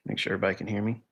Make sure everybody can hear me.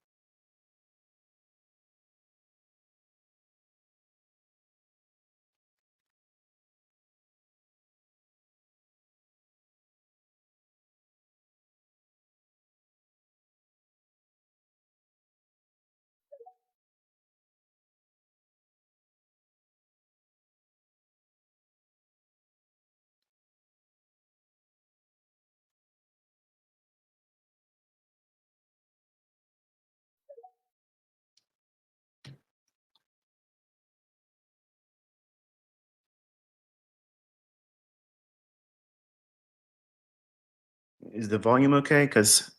Is the volume okay? Because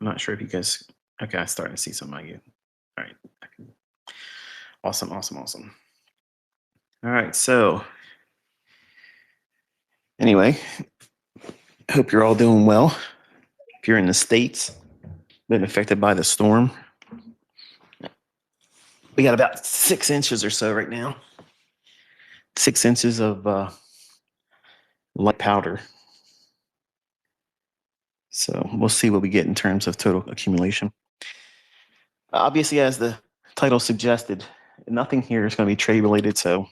I'm not sure if you guys. Okay, I'm starting to see some of you. All right. Awesome, awesome, awesome. All right. So, anyway, hope you're all doing well. If you're in the States, been affected by the storm, we got about 6 inches or so right now. 6 inches of light powder. So, we'll see what we get in terms of total accumulation. Obviously, as the title suggested, nothing here is going to be trade related. So,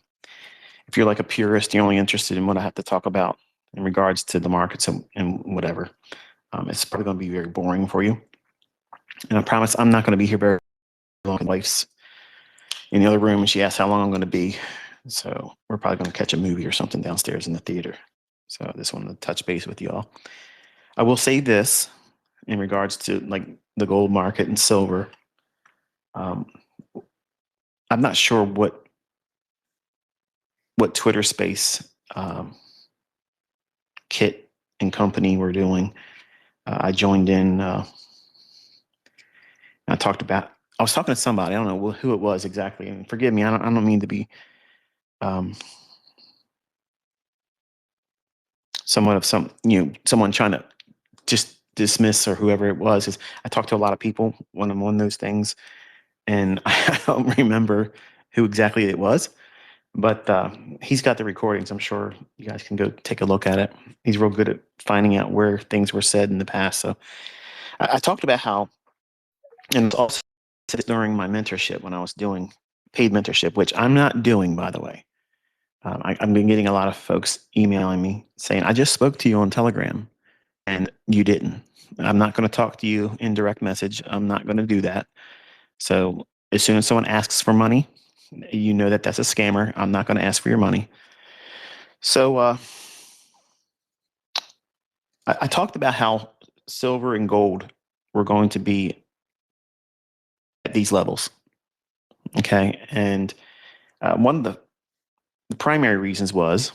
if you're like a purist, you're only interested in what I have to talk about in regards to the markets and whatever, it's probably going to be very boring for you. And I promise I'm not going to be here very long. My wife's in the other room and she asked how long I'm going to be. So we're probably going to catch a movie or something downstairs in the theater. So I just wanted to touch base with y'all. I will say this in regards to like the gold market and silver. Um, I'm not sure what Twitter Space Kit and company were doing. I joined in. I talked about. I was talking to somebody. I don't know who it was exactly. And forgive me. I don't mean to be um, somewhat of someone trying to just dismiss or whoever it was. Is I talked to a lot of people when I'm on those things, and I don't remember who exactly it was. But he's got the recordings. I'm sure you guys can go take a look at it. He's real good at finding out where things were said in the past. So I talked about how, and also during my mentorship when I was doing paid mentorship, which I'm not doing, by the way. I've been getting a lot of folks emailing me saying, I just spoke to you on Telegram and you didn't. I'm not going to talk to you in direct message. I'm not going to do that. So as soon as someone asks for money, you know that that's a scammer. I'm not going to ask for your money. So I talked about how silver and gold were going to be at these levels. Okay. And one of the primary reasons was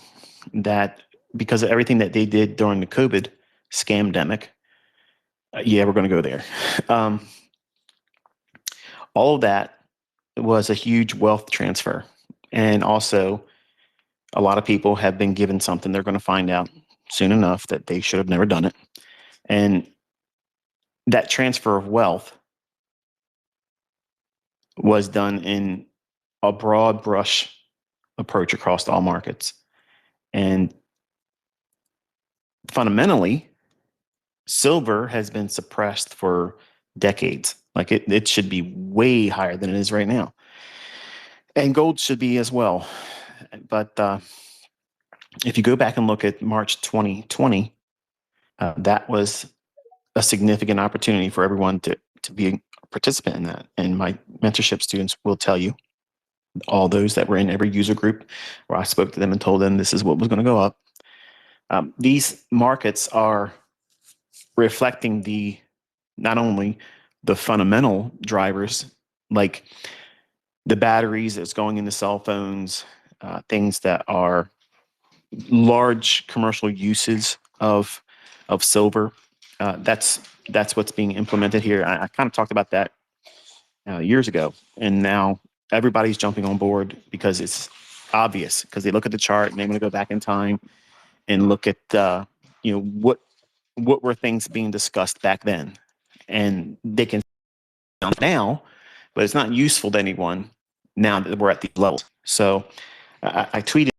that because of everything that they did during the COVID scamdemic, yeah, we're going to go there. Um, all of that was a huge wealth transfer. And also, a lot of people have been given something they're going to find out soon enough that they should have never done it. And that transfer of wealth was done in a broad brush approach across all markets. And fundamentally, silver has been suppressed for decades. Like it should be way higher than it is right now. And gold should be as well. But if you go back and look at March 2020, that was a significant opportunity for everyone to be a participant in that. And my mentorship students will tell you, all those that were in every user group where I spoke to them and told them this is what was going to go up. These markets are reflecting not only the fundamental drivers like the batteries that's going into cell phones, things that are large commercial uses of silver. That's what's being implemented here. I kind of talked about that years ago, and now everybody's jumping on board because it's obvious. Because they look at the chart and they want to go back in time and look at what were things being discussed back then, and they can now, but it's not useful to anyone now that we're at these levels. So I tweeted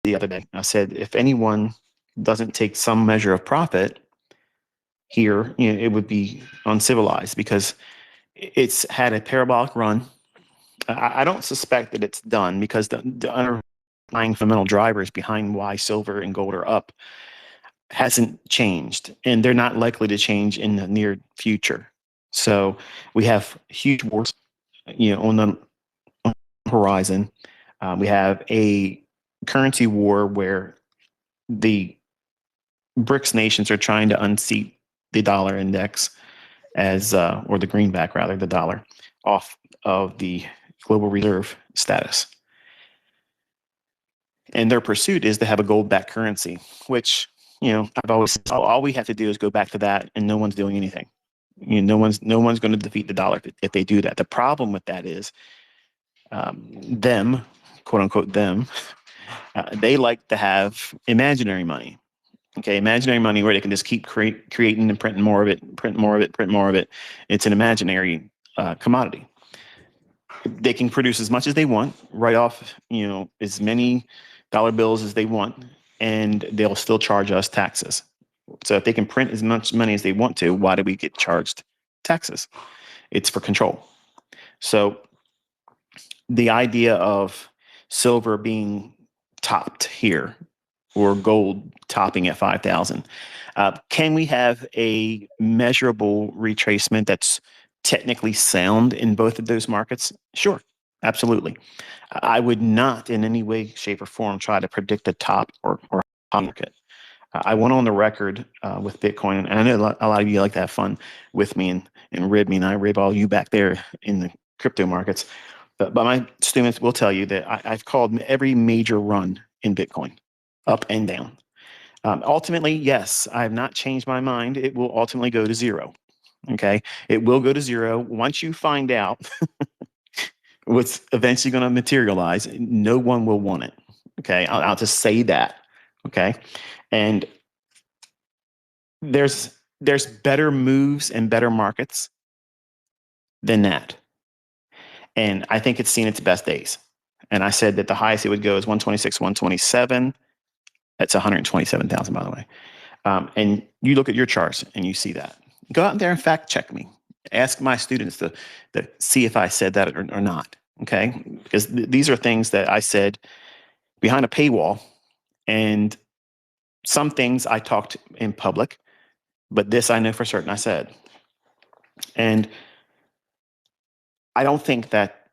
the other day. I said, if anyone doesn't take some measure of profit, here, it would be uncivilized because it's had a parabolic run. I don't suspect that it's done because the underlying fundamental drivers behind why silver and gold are up hasn't changed, and they're not likely to change in the near future. So we have huge wars, on the horizon. We have a currency war where the BRICS nations are trying to unseat the dollar index as, or the greenback rather, the dollar, off of the global reserve status. And their pursuit is to have a gold-backed currency, which, I've always said, all we have to do is go back to that, and no one's doing anything. No one's going to defeat the dollar if they do that. The problem with that is, them, quote unquote, them, they like to have imaginary money. Okay, imaginary money where they can just keep creating and printing more of it, print more of it, print more of it. It's an imaginary commodity. They can produce as much as they want, write off, as many dollar bills as they want, and they'll still charge us taxes. So if they can print as much money as they want to, why do we get charged taxes? It's for control. So the idea of silver being topped here or gold topping at 5,000, can we have a measurable retracement that's technically sound in both of those markets? Sure, absolutely. I would not in any way, shape, or form try to predict a top or market. I went on the record with Bitcoin, and I know a lot of you like to have fun with me and rib me, and I rib all you back there in the crypto markets. But my students will tell you that I've called every major run in Bitcoin, up and down. Ultimately, yes, I have not changed my mind. It will ultimately go to zero. Okay, it will go to zero once you find out what's eventually going to materialize. No one will want it. Okay, I'll just say that. Okay, and there's better moves and better markets than that. And I think it's seen its best days. And I said that the highest it would go is 126, 127. That's 127,000, by the way. And you look at your charts and you see that. Go out there and fact check me. Ask my students to see if I said that or not. Okay, because these are things that I said behind a paywall, and some things I talked in public, but this I know for certain I said. And I don't think that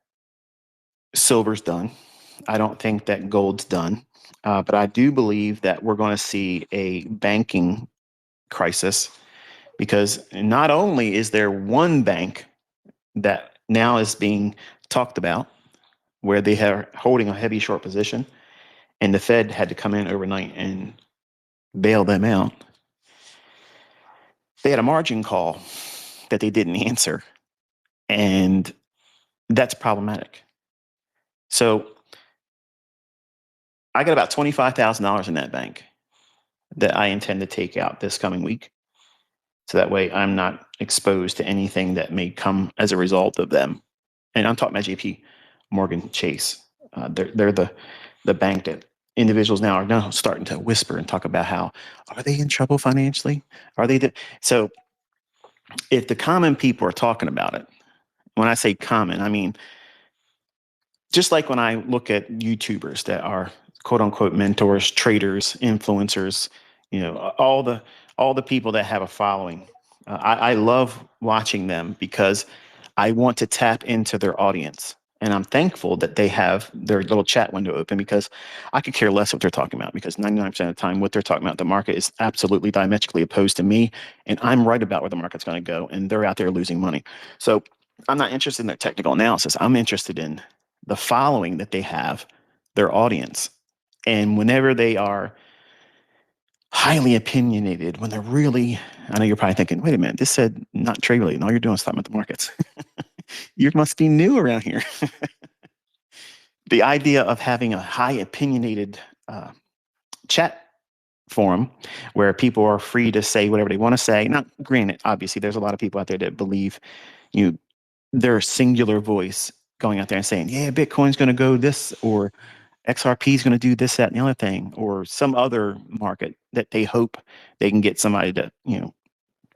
silver's done. I don't think that gold's done. But I do believe that we're going to see a banking crisis, because not only is there one bank that now is being talked about where they are holding a heavy short position, and the Fed had to come in overnight and bail them out. They had a margin call that they didn't answer, and that's problematic. So I got about $25,000 in that bank that I intend to take out this coming week. So that way I'm not exposed to anything that may come as a result of them. And I'm talking about JP Morgan Chase. They're the bank that individuals now are now starting to whisper and talk about how, are they in trouble financially? Are they? So if the common people are talking about it, when I say common, I mean, just like when I look at YouTubers that are quote unquote mentors, traders, influencers, all the people that have a following. I love watching them because I want to tap into their audience. And I'm thankful that they have their little chat window open, because I could care less what they're talking about, because 99% of the time what they're talking about, the market is absolutely diametrically opposed to me. And I'm right about where the market's going to go. And they're out there losing money. So I'm not interested in their technical analysis. I'm interested in the following that they have, their audience. And whenever they are highly opinionated, when they're really, I know you're probably thinking, wait a minute, this said not trade related. All you're doing is talking about the markets. You must be new around here. The idea of having a high opinionated chat forum where people are free to say whatever they want to say. Now, granted, obviously, there's a lot of people out there that believe their singular voice going out there and saying, yeah, Bitcoin's going to go this, or XRP is going to do this, that, and the other thing, or some other market that they hope they can get somebody to,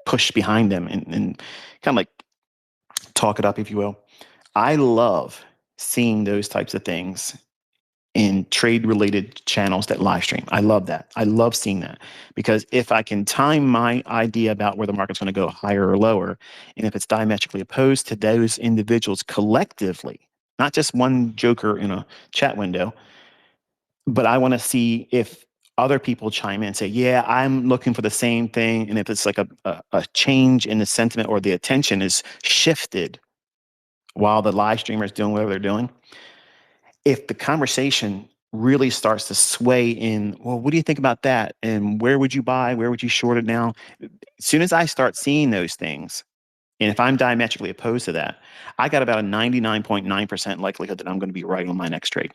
push behind them and kind of like talk it up, if you will. I love seeing those types of things in trade related channels that live stream. I love that. I love seeing that because if I can time my idea about where the market's going to go higher or lower, and if it's diametrically opposed to those individuals collectively, not just one joker in a chat window, but I want to see if other people chime in and say, yeah, I'm looking for the same thing. And if it's like a change in the sentiment or the attention is shifted while the live streamer is doing whatever they're doing, if the conversation really starts to sway in, well, what do you think about that? And where would you buy? Where would you short it now? As soon as I start seeing those things, and if I'm diametrically opposed to that, I got about a 99.9% likelihood that I'm going to be right on my next trade.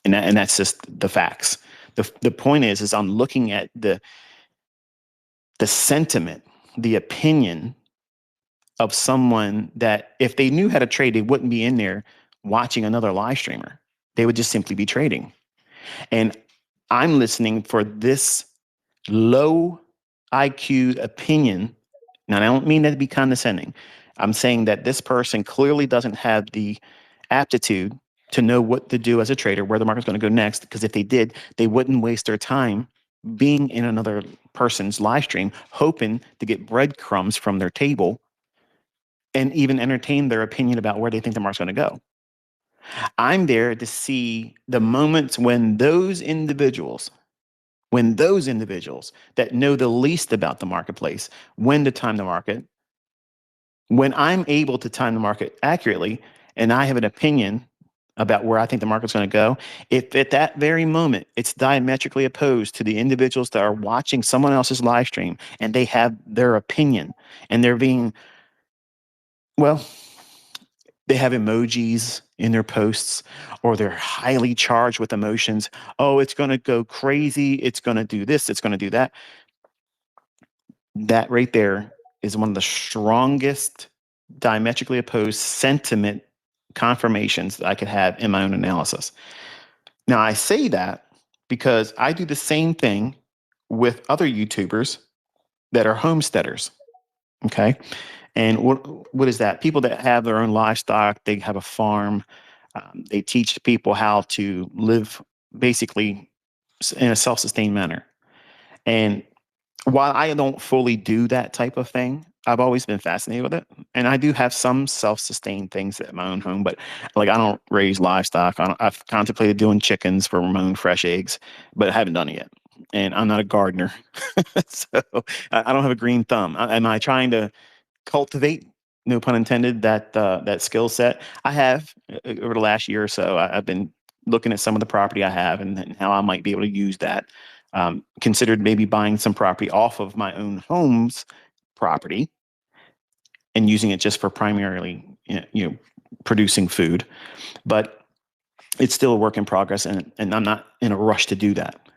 And that's just the facts. The point is I'm looking at the sentiment, the opinion of someone that if they knew how to trade, they wouldn't be in there watching another live streamer. They would just simply be trading. And I'm listening for this low IQ opinion. Now, I don't mean that to be condescending. I'm saying that this person clearly doesn't have the aptitude to know what to do as a trader, where the market's going to go next. Because if they did, they wouldn't waste their time being in another person's live stream, hoping to get breadcrumbs from their table and even entertain their opinion about where they think the market's going to go. I'm there to see the moments when those individuals that know the least about the marketplace, when to time the market, when I'm able to time the market accurately and I have an opinion about where I think the market's going to go, if at that very moment it's diametrically opposed to the individuals that are watching someone else's live stream and they have their opinion and they're being, well, they have emojis in their posts or they're highly charged with emotions. Oh, it's going to go crazy. It's going to do this. It's going to do that. That right there is one of the strongest diametrically opposed sentiment confirmations that I could have in my own analysis. Now, I say that because I do the same thing with other YouTubers that are homesteaders. Okay. And what is that? People that have their own livestock, they have a farm, they teach people how to live basically in a self-sustained manner. And while I don't fully do that type of thing, I've always been fascinated with it. And I do have some self-sustained things at my own home, but like I don't raise livestock. I've contemplated doing chickens for my own fresh eggs, but I haven't done it yet. And I'm not a gardener. So I don't have a green thumb. Am I trying to cultivate, no pun intended, that skill set? I have over the last year or so. I've been looking at some of the property I have and how I might be able to use that. Considered maybe buying some property off of my own home's property and using it just for primarily, producing food. But it's still a work in progress, and I'm not in a rush to do that.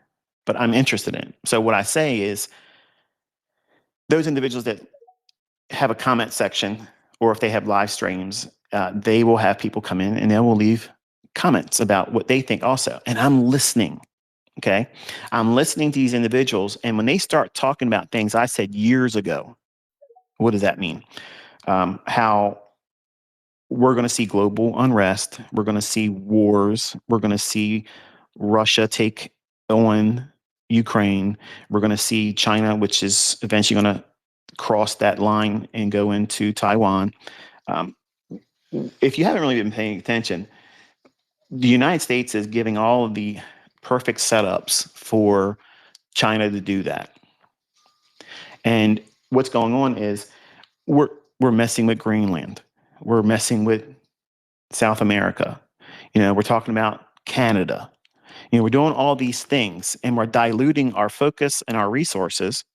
But I'm interested in it. So what I say is those individuals that have a comment section, or if they have live streams, they will have people come in and they will leave comments about what they think also. And I'm listening. Okay. I'm listening to these individuals. And when they start talking about things I said years ago, what does that mean? How we're going to see global unrest. We're going to see wars. We're going to see Russia take on Ukraine. We're going to see China, which is eventually going to cross that line and go into Taiwan. Um, if you haven't really been paying attention, the United States is giving all of the perfect setups for China to do that. And what's going on is we're messing with Greenland. We're messing with South America. We're talking about Canada. We're doing all these things and we're diluting our focus and our resources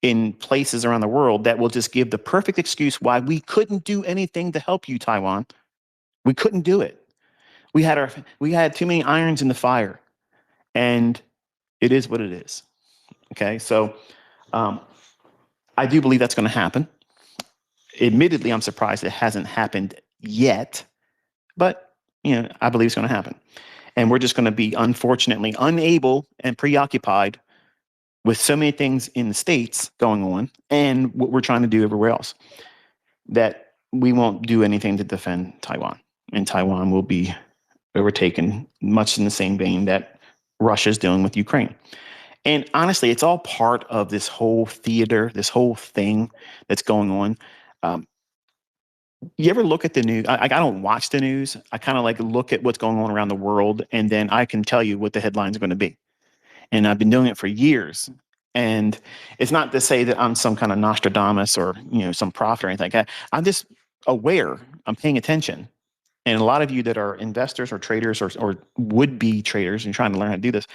in places around the world that will just give the perfect excuse why we couldn't do anything to help you, Taiwan. We couldn't do it. We had too many irons in the fire, and it is what it is. Okay, so I do believe that's going to happen. Admittedly, I'm surprised it hasn't happened yet, but I believe it's going to happen. And we're just going to be unfortunately unable and preoccupied with so many things in the States going on and what we're trying to do everywhere else, that we won't do anything to defend Taiwan. And Taiwan will be overtaken much in the same vein that Russia's doing with Ukraine. And honestly, it's all part of this whole theater, this whole thing that's going on. Um, you ever look at the news? I don't watch the news. I kind of like look at what's going on around the world, and then I can tell you what the headlines are going to be. And I've been doing it for years. And it's not to say that I'm some kind of Nostradamus or some prophet or anything like that. I'm just aware. I'm paying attention. And a lot of you that are investors or traders or would be traders and trying to learn how to do this,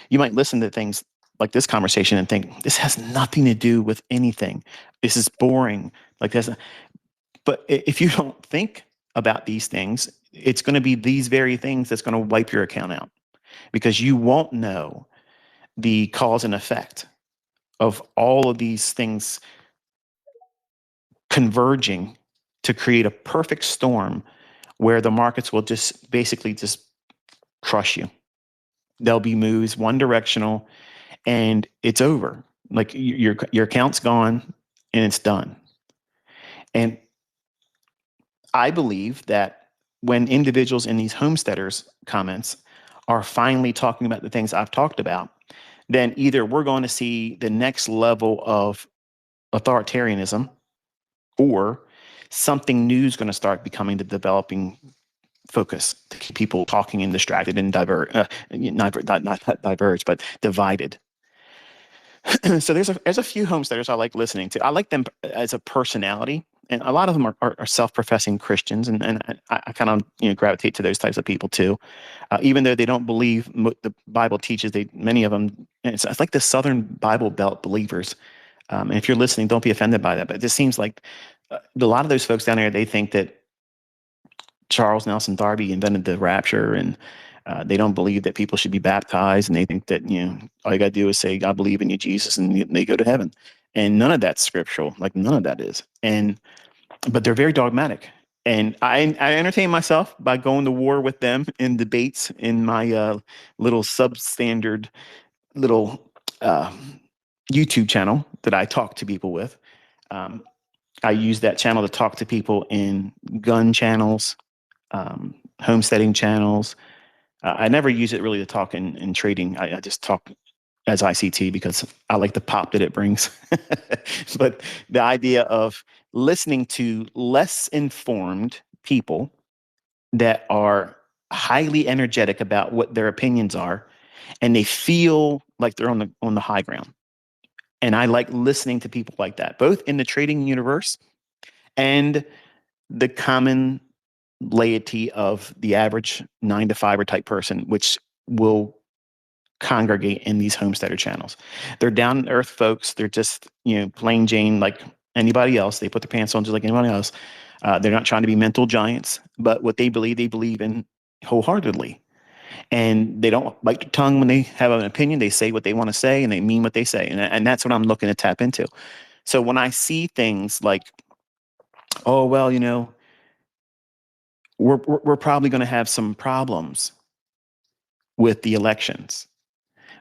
you might listen to things like this conversation and think this has nothing to do with anything. This is boring. Like this, but if you don't think about these things, it's going to be these very things that's going to wipe your account out because you won't know the cause and effect of all of these things converging to create a perfect storm where the markets will just basically just crush you. They'll be moves one directional and it's over. Like your account's gone and it's done. And I believe that when individuals in these homesteaders comments are finally talking about the things I've talked about, then either we're going to see the next level of authoritarianism or something new is going to start becoming the developing focus to keep people talking and distracted and not diverged, but divided. So there's a few homesteaders I like listening to. I like them as a personality, and a lot of them are self-professing Christians, and I kind of gravitate to those types of people too, even though they don't believe what the Bible teaches. Many of them, it's like the Southern Bible Belt believers. And if you're listening, don't be offended by that. But it just seems like a lot of those folks down there, they think that Charles Nelson Darby invented the rapture, and they don't believe that people should be baptized, and they think that all you got to do is say I believe in you, Jesus, and they go to heaven. And none of that's scriptural. Like none of that is. And but they're very dogmatic. And I entertain myself by going to war with them in debates in my little substandard little uh, YouTube channel that I talk to people with. Um, I use that channel to talk to people in gun channels, homesteading channels. I never use it really to talk in trading. I just talk as ICT because I like the pop that it brings. But the idea of listening to less informed people that are highly energetic about what their opinions are, and they feel like they're on the high ground. And I like listening to people like that, both in the trading universe and the common laity of the average 9 to 5 type person, which will congregate in these homesteader channels. They're down to earth folks. They're just, plain Jane like anybody else. They put their pants on just like anybody else. They're not trying to be mental giants, but what they believe in wholeheartedly. And they don't bite their tongue when they have an opinion. They say what they want to say and they mean what they say. And that's what I'm looking to tap into. So when I see things like, oh, well, we're probably going to have some problems with the elections.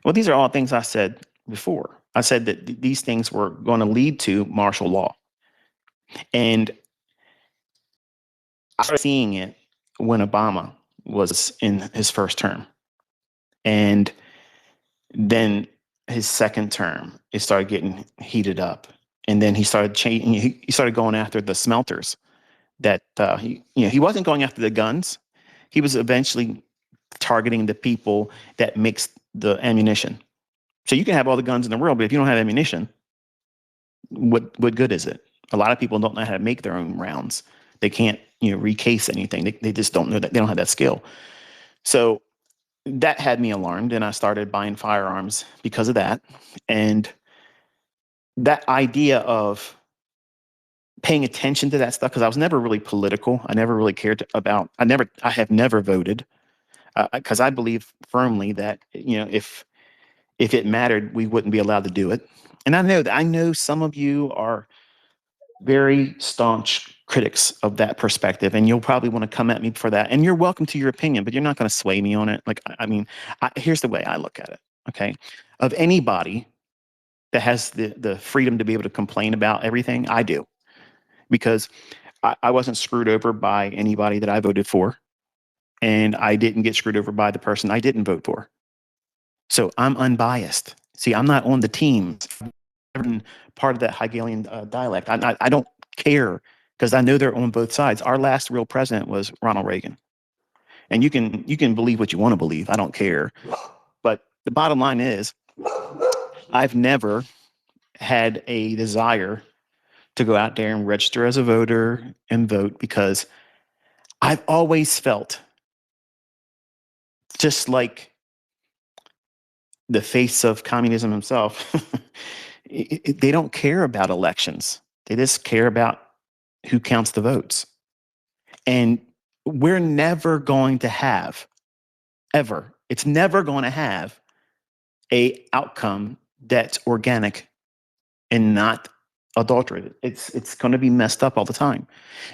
Well, these are all things I said before. I said that these things were going to lead to martial law. And I started seeing it when Obama was in his first term. And then his second term, it started getting heated up. And then he started changing, he started going after the smelters that he wasn't going after the guns. He was eventually targeting the people that makes the ammunition. So you can have all the guns in the world, but if you don't have ammunition, what good is it? A lot of people don't know how to make their own rounds. They can't recase anything. They just don't know that. They don't have that skill. So that had me alarmed, and I started buying firearms because of that. And that idea of paying attention to that stuff, because I was never really political. I never really cared about. I have never voted because I believe firmly that if it mattered, we wouldn't be allowed to do it. And I know some of you are very staunch critics of that perspective, and you'll probably want to come at me for that. And you're welcome to your opinion, but you're not going to sway me on it. Like, I mean, here's the way I look at it. Okay, of anybody that has the freedom to be able to complain about everything. I do, because I wasn't screwed over by anybody that I voted for, and I didn't get screwed over by the person I didn't vote for. So I'm unbiased. See, I'm not on the team. I'm part of that Hegelian dialect. I don't care because I know they're on both sides. Our last real president was Ronald Reagan, and you can believe what you want to believe. I don't care. But the bottom line is, I've never had a desire to go out there and register as a voter and vote, because I've always felt, just like the face of communism himself, they don't care about elections. They just care about who counts the votes. And we're never going to have, ever, it's never going to have a outcome that's organic and not adulterated. It's going to be messed up all the time,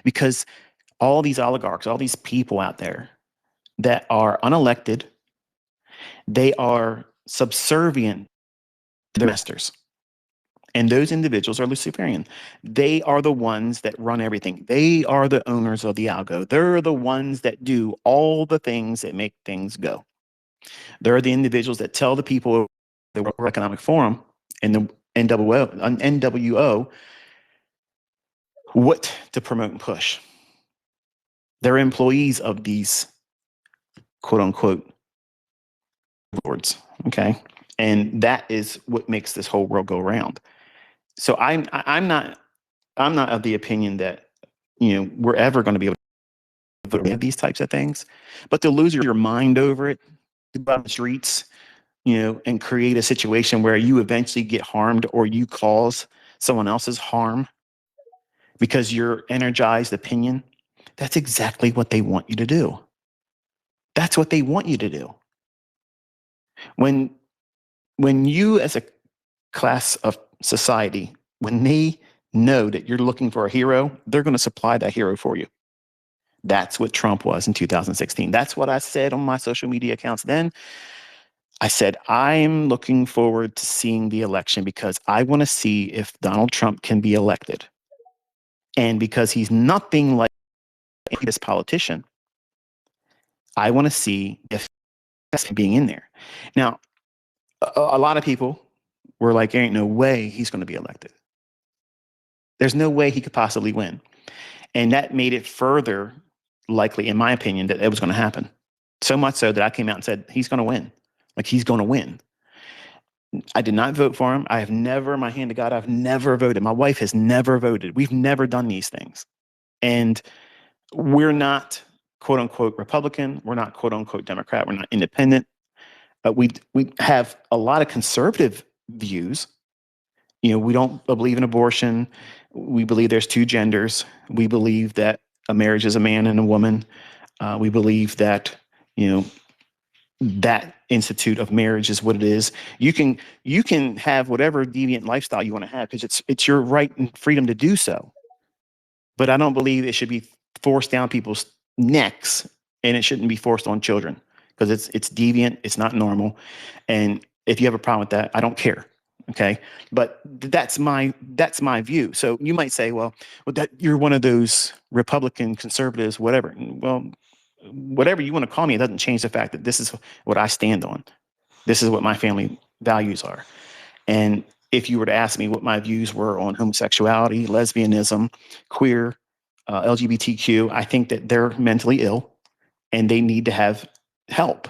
because all these oligarchs, all these people out there that are unelected, they are subservient to their masters. And those individuals are Luciferian. They are the ones that run everything. They are the owners of the algo. They're the ones that do all the things that make things go. They're the individuals that tell the people at the World Economic Forum and the NWO what to promote and push. They're employees of these quote unquote lords. Okay. And that is what makes this whole world go round. So I'm not of the opinion that, we're ever going to be able to vote these types of things, but to lose your mind over it, to go out on the streets, and create a situation where you eventually get harmed or you cause someone else's harm because your energized opinion, that's exactly what they want you to do. That's what they want you to do. When when you as a class of society, when they know that you're looking for a hero, they're going to supply that hero for you. That's what Trump was in 2016. That's what I said on my social media accounts then. I said, I'm looking forward to seeing the election because I want to see if Donald Trump can be elected. And because he's nothing like this politician, I want to see if that's being in there. Now, a lot of people were like, there ain't no way he's going to be elected. There's no way he could possibly win. And that made it further likely, in my opinion, that it was going to happen. So much so that I came out and said, he's going to win. Like, he's going to win. I did not vote for him. I have never, my hand to God, I've never voted. My wife has never voted. We've never done these things. And we're not quote unquote Republican. We're not quote unquote Democrat. We're not independent. We have a lot of conservative views. We don't believe in abortion. We believe there's two genders. We believe that a marriage is a man and a woman. We believe that, that institute of marriage is what it is. You can have whatever deviant lifestyle you want to have, because it's your right and freedom to do so. But I don't believe it should be forced down people's necks, and it shouldn't be forced on children, because it's deviant, it's not normal. And if you have a problem with that, I don't care. Okay. But that's my view. So you might say, well, that you're one of those Republican conservatives, whatever. Well, whatever you want to call me, it doesn't change the fact that this is what I stand on. This is what my family values are. And if you were to ask me what my views were on homosexuality, lesbianism, queer, LGBTQ, I think that they're mentally ill and they need to have help.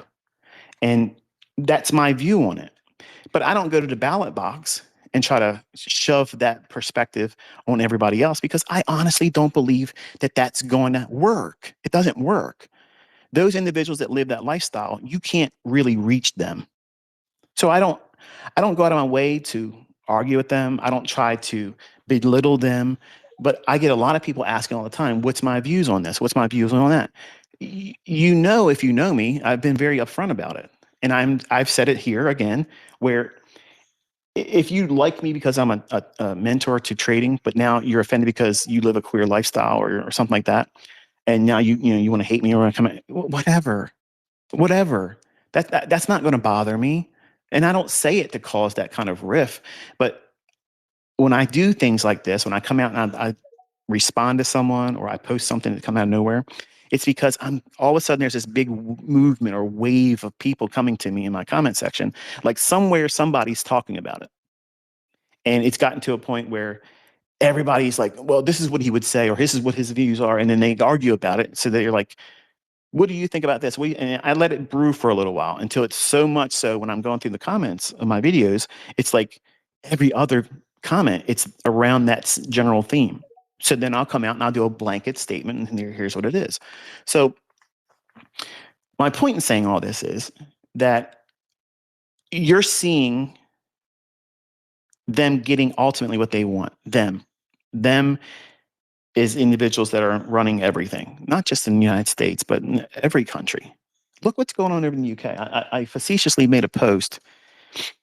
And that's my view on it. But I don't go to the ballot box and try to shove that perspective on everybody else, because I honestly don't believe that that's going to work. It doesn't work. Those individuals that live that lifestyle, you can't really reach them. So I don't go out of my way to argue with them. I don't try to belittle them. But I get a lot of people asking all the time, what's my views on this? What's my views on that? If you know me, I've been very upfront about it. And I've said it here again, where if you like me because I'm a mentor to trading, but now you're offended because you live a queer lifestyle or something like that, and now you want to hate me or come whatever. That's not going to bother me. And I don't say it to cause that kind of riff, but when I do things like this, when I come out and I respond to someone or I post something that come out of nowhere, it's because I'm all of a sudden there's this big movement or wave of people coming to me in my comment section, like somewhere somebody's talking about it. And it's gotten to a point where everybody's like, well, this is what he would say, or this is what his views are. And then they argue about it. So they're like, what do you think about this? And I let it brew for a little while until it's so much so when I'm going through the comments of my videos, it's like every other comment, it's around that general theme. So then I'll come out and I'll do a blanket statement, and here's what it is. So my point in saying all this is that you're seeing them getting ultimately what they want. Them is individuals that are running everything, not just in the United States, but in every country. Look what's going on over in the UK. I facetiously made a post,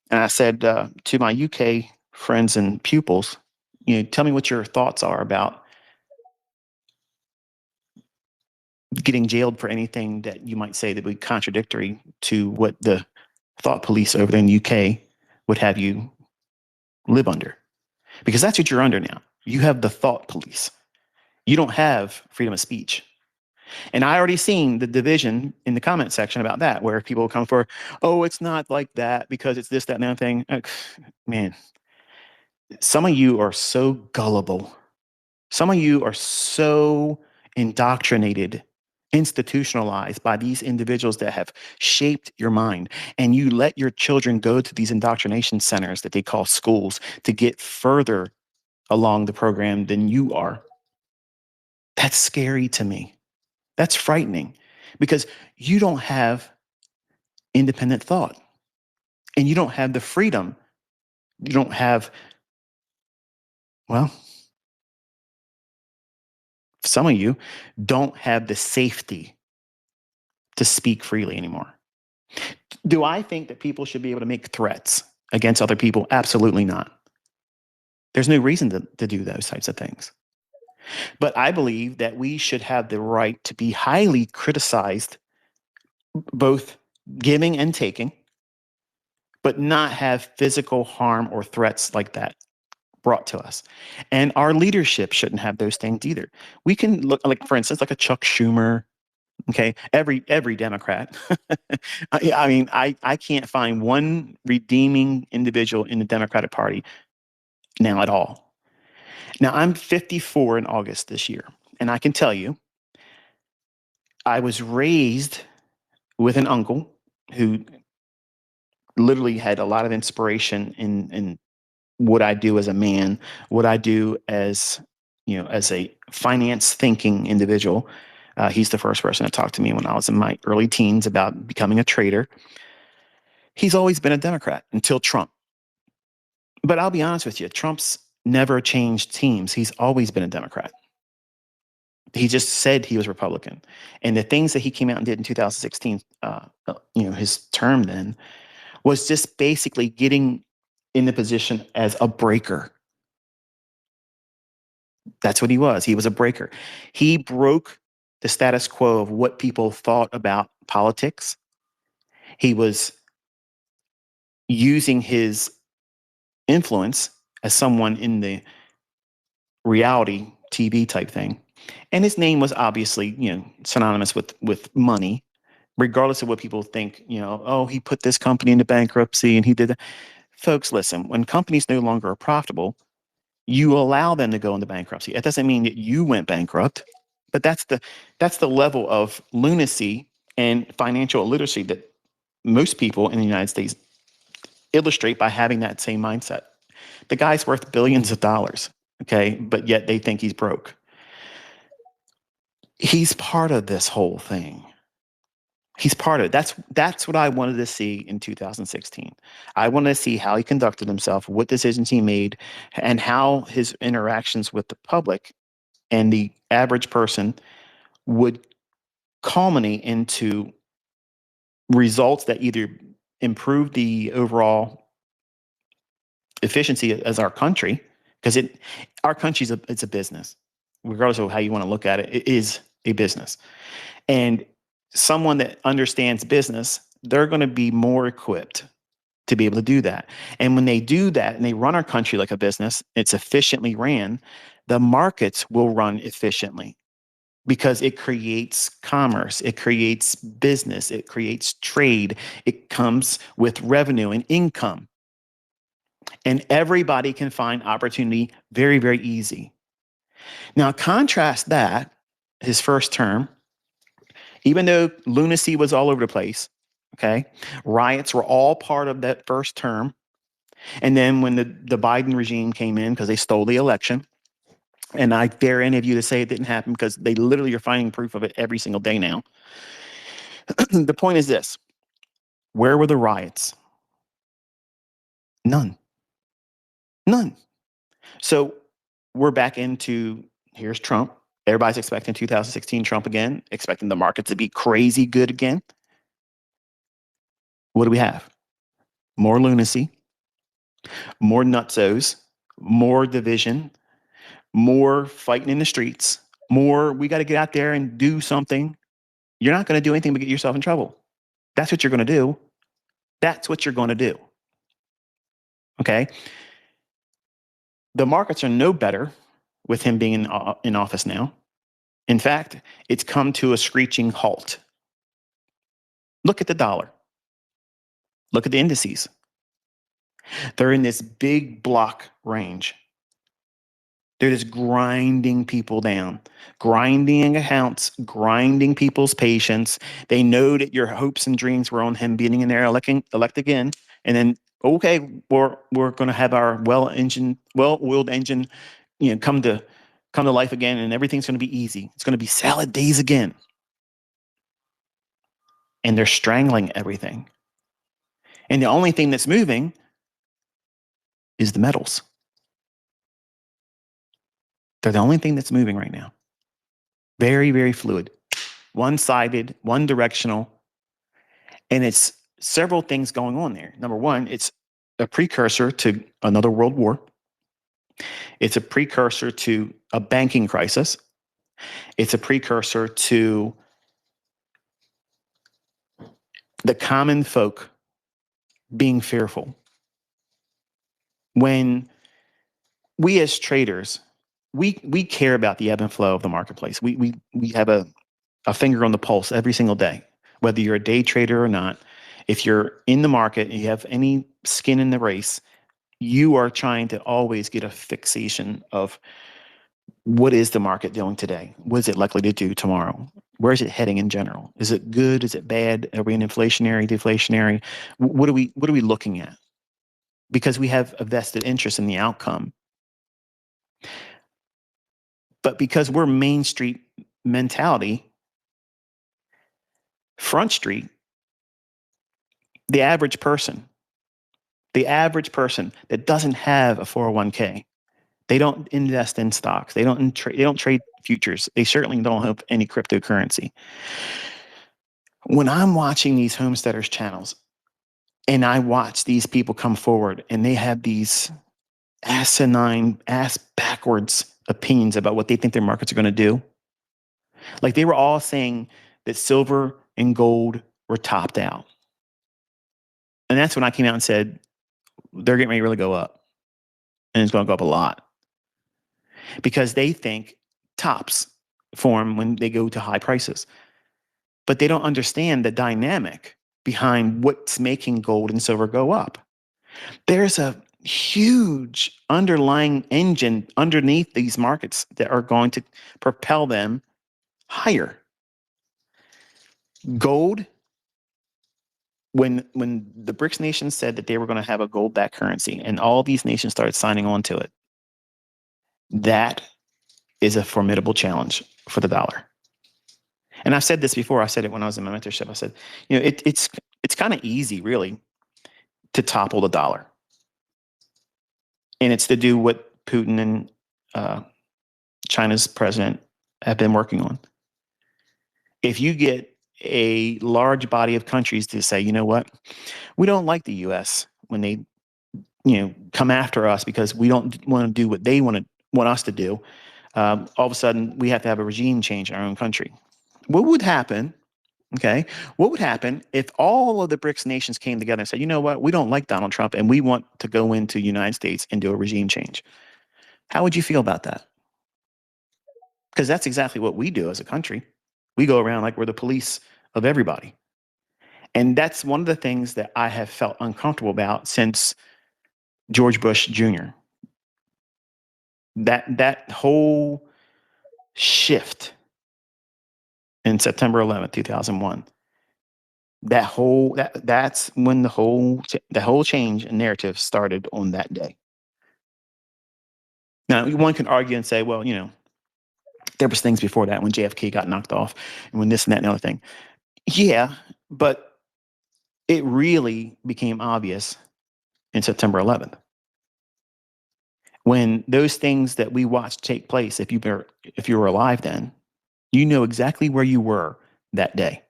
and I said to my UK friends and pupils, tell me what your thoughts are about getting jailed for anything that you might say that would be contradictory to what the thought police over there in the UK would have you live under. Because that's what you're under now. You have the thought police. You don't have freedom of speech. And I already seen the division in the comment section about that, where people come for, oh, it's not like that because it's this, that, and that thing. Man, some of you are so gullible. Some of you are so indoctrinated, institutionalized by these individuals that have shaped your mind. And you let your children go to these indoctrination centers that they call schools to get further along the program than you are. That's scary to me. That's frightening because you don't have independent thought and you don't have the freedom. You don't have, well, some of you don't have the safety to speak freely anymore. Do I think that people should be able to make threats against other people? Absolutely not. There's no reason to do those types of things. But I believe that we should have the right to be highly criticized, both giving and taking, but not have physical harm or threats like that brought to us. And our leadership shouldn't have those things either. We can look, like, for instance, like a Chuck Schumer. Okay, every Democrat. I can't find one redeeming individual in the Democratic Party now at all. Now I'm 54 in August this year, and I can tell you, I was raised with an uncle who literally had a lot of inspiration in what I do as a man, what I do as as a finance thinking individual. He's the first person to talk to me when I was in my early teens about becoming a trader. He's always been a Democrat until Trump. But I'll be honest with you, Trump's never changed teams. He's always been a Democrat. He just said he was Republican. And the things that he came out and did in 2016, his term then, was just basically getting in the position as a breaker. That's what he was. He was a breaker. He broke the status quo of what people thought about politics. He was using his influence as someone in the reality TV type thing. And his name was obviously, synonymous with money, regardless of what people think, oh, he put this company into bankruptcy and he did that. Folks, listen, when companies no longer are profitable, you allow them to go into bankruptcy. It doesn't mean that you went bankrupt, but that's the level of lunacy and financial illiteracy that most people in the United States illustrate by having that same mindset. The guy's worth billions of dollars, okay, but yet they think he's broke. He's part of this whole thing. He's part of it. That's what I wanted to see in 2016. I wanted to see how he conducted himself, what decisions he made, and how his interactions with the public and the average person would culminate into results that either improve the overall efficiency as our country, because our country's it's a business, regardless of how you want to look at it. It is a business, and someone that understands business, they're going to be more equipped to be able to do that. And when they do that and they run our country like a business, it's efficiently ran, the markets will run efficiently because it creates commerce, it creates business, it creates trade, it comes with revenue and income. And everybody can find opportunity very, very easy. Now, contrast that, his first term, even though lunacy was all over the place, okay, riots were all part of that first term. And then when the Biden regime came in, because they stole the election, and I dare any of you to say it didn't happen because they literally are finding proof of it every single day now. The point is this: where were the riots? None. None. So we're back into here's Trump. Everybody's expecting 2016 Trump again, expecting the market to be crazy good again. What do we have? More lunacy, more nutsos, more division, more fighting in the streets, more we got to get out there and do something. You're not going to do anything but get yourself in trouble. That's what you're going to do. That's what you're going to do. Okay. The markets are no better with him being in office now. In fact, it's come to a screeching halt. Look at the dollar. Look at the indices. They're in this big block range. They're just grinding people down, grinding accounts, grinding people's patience. They know that your hopes and dreams were on him being in there elect again. And then, okay, we're going to have our well-oiled engine, come to life again, and everything's going to be easy. It's going to be salad days again. And they're strangling everything. And the only thing that's moving is the metals. They're the only thing that's moving right now. Very, very fluid, one-sided, one-directional. And it's several things going on there. Number one, it's a precursor to another world war. It's a precursor to a banking crisis. It's a precursor to the common folk being fearful. When we as traders, we care about the ebb and flow of the marketplace. We have a finger on the pulse every single day, whether you're a day trader or not. If you're in the market and you have any skin in the race, you are trying to always get a fixation of what is the market doing today? What is it likely to do tomorrow? Where is it heading in general? Is it good? Is it bad? Are we in inflationary, deflationary? What are we looking at? Because we have a vested interest in the outcome. But because we're Main Street mentality, Front Street, the average person that doesn't have a 401k, they don't invest in stocks. They don't trade futures. They certainly don't have any cryptocurrency. When I'm watching these homesteaders channels and I watch these people come forward and they have these asinine, ass backwards opinions about what they think their markets are going to do. Like they were all saying that silver and gold were topped out. And that's when I came out and said, they're getting ready to really go up. And it's going to go up a lot. Because they think tops form when they go to high prices. But they don't understand the dynamic behind what's making gold and silver go up. There's a huge underlying engine underneath these markets that are going to propel them higher. Gold, when the BRICS nations said that they were going to have a gold-backed currency and all these nations started signing on to it, that is a formidable challenge for the dollar. And I've said this before. I said it when I was in my mentorship. I said, it's kind of easy, really, to topple the dollar. And it's to do what Putin and China's president have been working on. If you get a large body of countries to say, you know what, we don't like the U.S. when they, come after us because we don't want to do what they want us to do. All of a sudden, we have to have a regime change in our own country. What would happen Okay. What would happen if all of the BRICS nations came together and said, you know what, we don't like Donald Trump and we want to go into the United States and do a regime change? How would you feel about that? Because that's exactly what we do as a country. We go around like we're the police of everybody. And that's one of the things that I have felt uncomfortable about since George Bush Jr. That whole shift in September 11th, 2001. That's when the whole change in narrative started on that day. Now, one can argue and say, well, there was things before that when JFK got knocked off and when this and that and the other thing. Yeah, but it really became obvious in September 11th when those things that we watched take place. If you were alive then, you know exactly where you were that day.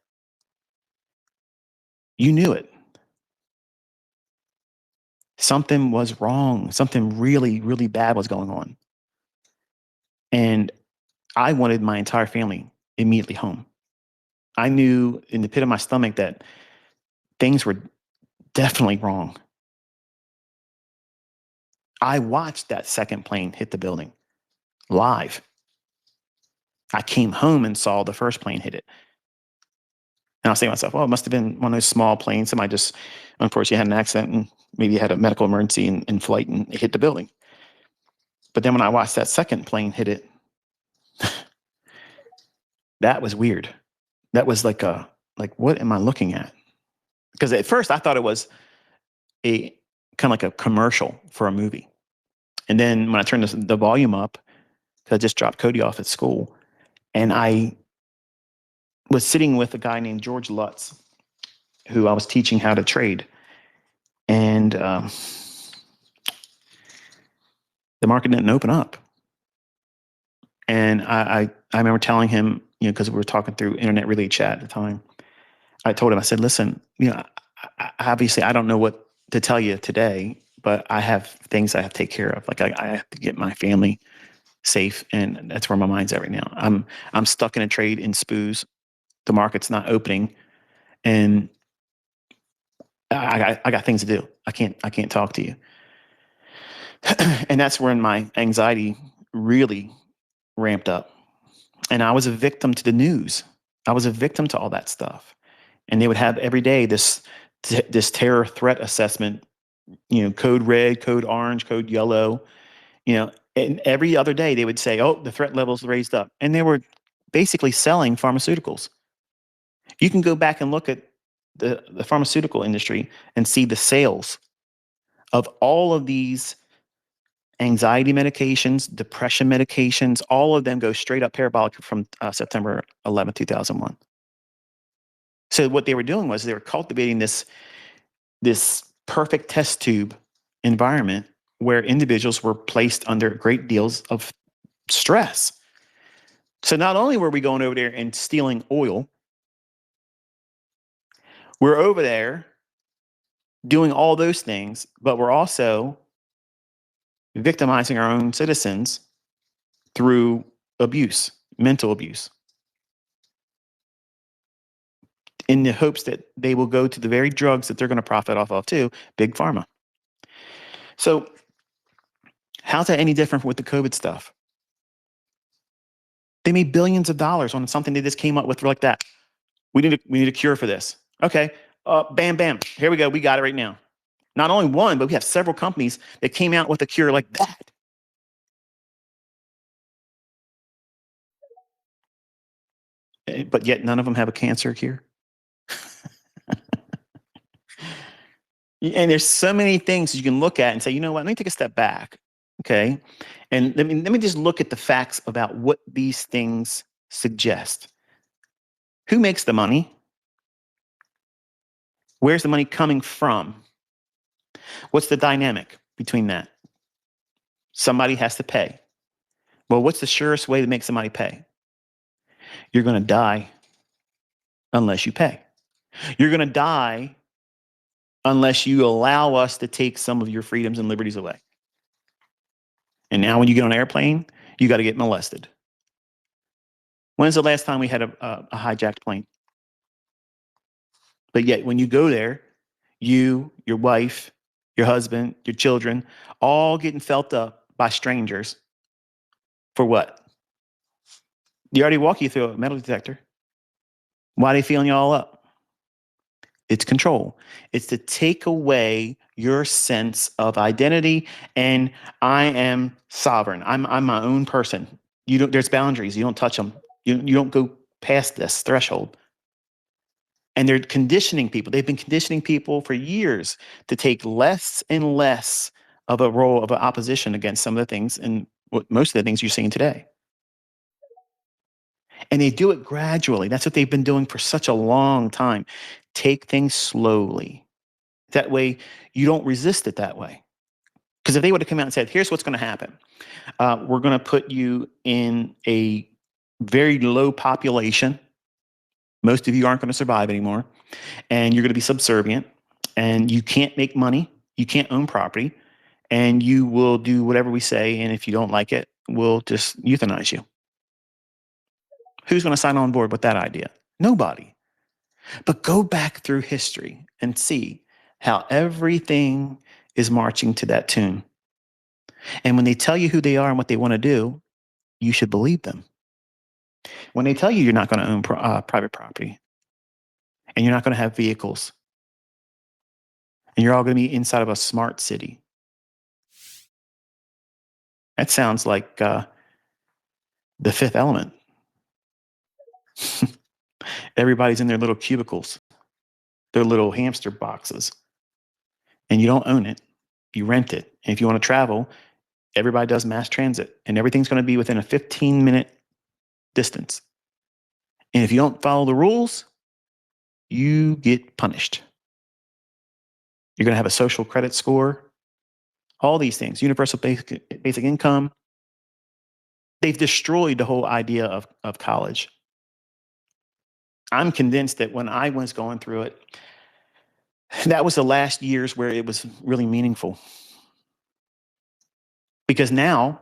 You knew it. Something was wrong. Something really, really bad was going on. And I wanted my entire family immediately home. I knew in the pit of my stomach that things were definitely wrong. I watched that second plane hit the building live. I came home and saw the first plane hit it. And I was saying to myself, oh, it must have been one of those small planes. Somebody just, unfortunately, had an accident and maybe had a medical emergency in flight and it hit the building. But then when I watched that second plane hit it, that was weird. That was like what am I looking at? Because at first I thought it was a kind of like a commercial for a movie. And then when I turned the volume up, because I just dropped Cody off at school, and I was sitting with a guy named George Lutz, who I was teaching how to trade. And the market didn't open up. And I remember telling him, because we were talking through internet relay chat at the time, I told him, I said, listen, obviously I don't know what to tell you today, but I have things I have to take care of. Like I have to get my family safe, and that's where my mind's at right now. I'm stuck in a trade in SPOOs. The market's not opening, and I got things to do. I can't talk to you. And that's when my anxiety really ramped up. And I was a victim to the news. I was a victim to all that stuff. And they would have every day this terror threat assessment, code red, code orange, code yellow, and every other day they would say, oh, the threat level's raised up. And they were basically selling pharmaceuticals. You can go back and look at the pharmaceutical industry and see the sales of all of these anxiety medications, depression medications. All of them go straight up parabolic from September 11th, 2001. So what they were doing was they were cultivating this perfect test tube environment where individuals were placed under great deals of stress. So not only were we going over there and stealing oil, we're over there doing all those things, but we're also victimizing our own citizens through abuse, mental abuse, in the hopes that they will go to the very drugs that they're going to profit off of too, big pharma. So how's that any different with the COVID stuff? They made billions of dollars on something they just came up with like that. We need a cure for this. Okay, bam, bam, here we go. We got it right now. Not only one, but we have several companies that came out with a cure like that. But yet none of them have a cancer cure. And there's so many things you can look at and say, you know what, let me take a step back. Okay. And let me just look at the facts about what these things suggest. Who makes the money? Where's the money coming from? What's the dynamic between that? Somebody has to pay. Well, what's the surest way to make somebody pay? You're going to die unless you pay. You're going to die unless you allow us to take some of your freedoms and liberties away. And now when you get on an airplane, you got to get molested. When's the last time we had a hijacked plane? But yet, when you go there, you, your wife, your husband, your children, all getting felt up by strangers for what? You already walk you through a metal detector. Why are they feeling you all up? It's control. It's to take away your sense of identity and I am sovereign. I'm my own person. You don't. There's boundaries. You don't touch them. You don't go past this threshold. And they're conditioning people. They've been conditioning people for years to take less and less of a role of an opposition against some of the things and most of the things you're seeing today. And they do it gradually. That's what they've been doing for such a long time. Take things slowly. That way, you don't resist it that way. Because if they would have come out and said, here's what's going to happen, we're going to put you in a very low population. Most of you aren't going to survive anymore. And you're going to be subservient. And you can't make money. You can't own property. And you will do whatever we say. And if you don't like it, we'll just euthanize you. Who's going to sign on board with that idea? Nobody. But go back through history and see how everything is marching to that tune. And when they tell you who they are and what they want to do, you should believe them. When they tell you you're not going to own private property and you're not going to have vehicles and you're all going to be inside of a smart city, that sounds like the Fifth Element. Everybody's in their little cubicles, their little hamster boxes, and you don't own it. You rent it. And if you want to travel, everybody does mass transit, and everything's going to be within a 15-minute distance. And if you don't follow the rules, you get punished. You're going to have a social credit score, all these things, universal basic income. They've destroyed the whole idea of college. I'm convinced that when I was going through it, that was the last years where it was really meaningful. Because now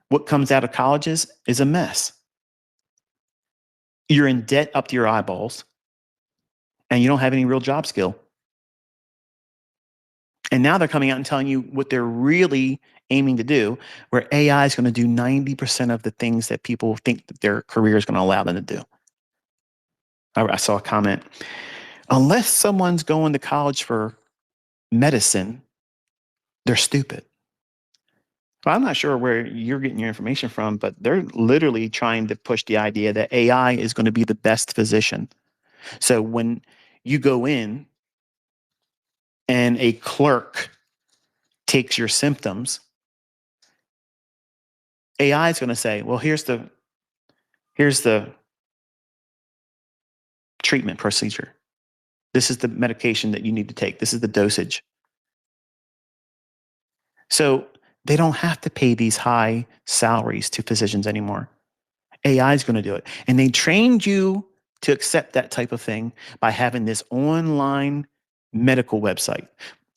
what comes out of colleges is a mess. You're in debt up to your eyeballs and you don't have any real job skill. And now they're coming out and telling you what they're really aiming to do, where AI is going to do 90% of the things that people think that their career is going to allow them to do. I saw a comment. Unless someone's going to college for medicine, they're stupid. Well, I'm not sure where you're getting your information from, but they're literally trying to push the idea that AI is going to be the best physician. So when you go in and a clerk takes your symptoms, AI is going to say, well, here's the treatment procedure. This is the medication that you need to take. This is the dosage. So they don't have to pay these high salaries to physicians anymore. AI is going to do it. And they trained you to accept that type of thing by having this online medical website.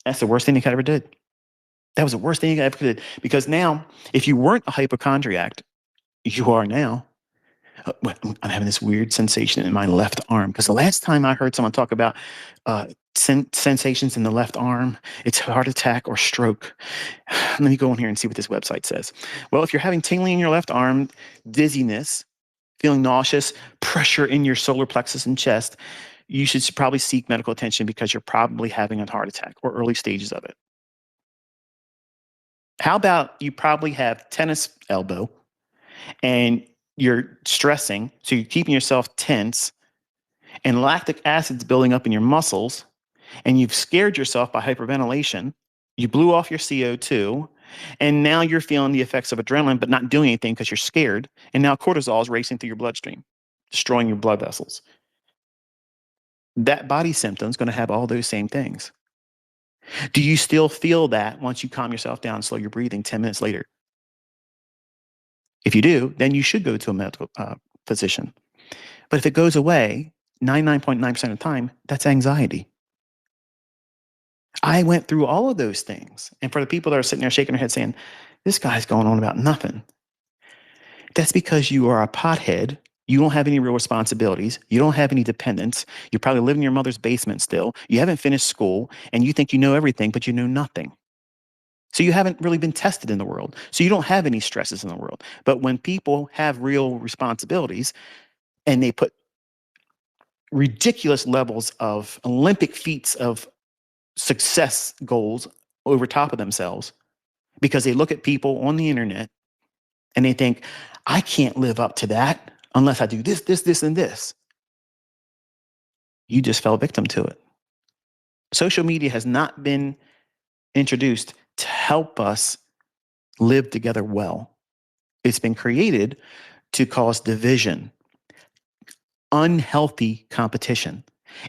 That's the worst thing they ever did. That was the worst thing you ever did. Because now, if you weren't a hypochondriac, you are now. I'm having this weird sensation in my left arm. Because the last time I heard someone talk about sensations in the left arm, it's heart attack or stroke. Let me go in here and see what this website says. Well, if you're having tingling in your left arm, dizziness, feeling nauseous, pressure in your solar plexus and chest, you should probably seek medical attention because you're probably having a heart attack or early stages of it. How about you probably have tennis elbow and you're stressing, so you're keeping yourself tense, and lactic acid's building up in your muscles, and you've scared yourself by hyperventilation. You blew off your CO2, and now you're feeling the effects of adrenaline, but not doing anything because you're scared. And now cortisol is racing through your bloodstream, destroying your blood vessels. That body symptom is going to have all those same things. Do you still feel that once you calm yourself down, slow your breathing 10 minutes later? If you do, then you should go to a medical physician. But if it goes away 99.9% of the time, that's anxiety. I went through all of those things. And for the people that are sitting there shaking their head saying, this guy's going on about nothing, that's because you are a pothead You don't have any real responsibilities. You don't have any dependents. You probably live in your mother's basement still. You haven't finished school and you think you know everything, but you know nothing. So you haven't really been tested in the world. So you don't have any stresses in the world. But when people have real responsibilities and they put ridiculous levels of Olympic feats of success goals over top of themselves because they look at people on the internet and they think, I can't live up to that unless I do this, this, this, and this. You just fell victim to it. Social media has not been introduced to help us live together well. It's been created to cause division, unhealthy competition.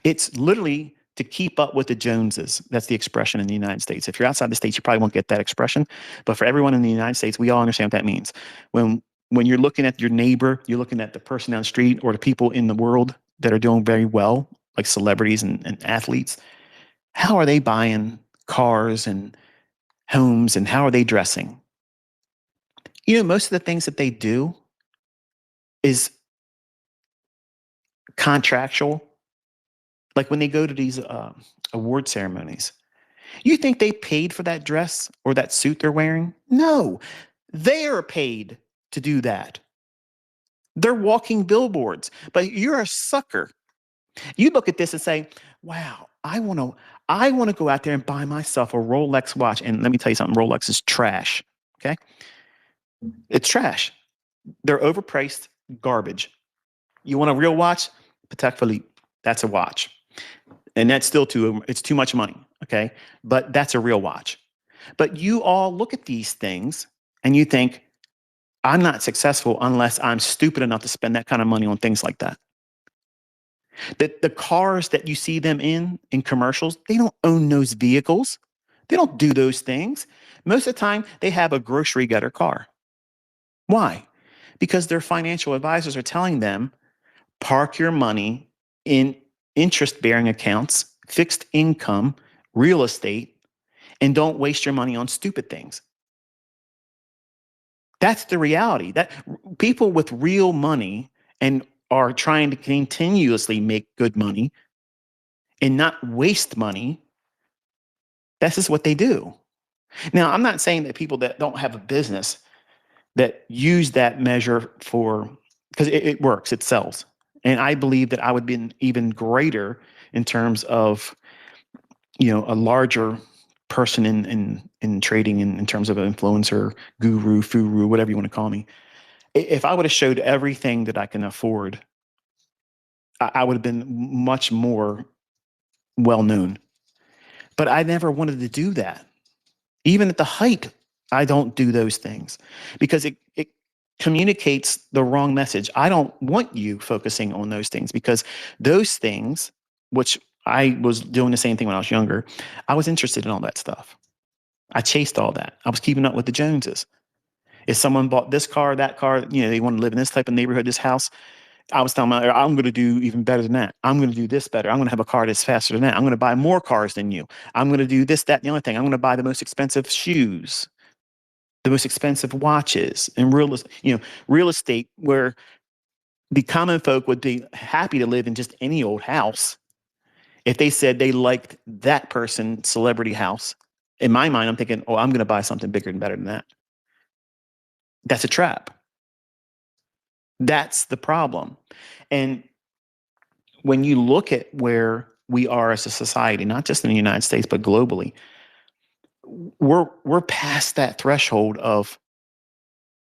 It's literally to keep up with the Joneses. That's the expression in the United States. If you're outside the States, you probably won't get that expression. But for everyone in the United States, we all understand what that means. When you're looking at your neighbor, you're looking at the person down the street or the people in the world that are doing very well, like celebrities and athletes. How are they buying cars and homes and how are they dressing? Most of the things that they do is contractual. Like when they go to these award ceremonies, you think they paid for that dress or that suit they're wearing? No, they are paid to do that. They're walking billboards, but you're a sucker. You look at this and say, wow, I want to go out there and buy myself a Rolex watch. And let me tell you something, Rolex is trash. Okay. It's trash. They're overpriced garbage. You want a real watch? Patek Philippe. That's a watch. And that's still it's too much money. Okay. But that's a real watch. But you all look at these things and you think, I'm not successful unless I'm stupid enough to spend that kind of money on things like that. The cars that you see them in commercials, they don't own those vehicles. They don't do those things. Most of the time, they have a grocery getter car. Why? Because their financial advisors are telling them, park your money in interest bearing accounts, fixed income, real estate, and don't waste your money on stupid things. That's the reality. That people with real money and are trying to continuously make good money and not waste money, that's just what they do. Now, I'm not saying that people that don't have a business that use that measure for, because it works, it sells. And I believe that I would be even greater in terms of, a larger person in trading in terms of an influencer, guru, furu, whatever you want to call me. If I would have showed everything that I can afford, I would have been much more well known. But I never wanted to do that. Even at the height, I don't do those things because it communicates the wrong message. I don't want you focusing on those things because those things, which I was doing the same thing when I was younger, I was interested in all that stuff. I chased all that. I was keeping up with the Joneses. If someone bought this car, that car, they want to live in this type of neighborhood, this house, I was telling my, I'm going to do even better than that. I'm going to do this better. I'm going to have a car that's faster than that. I'm going to buy more cars than you. I'm going to do this, that, and the other thing. I'm going to buy the most expensive shoes, the most expensive watches, and real estate where the common folk would be happy to live in just any old house if they said they liked that person's celebrity house. In my mind, I'm thinking, oh, I'm going to buy something bigger and better than that. That's a trap. That's the problem. And when you look at where we are as a society, not just in the United States, but globally, we're past that threshold of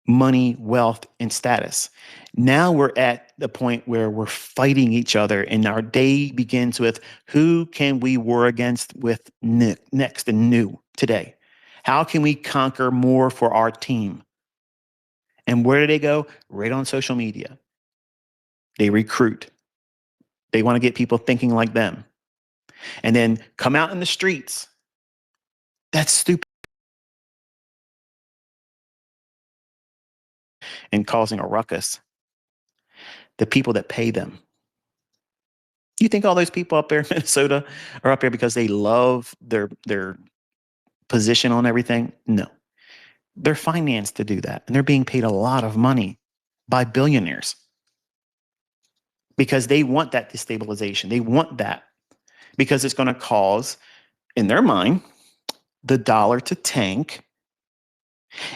money, wealth, and status. Now we're at the point where we're fighting each other, and our day begins with who can we war against with next and new today? How can we conquer more for our team? And where do they go? Right on social media. They recruit. They want to get people thinking like them. And then come out in the streets. That's stupid. And causing a ruckus. The people that pay them. You think all those people up there in Minnesota are up there because they love their position on everything? No. They're financed to do that. And they're being paid a lot of money by billionaires. because they want that destabilization. They want that because it's going to cause, in their mind, the dollar to tank,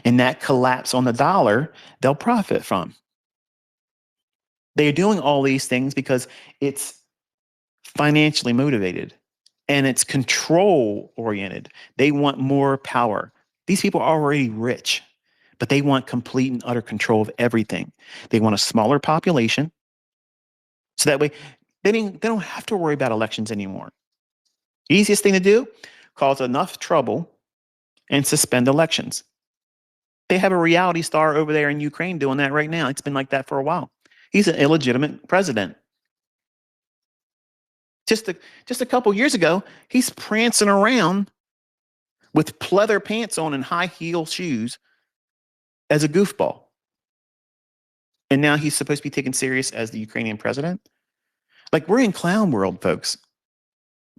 and that collapse on the dollar they'll profit from. They're doing all these things because it's financially motivated and it's control oriented. They want more power. These people are already rich, but they want complete and utter control of everything. They want a smaller population so that way they don't have to worry about elections anymore. Easiest thing to do, cause enough trouble and suspend elections. They have a reality star over there in Ukraine doing that right now. It's been like that for a while. He's an illegitimate president. Just a, just a couple years ago, he's prancing around with pleather pants on and high heel shoes as a goofball. And now he's supposed to be taken serious as the Ukrainian president. Like, we're in clown world, folks.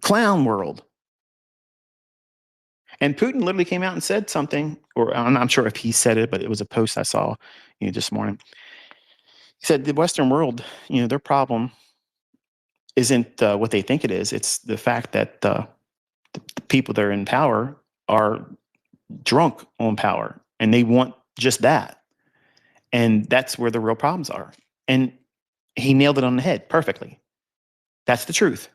Clown world. And Putin literally came out and said something, or I'm not sure if he said it, but it was a post I saw, this morning. He said the Western world, their problem isn't what they think it is. It's the fact that the people that are in power are drunk on power, and they want just that. And that's where the real problems are. And he nailed it on the head perfectly. That's the truth.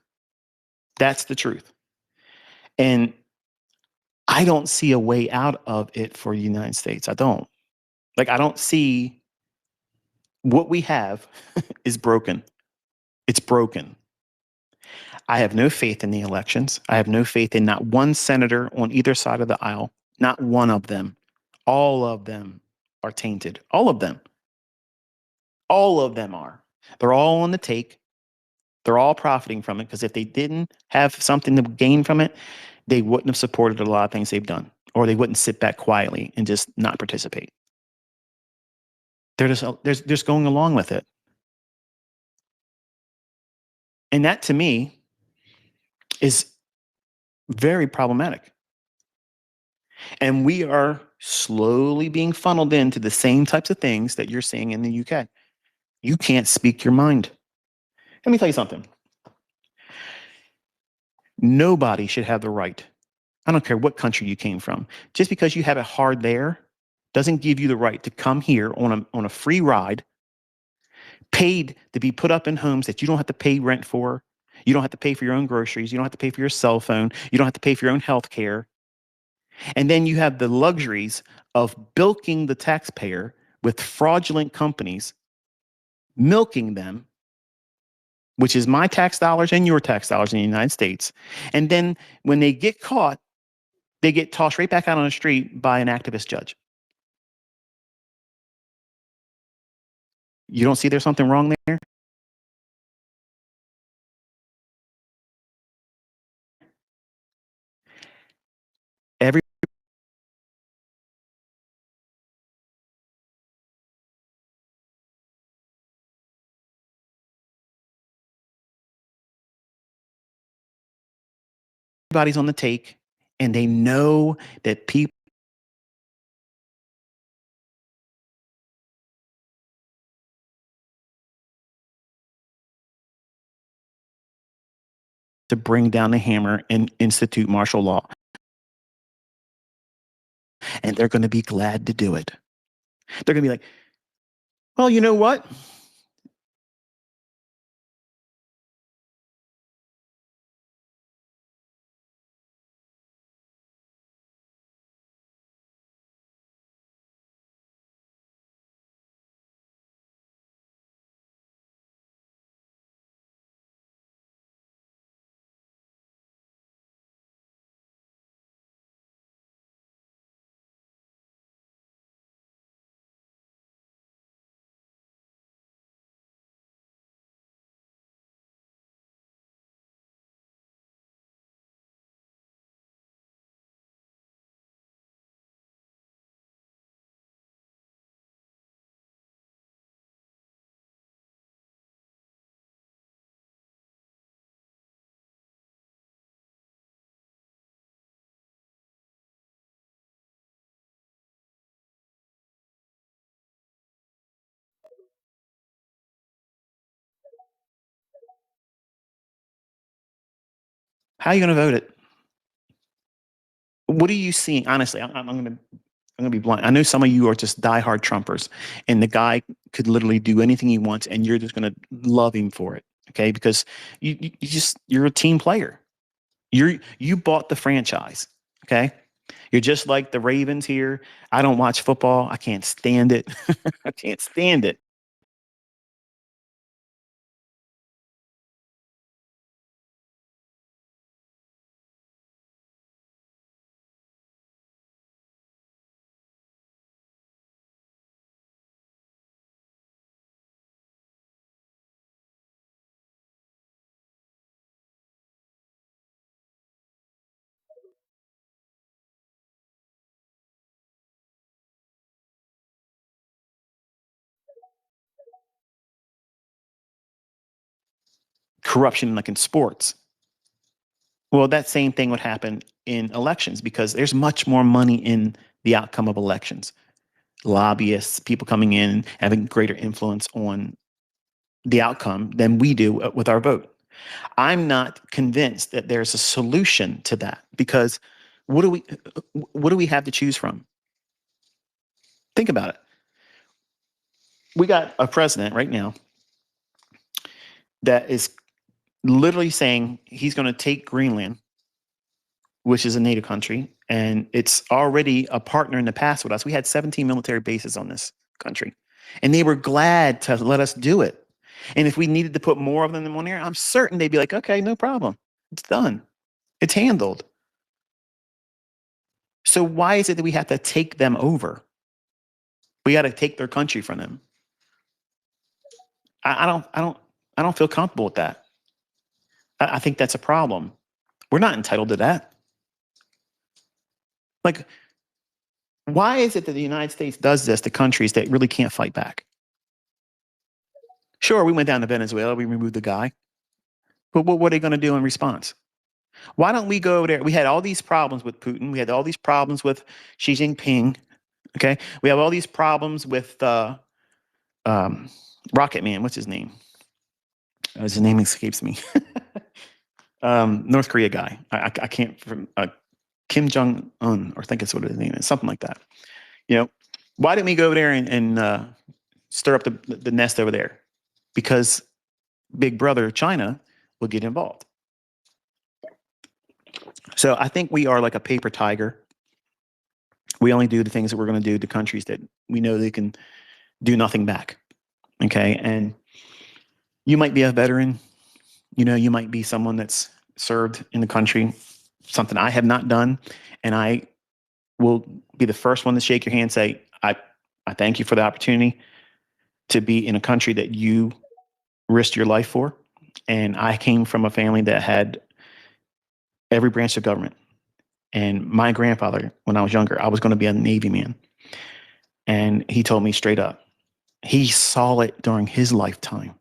That's the truth. And I don't see a way out of it for the United States. I don't. Like, I don't see what we have is broken. It's broken. I have no faith in the elections. I have no faith in not one senator on either side of the aisle, not one of them. All of them are tainted. All of them. All of them are. They're all on the take. They're all profiting from it because if they didn't have something to gain from it, they wouldn't have supported a lot of things they've done, or they wouldn't sit back quietly and just not participate. They're just going along with it. And that to me is very problematic. And we are slowly being funneled into the same types of things that you're seeing in the UK. You can't speak your mind. Let me tell you something. Nobody should have the right. I don't care what country you came from. Just because you have it hard there doesn't give you the right to come here on a free ride, paid to be put up in homes that you don't have to pay rent for. You don't have to pay for your own groceries. You don't have to pay for your cell phone. You don't have to pay for your own health care. And then you have the luxuries of bilking the taxpayer with fraudulent companies, milking them, which is my tax dollars and your tax dollars in the United States. And then when they get caught, they get tossed right back out on the street by an activist judge. You don't see there's something wrong there? Everybody's on the take, and they know that people to bring down the hammer and institute martial law. And they're going to be glad to do it. They're going to be like, well, you know what? How are you going to vote it? What are you seeing? Honestly, I'm gonna be blunt. I know some of you are just diehard Trumpers, and the guy could literally do anything he wants, and you're just gonna love him for it. Okay, because you're a team player. You bought the franchise. Okay, you're just like the Ravens here. I don't watch football. I can't stand it. I can't stand it. Corruption, like in sports. Well, that same thing would happen in elections because there's much more money in the outcome of elections. Lobbyists, people coming in, having greater influence on the outcome than we do with our vote. I'm not convinced that there's a solution to that because what do we what do we have to choose from? Think about it. We got a president right now that is literally saying he's going to take Greenland, which is a NATO country, and it's already a partner in the past with us. We had 17 military bases on this country, and they were glad to let us do it. And if we needed to put more of them on there, I'm certain they'd be like, okay, no problem. It's done. It's handled. So why is it that we have to take them over? We got to take their country from them. I, I don't, I don't, I don't feel comfortable with that. I think that's a problem. We're not entitled to that. Like, why is it that the United States does this to countries that really can't fight back? Sure, we went down to Venezuela, we removed the guy, but what are they going to do in response? Why don't we go over there? We had all these problems with Putin. We had all these problems with Xi Jinping. Okay, we have all these problems with um, Rocket Man. What's his name? His name escapes me. North Korea guy. I can't. Kim Jong Un, or I think it's what his name is, something like that. You know, why didn't we go over there and stir up the nest over there? Because Big Brother China will get involved. So I think we are like a paper tiger. We only do the things that we're going to do to countries that we know they can do nothing back. Okay, and you might be a veteran. You know, you might be someone that's served in the country, something I have not done, and I will be the first one to shake your hand and say, I thank you for the opportunity to be in a country that you risked your life for. And I came from a family that had every branch of government. And my grandfather, when I was younger, I was going to be a Navy man. And he told me straight up, he saw it during his lifetime.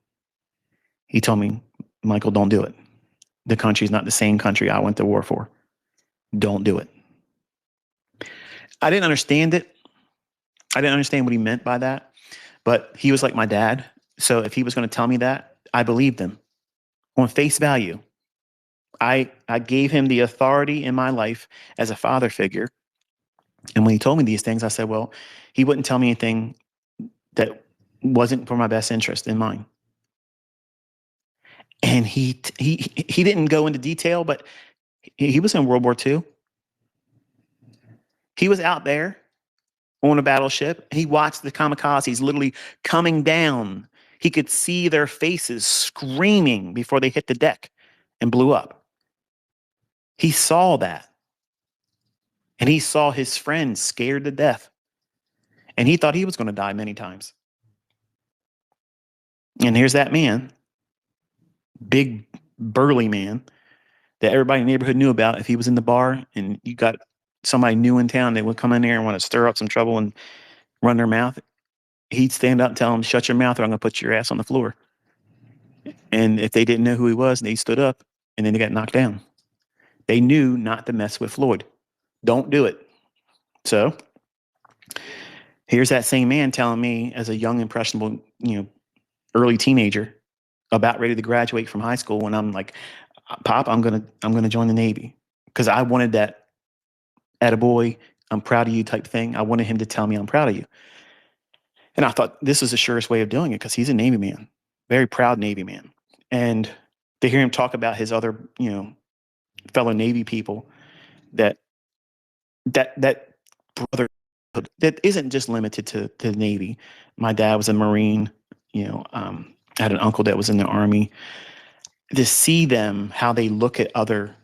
He told me, Michael, don't do it. The country's not the same country I went to war for. Don't do it. I didn't understand it. I didn't understand what he meant by that. But he was like my dad. So if he was going to tell me that, I believed him on face value. I gave him the authority in my life as a father figure. And when he told me these things, I said, well, he wouldn't tell me anything that wasn't for my best interest in mind. And he didn't go into detail, but he was in World War II. He was out there on a battleship. He watched the kamikazes literally coming down. He could see their faces screaming before they hit the deck and blew up. He saw that. And he saw his friends scared to death. And he thought he was going to die many times. And here's that man, big, burly man, that everybody in the neighborhood knew about. If he was in the bar and you got somebody new in town, they would come in there and want to stir up some trouble and run their mouth. He'd stand up and tell them, shut your mouth or I'm going to put your ass on the floor. And if they didn't know who he was, they stood up and then they got knocked down. They knew not to mess with Floyd. Don't do it. So here's that same man telling me as a young, impressionable, early teenager about ready to graduate from high school when I'm like, Pop, I'm gonna join the Navy because I wanted that attaboy, I'm proud of you type thing. I wanted him to tell me I'm proud of you. And I thought this is the surest way of doing it because he's a Navy man, very proud Navy man. And to hear him talk about his other, fellow Navy people, that that brotherhood that isn't just limited to the Navy. My dad was a Marine. I had an uncle that was in the Army. To see them, how they look at other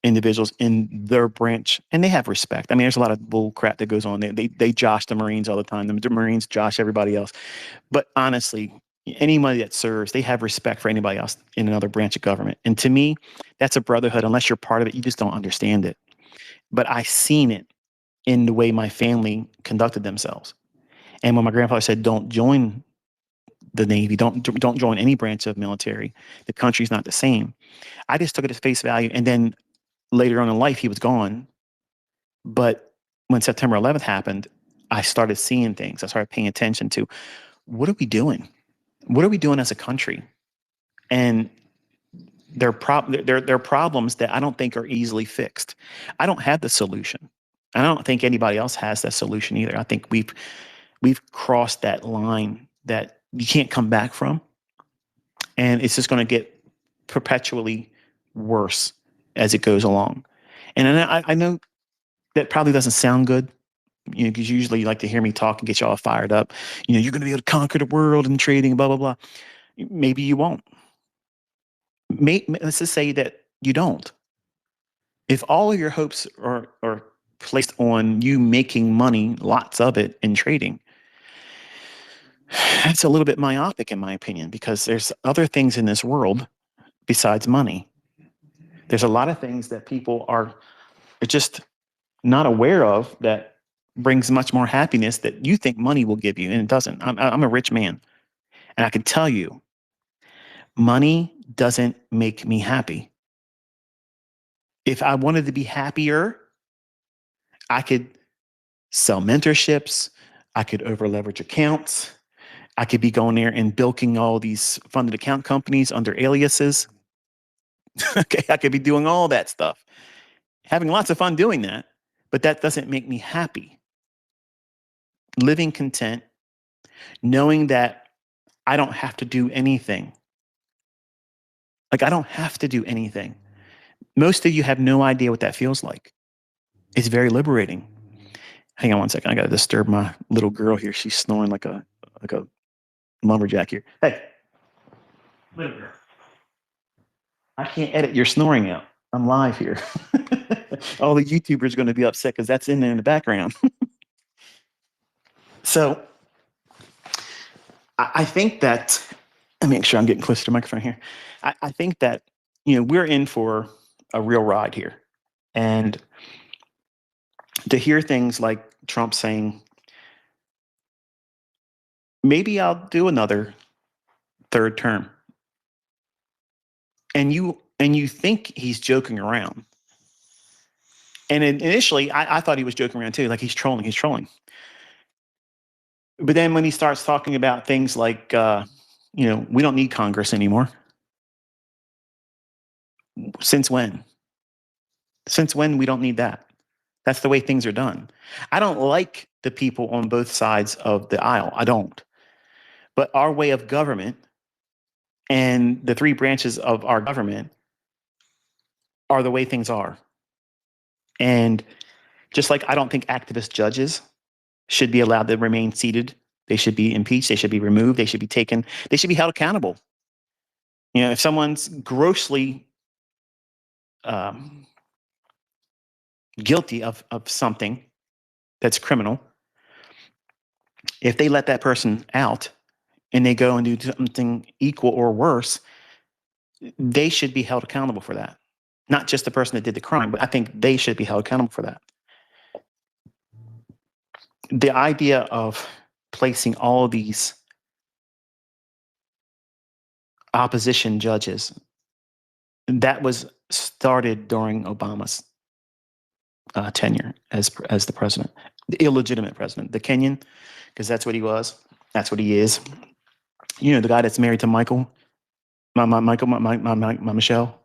individuals in their branch, and they have respect. I mean, there's a lot of bull crap that goes on there. They josh the Marines all the time. The Marines josh everybody else. But honestly, anybody that serves, they have respect for anybody else in another branch of government. And to me, that's a brotherhood. Unless you're part of it, you just don't understand it. But I seen it in the way my family conducted themselves. And when my grandfather said, "Don't join the Navy, don't join any branch of military. The country's not the same." I just took it at face value. And then later on in life, he was gone. But when September 11th happened, I started seeing things. I started paying attention to what are we doing? What are we doing as a country? And they're problems that I don't think are easily fixed. I don't have the solution. I don't think anybody else has that solution either. I think we've crossed that line that you can't come back from, and it's just going to get perpetually worse as it goes along. And I know that probably doesn't sound good, because usually you like to hear me talk and get you all fired up. You're going to be able to conquer the world in trading, blah blah blah. Maybe you won't. Let's just say that you don't. If all of your hopes are placed on you making money, lots of it in trading, that's a little bit myopic in my opinion, because there's other things in this world besides money. There's a lot of things that people are just not aware of that brings much more happiness that you think money will give you, and it doesn't. I'm a rich man, and I can tell you, money doesn't make me happy. If I wanted to be happier, I could sell mentorships. I could over leverage accounts. I could be going there and bilking all these funded account companies under aliases. Okay, I could be doing all that stuff, having lots of fun doing that, but that doesn't make me happy. Living content, knowing that I don't have to do anything. Like, I don't have to do anything. Most of you have no idea what that feels like. It's very liberating. Hang on one second. I got to disturb my little girl here. She's snoring like a lumberjack here. Hey, little girl. I can't edit your snoring out. I'm live here. All the YouTubers are going to be upset because that's in there in the background. So I think that, let me make sure I'm getting close to the microphone here. I think that, we're in for a real ride here. And to hear things like Trump saying, maybe I'll do another third term. And you think he's joking around. And initially, I thought he was joking around too, like he's trolling. But then when he starts talking about things like, we don't need Congress anymore. Since when? Since when we don't need that? That's the way things are done. I don't like the people on both sides of the aisle. I don't. But our way of government and the three branches of our government are the way things are. And just like I don't think activist judges should be allowed to remain seated, they should be impeached, they should be removed, they should be taken, they should be held accountable. If someone's grossly guilty of something that's criminal, if they let that person out and they go and do something equal or worse, they should be held accountable for that. Not just the person that did the crime, but I think they should be held accountable for that. The idea of placing all of these opposition judges, that was started during Obama's tenure as the president, the illegitimate president, the Kenyan, because that's what he was. That's what he is. The guy that's married to Michael, my Michelle.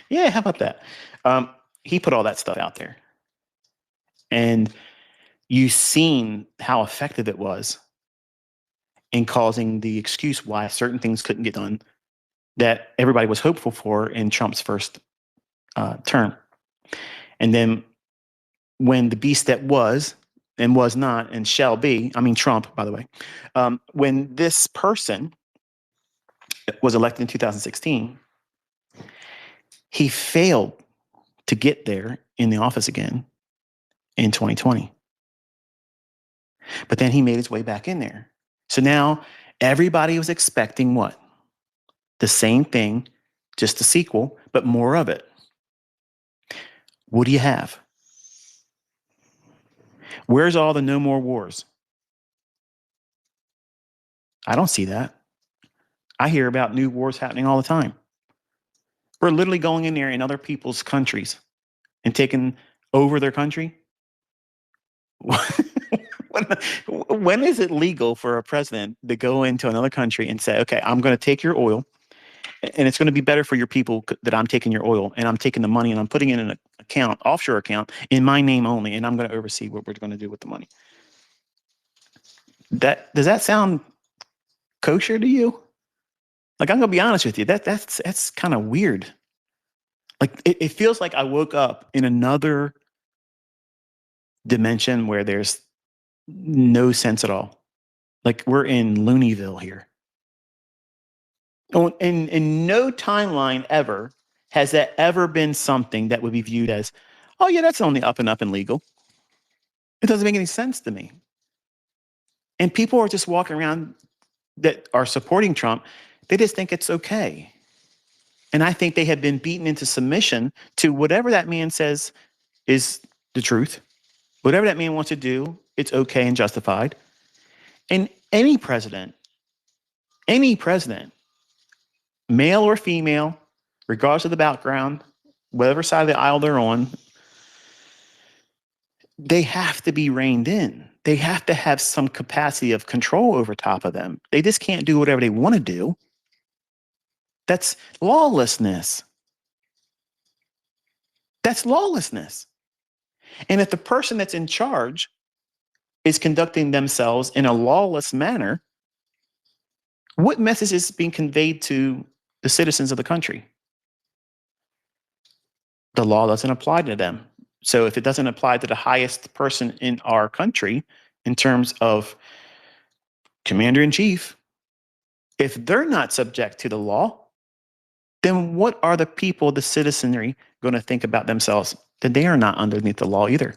Yeah, how about that? Um, he put all that stuff out there, and you've seen how effective it was in causing the excuse why certain things couldn't get done that everybody was hopeful for in Trump's first term. And then when the beast that was and was not and shall be, I mean, Trump, by the way, when this person was elected in 2016, he failed to get there in the office again in 2020. But then he made his way back in there. So now everybody was expecting what? The same thing, just a sequel, but more of it. What do you have? Where's all the no more wars? I don't see that. I hear about new wars happening all the time. We're literally going in there in other people's countries and taking over their country. When is it legal for a president to go into another country and say, okay, I'm going to take your oil and it's going to be better for your people that I'm taking your oil and I'm taking the money and I'm putting it in an account, offshore account, in my name only, and I'm going to oversee what we're going to do with the money. Does that sound kosher to you? Like, I'm going to be honest with you, that's kind of weird. Like, it feels like I woke up in another dimension where there's no sense at all. Like, we're in Looneyville here. Oh, in no timeline ever has that ever been something that would be viewed as, oh yeah, that's only up and up and legal. It doesn't make any sense to me. And people are just walking around that are supporting Trump. They just think it's okay. And I think they have been beaten into submission to whatever that man says is the truth. Whatever that man wants to do, it's okay and justified. And any president, male or female, regardless of the background, whatever side of the aisle they're on, they have to be reined in. They have to have some capacity of control over top of them. They just can't do whatever they want to do. That's lawlessness. That's lawlessness. And if the person that's in charge is conducting themselves in a lawless manner, what message is being conveyed to the citizens of the country? The law doesn't apply to them. So if it doesn't apply to the highest person in our country in terms of commander in chief, if they're not subject to the law, then what are the people, the citizenry, going to think about themselves? That they are not underneath the law either.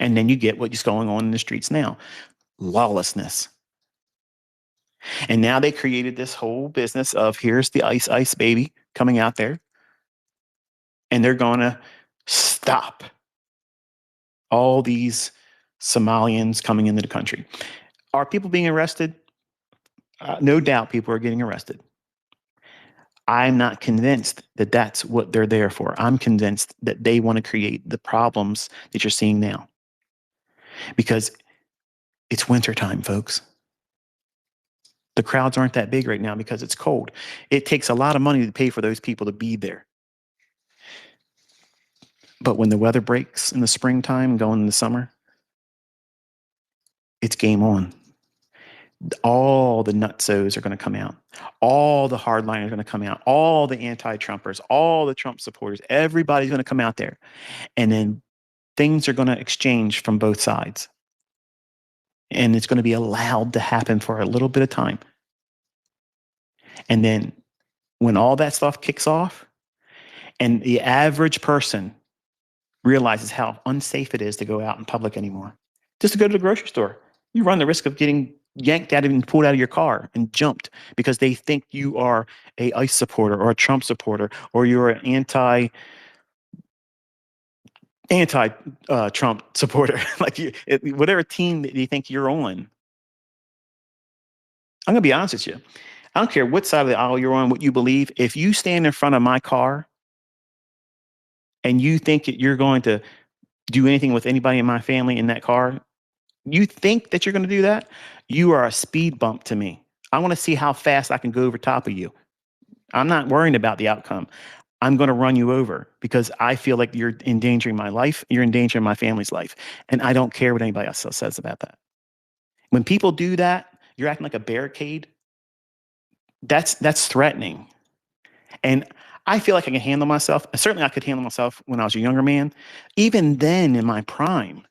And then you get what's going on in the streets now, lawlessness. And now they created this whole business of here's the ice baby coming out there, and they're going to stop all these Somalians coming into the country. Are people being arrested? No doubt people are getting arrested. I'm not convinced that that's what they're there for. I'm convinced that they want to create the problems that you're seeing now. Because it's wintertime, folks. The crowds aren't that big right now because it's cold. It takes a lot of money to pay for those people to be there. But when the weather breaks in the springtime, going in the summer, it's game on. All the nutsos are going to come out. All the hardliners are going to come out. All the anti-Trumpers, all the Trump supporters, everybody's going to come out there. And then things are going to exchange from both sides. And it's going to be allowed to happen for a little bit of time. And then when all that stuff kicks off and the average person realizes how unsafe it is to go out in public anymore, just to go to the grocery store, you run the risk of getting yanked out and pulled out of your car and jumped because they think you are a ICE supporter or a Trump supporter or you're an anti Trump supporter, like whatever team that you think you're on. I'm gonna be honest with you. I don't care what side of the aisle you're on, what you believe. If you stand in front of my car and you think that you're going to do anything with anybody in my family in that car, you think that you're going to do that, you are a speed bump to me. I want to see how fast I can go over top of you. I'm not worrying about the outcome. I'm going to run you over because I feel like you're endangering my life. You're endangering my family's life. And I don't care what anybody else says about that. When people do that, you're acting like a barricade. That's threatening. And I feel like I can handle myself. Certainly, I could handle myself when I was a younger man. Even then, in my prime,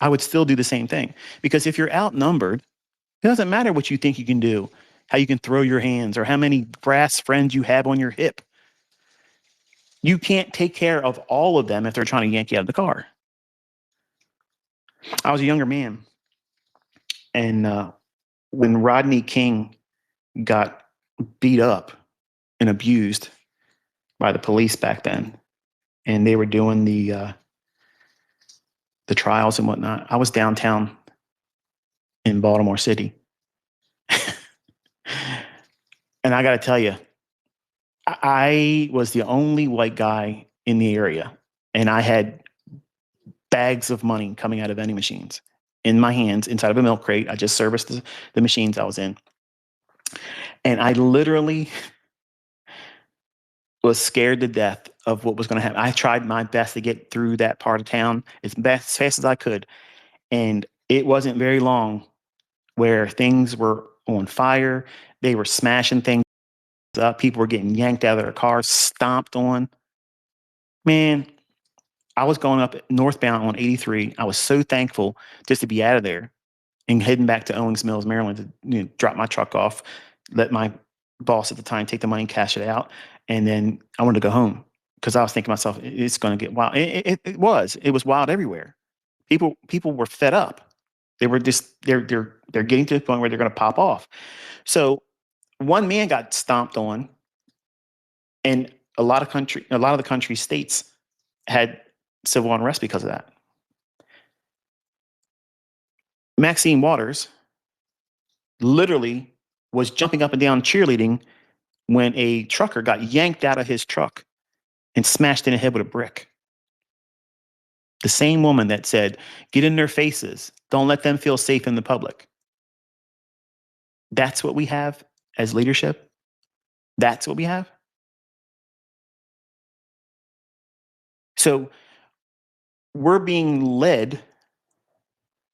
I would still do the same thing. Because if you're outnumbered, it doesn't matter what you think you can do, how you can throw your hands, or how many brass friends you have on your hip. You can't take care of all of them if they're trying to yank you out of the car. I was a younger man, and when Rodney King got beat up and abused by the police back then, and they were doing the trials and whatnot, I was downtown in Baltimore City, and I got to tell you, I was the only white guy in the area, and I had bags of money coming out of vending machines in my hands inside of a milk crate. I just serviced the machines I was in. And I literally was scared to death of what was going to happen. I tried my best to get through that part of town as fast as I could. And it wasn't very long where things were on fire. They were smashing things up. People were getting yanked out of their cars, stomped on. Man, I was going up northbound on 83. I was so thankful just to be out of there and heading back to Owings Mills, Maryland to drop my truck off, let my boss at the time take the money and cash it out. And then I wanted to go home because I was thinking to myself, it's going to get wild. It was. It was wild everywhere. People were fed up. They were just they're getting to the point where they're going to pop off. So one man got stomped on, and a lot of the country states had civil unrest because of that. Maxine Waters literally was jumping up and down cheerleading when a trucker got yanked out of his truck and smashed in the head with a brick. The same woman that said, get in their faces, don't let them feel safe in the public. That's what we have as leadership. That's what we have. So we're being led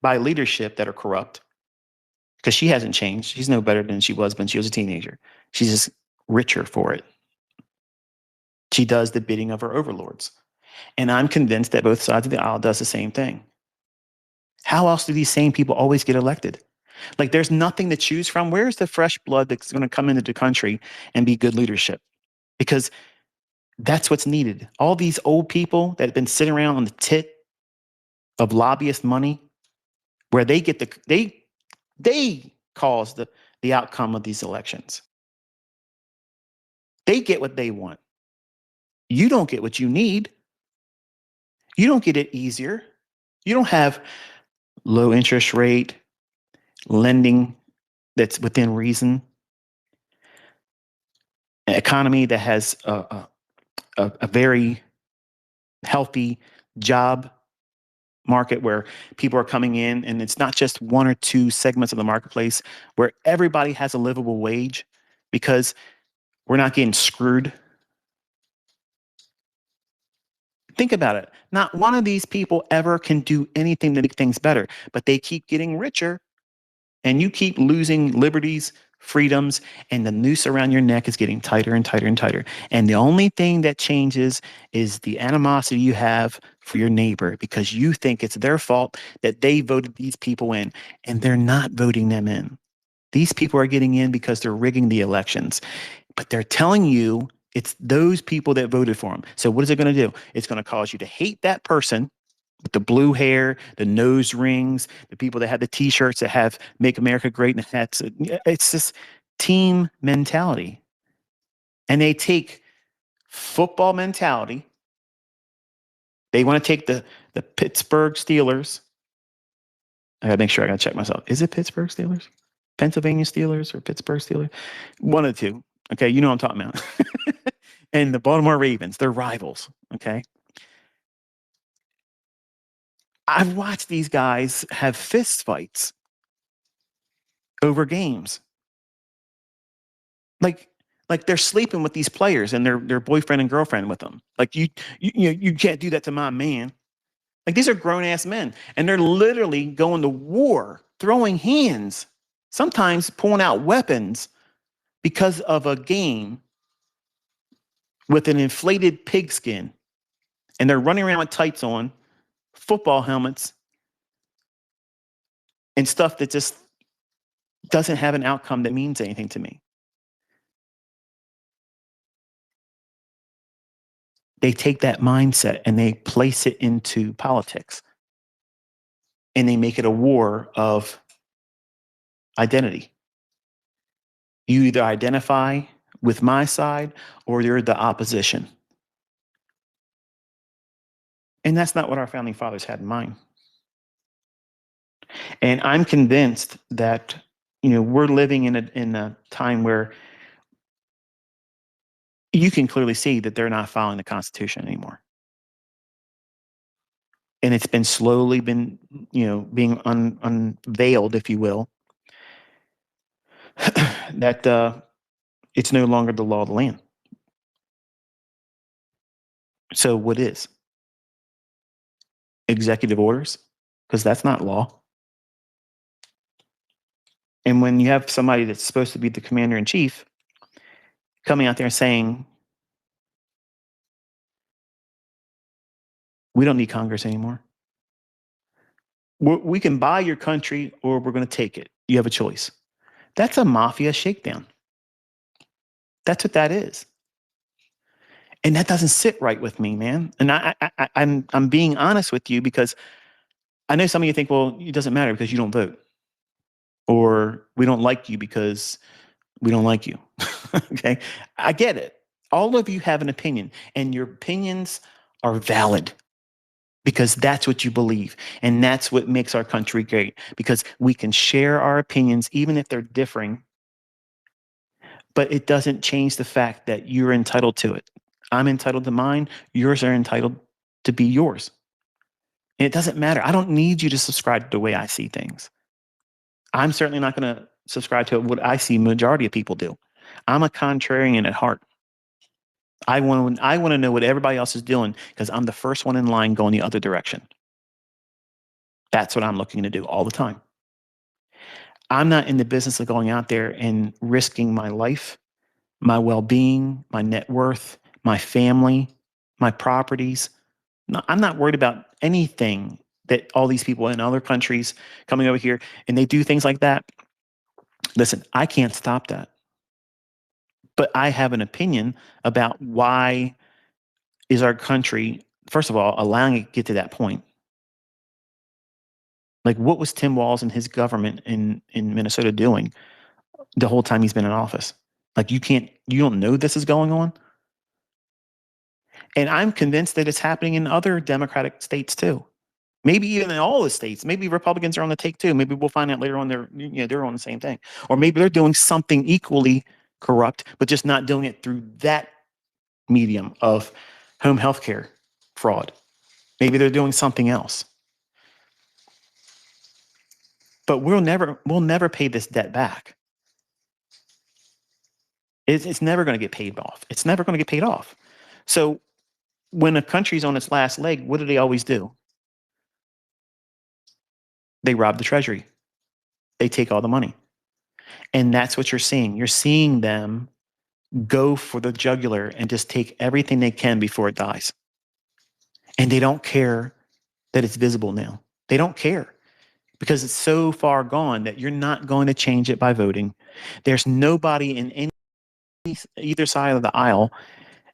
by leadership that are corrupt because she hasn't changed. She's no better than she was when she was a teenager. She's just richer for it. She does the bidding of her overlords. And I'm convinced that both sides of the aisle does the same thing. How else do these same people always get elected? Like there's nothing to choose from. Where's the fresh blood that's going to come into the country and be good leadership? Because that's what's needed. All these old people that have been sitting around on the tit of lobbyist money, where they get they cause the outcome of these elections. They get what they want. You don't get what you need. You don't get it easier. You don't have low interest rate lending that's within reason, an economy that has a very healthy job market where people are coming in, and it's not just one or two segments of the marketplace where everybody has a livable wage because we're not getting screwed. Think about it. Not one of these people ever can do anything to make things better, but they keep getting richer and you keep losing liberties, freedoms, and the noose around your neck is getting tighter and tighter and tighter. And the only thing that changes is the animosity you have for your neighbor because you think it's their fault that they voted these people in, and they're not voting them in. These people are getting in because they're rigging the elections, but they're telling you it's those people that voted for them. So what is it going to do? It's going to cause you to hate that person with the blue hair, the nose rings, the people that have the T-shirts that have "Make America Great" and hats. It's this team mentality, and they take football mentality. They want to take the Pittsburgh Steelers. I gotta make sure I gotta check myself. Is it Pittsburgh Steelers, Pennsylvania Steelers, or Pittsburgh Steelers? One of the two. Okay, you know what I'm talking about. And the Baltimore Ravens, they're rivals. Okay, I've watched these guys have fist fights over games. Like, like they're sleeping with these players and their boyfriend and girlfriend with them. Like you can't do that to my man. Like these are grown ass men, and they're literally going to war, throwing hands, sometimes pulling out weapons because of a game with an inflated pigskin, and they're running around with tights on, football helmets, and stuff that just doesn't have an outcome that means anything to me. They take that mindset and they place it into politics, and they make it a war of identity. You either identify with my side or you're the opposition. And that's not what our founding fathers had in mind. And I'm convinced that we're living in a time where you can clearly see that they're not following the Constitution anymore. And it's been slowly been being unveiled, if you will, that it's no longer the law of the land. So what is executive orders? Because that's not law. And when you have somebody that's supposed to be the commander in chief coming out there saying, we don't need Congress anymore. We can buy your country or we're going to take it. You have a choice. That's a mafia shakedown. That's what that is. And that doesn't sit right with me, man. And I'm being honest with you because I know some of you think, well, it doesn't matter because you don't vote. Or we don't like you because we don't like you. Okay. I get it. All of you have an opinion, and your opinions are valid because that's what you believe. And that's what makes our country great, because we can share our opinions, even if they're differing, but it doesn't change the fact that you're entitled to it. I'm entitled to mine. Yours are entitled to be yours. And it doesn't matter. I don't need you to subscribe to the way I see things. I'm certainly not going to subscribe to what I see majority of people do. I'm a contrarian at heart. I want to know what everybody else is doing because I'm the first one in line going the other direction. That's what I'm looking to do all the time. I'm not in the business of going out there and risking my life, my well-being, my net worth, my family, my properties. No, I'm not worried about anything that all these people in other countries coming over here and they do things like that. Listen, I can't stop that. But I have an opinion about why is our country, first of all, allowing it to get to that point. Like, what was Tim Walz and his government in Minnesota doing the whole time he's been in office? Like, you don't know this is going on? And I'm convinced that it's happening in other Democratic states too. Maybe even in all the states. Maybe Republicans are on the take too. Maybe we'll find out later on they're on the same thing. Or maybe they're doing something equally corrupt, but just not doing it through that medium of home health care fraud. Maybe they're doing something else. But we'll never pay this debt back. It's never going to get paid off. It's never going to get paid off. So when a country's on its last leg, what do they always do? They rob the treasury. They take all the money. And that's what you're seeing. You're seeing them go for the jugular and just take everything they can before it dies. And they don't care that it's visible now. They don't care because it's so far gone that you're not going to change it by voting. There's nobody in either side of the aisle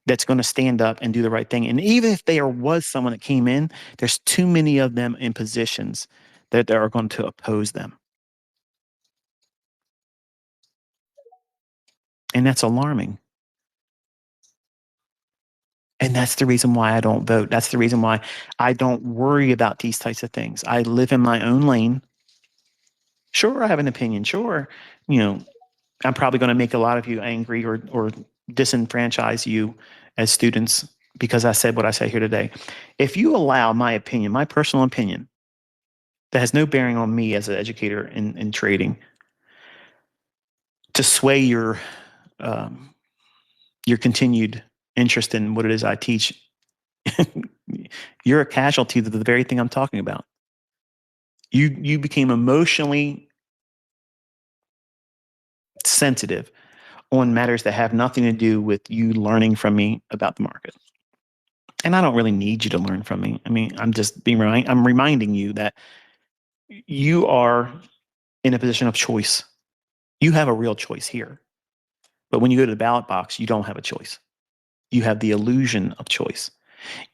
that's going to stand up and do the right thing. And even if there was someone that came in, there's too many of them in positions that are going to oppose them. And that's alarming. And that's the reason why I don't vote. That's the reason why I don't worry about these types of things. I live in my own lane. Sure, I have an opinion. Sure, I'm probably going to make a lot of you angry or disenfranchise you as students because I said what I said here today. If you allow my opinion, my personal opinion, that has no bearing on me as an educator in trading, to sway your your continued interest in what it is I teach, you're a casualty to the very thing I'm talking about. You became emotionally sensitive on matters that have nothing to do with you learning from me about the market. And I don't really need you to learn from me. I mean, I'm reminding you that you are in a position of choice. You have a real choice here. But when you go to the ballot box, you don't have a choice. You have the illusion of choice.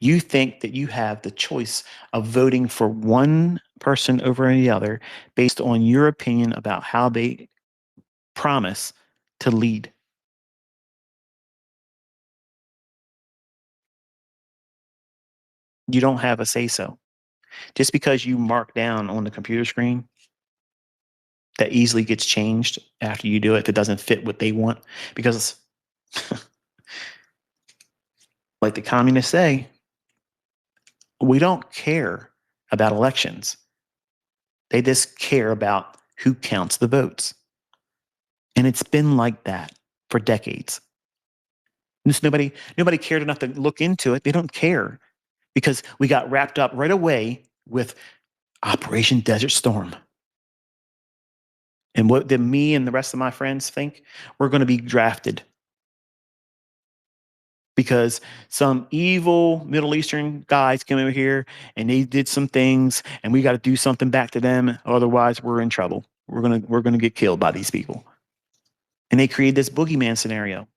You think that you have the choice of voting for one person over the other based on your opinion about how they promise to lead. You don't have a say so. Just because you mark down on the computer screen, that easily gets changed after you do it if it doesn't fit what they want. Because, like the communists say, we don't care about elections. They just care about who counts the votes. And it's been like that for decades. Just nobody cared enough to look into it. They don't care because we got wrapped up right away with Operation Desert Storm. And what did me and the rest of my friends think? We're going to be drafted because some evil Middle Eastern guys came over here and they did some things and we got to do something back to them. Otherwise, we're in trouble. We're gonna get killed by these people. And they created this boogeyman scenario.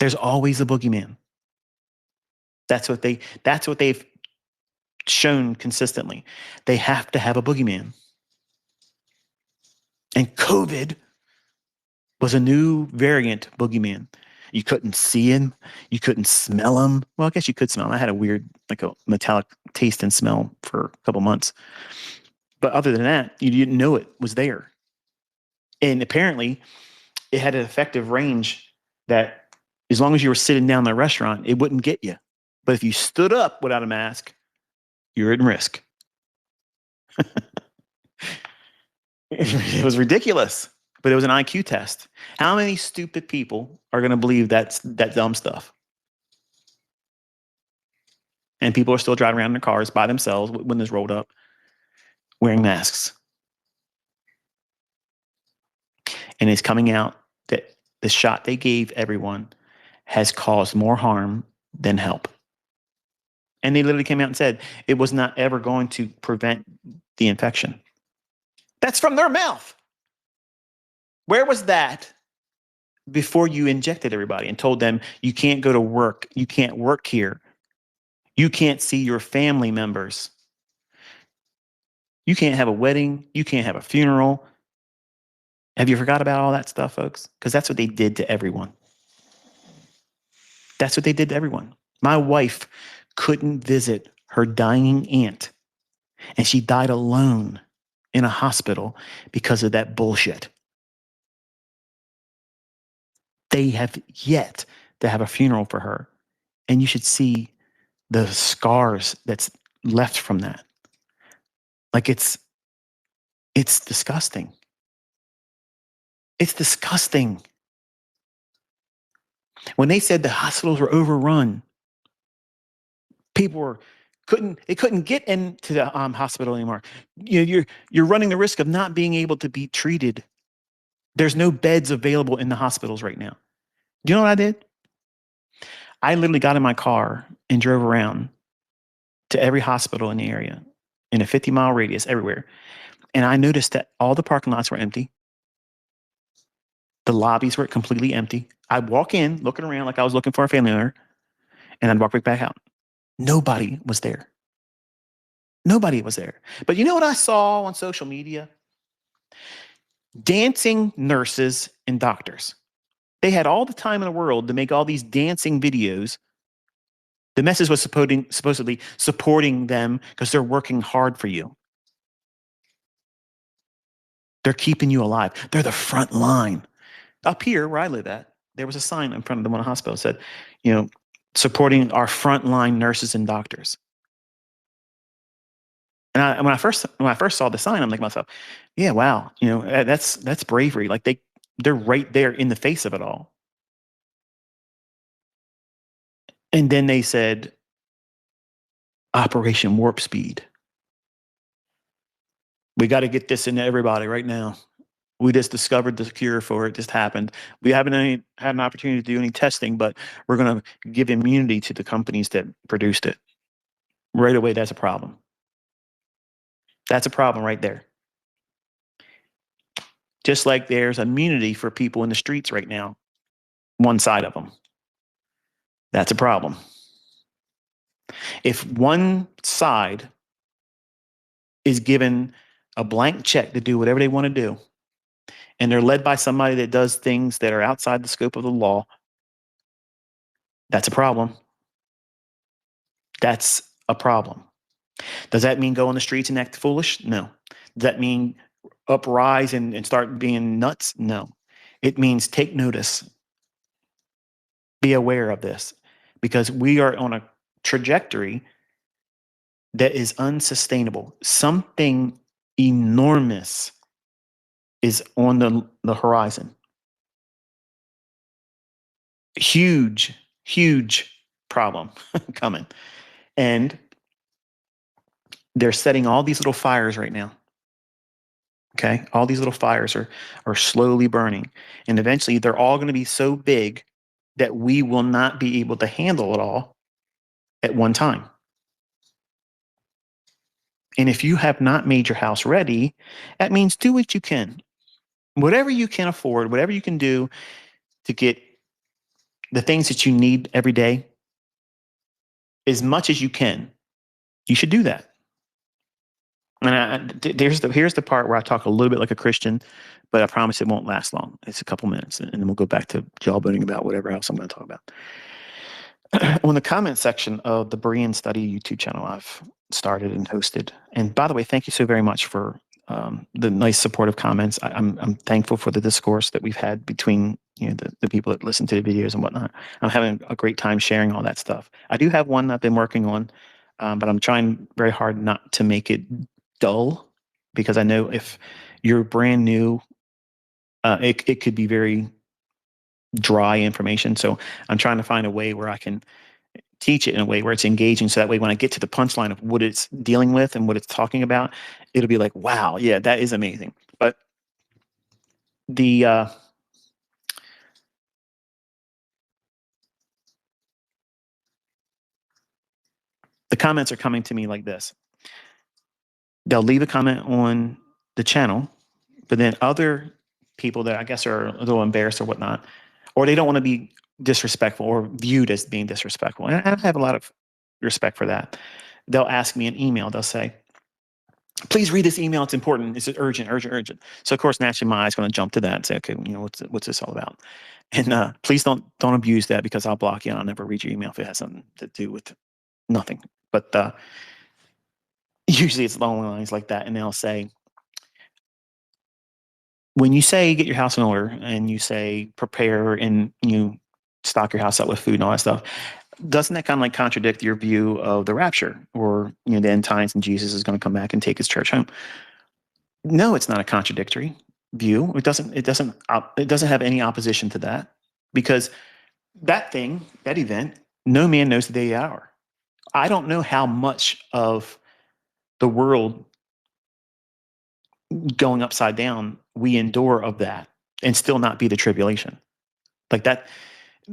There's always a boogeyman. That's what they've shown consistently. They have to have a boogeyman. And COVID was a new variant boogeyman. You couldn't see him. You couldn't smell him. Well, I guess you could smell him. I had a weird, like a metallic taste and smell for a couple months. But other than that, you didn't know it was there. And apparently, it had an effective range that as long as you were sitting down in the restaurant, it wouldn't get you. But if you stood up without a mask, you're at risk. It was ridiculous, but it was an IQ test. How many stupid people are going to believe that dumb stuff? And people are still driving around in their cars by themselves with windows rolled up, wearing masks. And it's coming out that the shot they gave everyone has caused more harm than help. And they literally came out and said it was not ever going to prevent the infection. That's from their mouth. Where was that before you injected everybody and told them you can't go to work, you can't work here, you can't see your family members, you can't have a wedding, you can't have a funeral? Have you forgot about all that stuff, folks? Because that's what they did to everyone. That's what they did to everyone. My wife couldn't visit her dying aunt, and she died alone in a hospital because of that bullshit. They have yet to have a funeral for her, and you should see the scars that's left from that. Like it's disgusting. It's disgusting. When they said the hospitals were overrun, people couldn't get into the hospital anymore. You're running the risk of not being able to be treated. There's no beds available in the hospitals right now. Do you know what I did? I literally got in my car and drove around to every hospital in the area in a 50-mile radius everywhere. And I noticed that all the parking lots were empty. The lobbies were completely empty. I'd walk in looking around like I was looking for a family member, and I'd walk right back out. Nobody was there. Nobody was there. But you know what I saw on social media? Dancing nurses and doctors. They had all the time in the world to make all these dancing videos. The message was supposedly supporting them because they're working hard for you. They're keeping you alive. They're the front line. Up here where I live at, there was a sign in front of the one hospital that said, supporting our frontline nurses and doctors. And when I first saw the sign, I'm like to myself, yeah, wow, that's bravery. Like They're right there in the face of it all. And then they said, Operation Warp Speed. We got to get this into everybody right now. We just discovered the cure for it. Just happened. We haven't had an opportunity to do any testing, but we're going to give immunity to the companies that produced it. Right away, that's a problem. That's a problem right there. Just like there's immunity for people in the streets right now, one side of them. That's a problem. If one side is given a blank check to do whatever they want to do, and they're led by somebody that does things that are outside the scope of the law, that's a problem. That's a problem. Does that mean go on the streets and act foolish? No. Does that mean uprise and start being nuts? No. It means take notice. Be aware of this because we are on a trajectory that is unsustainable. Something enormous is on the horizon. Huge, huge problem coming. And they're setting all these little fires right now. Okay. All these little fires are slowly burning. And eventually they're all going to be so big that we will not be able to handle it all at one time. And if you have not made your house ready, that means do what you can. Whatever you can afford, whatever you can do to get the things that you need every day, as much as you can, you should do that. And here's the part where I talk a little bit like a Christian, but I promise it won't last long. It's a couple minutes, and then we'll go back to jawboning about whatever else I'm going to talk about. On the comment section of the Berean Study YouTube channel I've started and hosted, and by the way, thank you so very much for the nice supportive comments. I'm thankful for the discourse that we've had between the people that listen to the videos and whatnot. I'm having a great time sharing all that stuff. I do have one I've been working on, but I'm trying very hard not to make it dull because I know if you're brand new, it could be very dry information. So I'm trying to find a way where I can teach it in a way where it's engaging. So that way, when I get to the punchline of what it's dealing with and what it's talking about, it'll be like, wow, yeah, that is amazing. But the comments are coming to me like this. They'll leave a comment on the channel, but then other people that I guess are a little embarrassed or whatnot, or they don't want to be disrespectful or viewed as being disrespectful. And I have a lot of respect for that. They'll ask me an email. They'll say, please read this email. It's important. It's urgent, urgent, urgent. So of course, naturally, my eye's going to jump to that and say, okay, what's this all about? And please don't abuse that because I'll block you and I'll never read your email if it has something to do with nothing. But usually it's along lines like that. And they'll say, when you say get your house in order and you say prepare and you stock your house up with food and all that stuff, doesn't that kind of like contradict your view of the rapture or the end times and Jesus is going to come back and take his church home? No, it's not a contradictory view. It doesn't have any opposition to that because that event, no man knows the day or hour. I don't know how much of the world going upside down we endure of that and still not be the tribulation. Like that,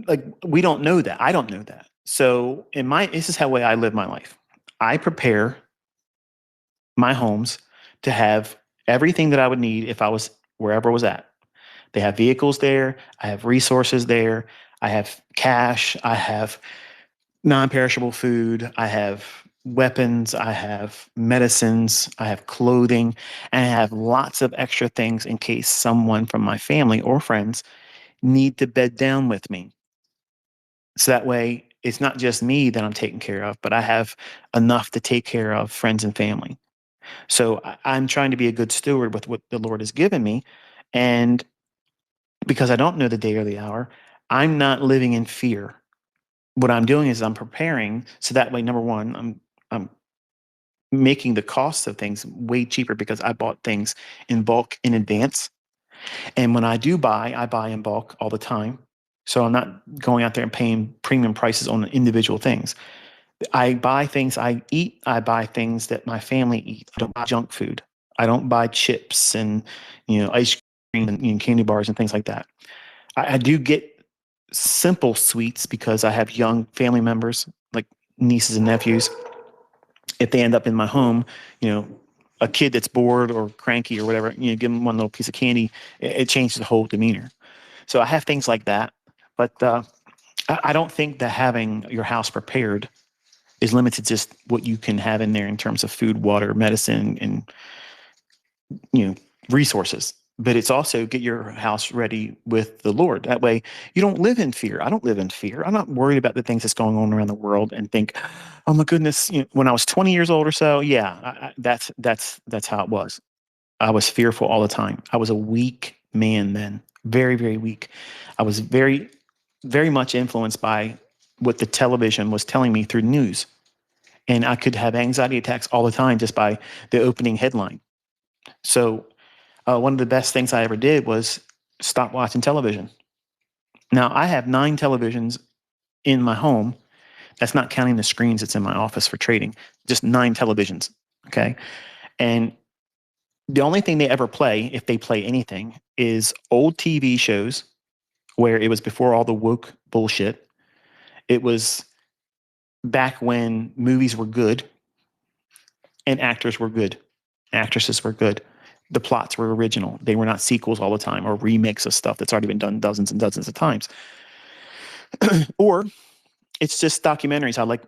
like we don't know that. I don't know that. So this is how way I live my life. I prepare my homes to have everything that I would need if I was wherever I was at. They have vehicles there. I have resources there. I have cash. I have non-perishable food. I have weapons. I have medicines. I have clothing. And I have lots of extra things in case someone from my family or friends need to bed down with me. So that way, it's not just me that I'm taking care of, but I have enough to take care of friends and family. So I'm trying to be a good steward with what the Lord has given me. And because I don't know the day or the hour, I'm not living in fear. What I'm doing is I'm preparing so that way, number one, I'm making the cost of things way cheaper because I bought things in bulk in advance. And when I buy in bulk all the time. So I'm not going out there and paying premium prices on individual things. I buy things I eat. I buy things that my family eat. I don't buy junk food. I don't buy chips and ice cream and candy bars and things like that. I do get simple sweets because I have young family members like nieces and nephews. If they end up in my home, you know, a kid that's bored or cranky or whatever, give them one little piece of candy, it changes the whole demeanor. So I have things like that, but I don't think that having your house prepared is limited to just what you can have in there in terms of food, water, medicine, and you know resources. But it's also get your house ready with the Lord. That way, you don't live in fear. I don't live in fear. I'm not worried about the things that's going on around the world and think, oh my goodness. When I was 20 years old or so, yeah, that's how it was. I was fearful all the time. I was a weak man then, very, very weak. I was very, very much influenced by what the television was telling me through news. And I could have anxiety attacks all the time just by the opening headline. So, one of the best things I ever did was stop watching television. Now, I have 9 televisions in my home. That's not counting the screens that's in my office for trading, just 9 televisions. Okay. And the only thing they ever play, if they play anything, is old TV shows where it was before all the woke bullshit. It was back when movies were good and actors were good, actresses were good. The plots were original. They were not sequels all the time or remakes of stuff that's already been done dozens and dozens of times. Or it's just documentaries. I like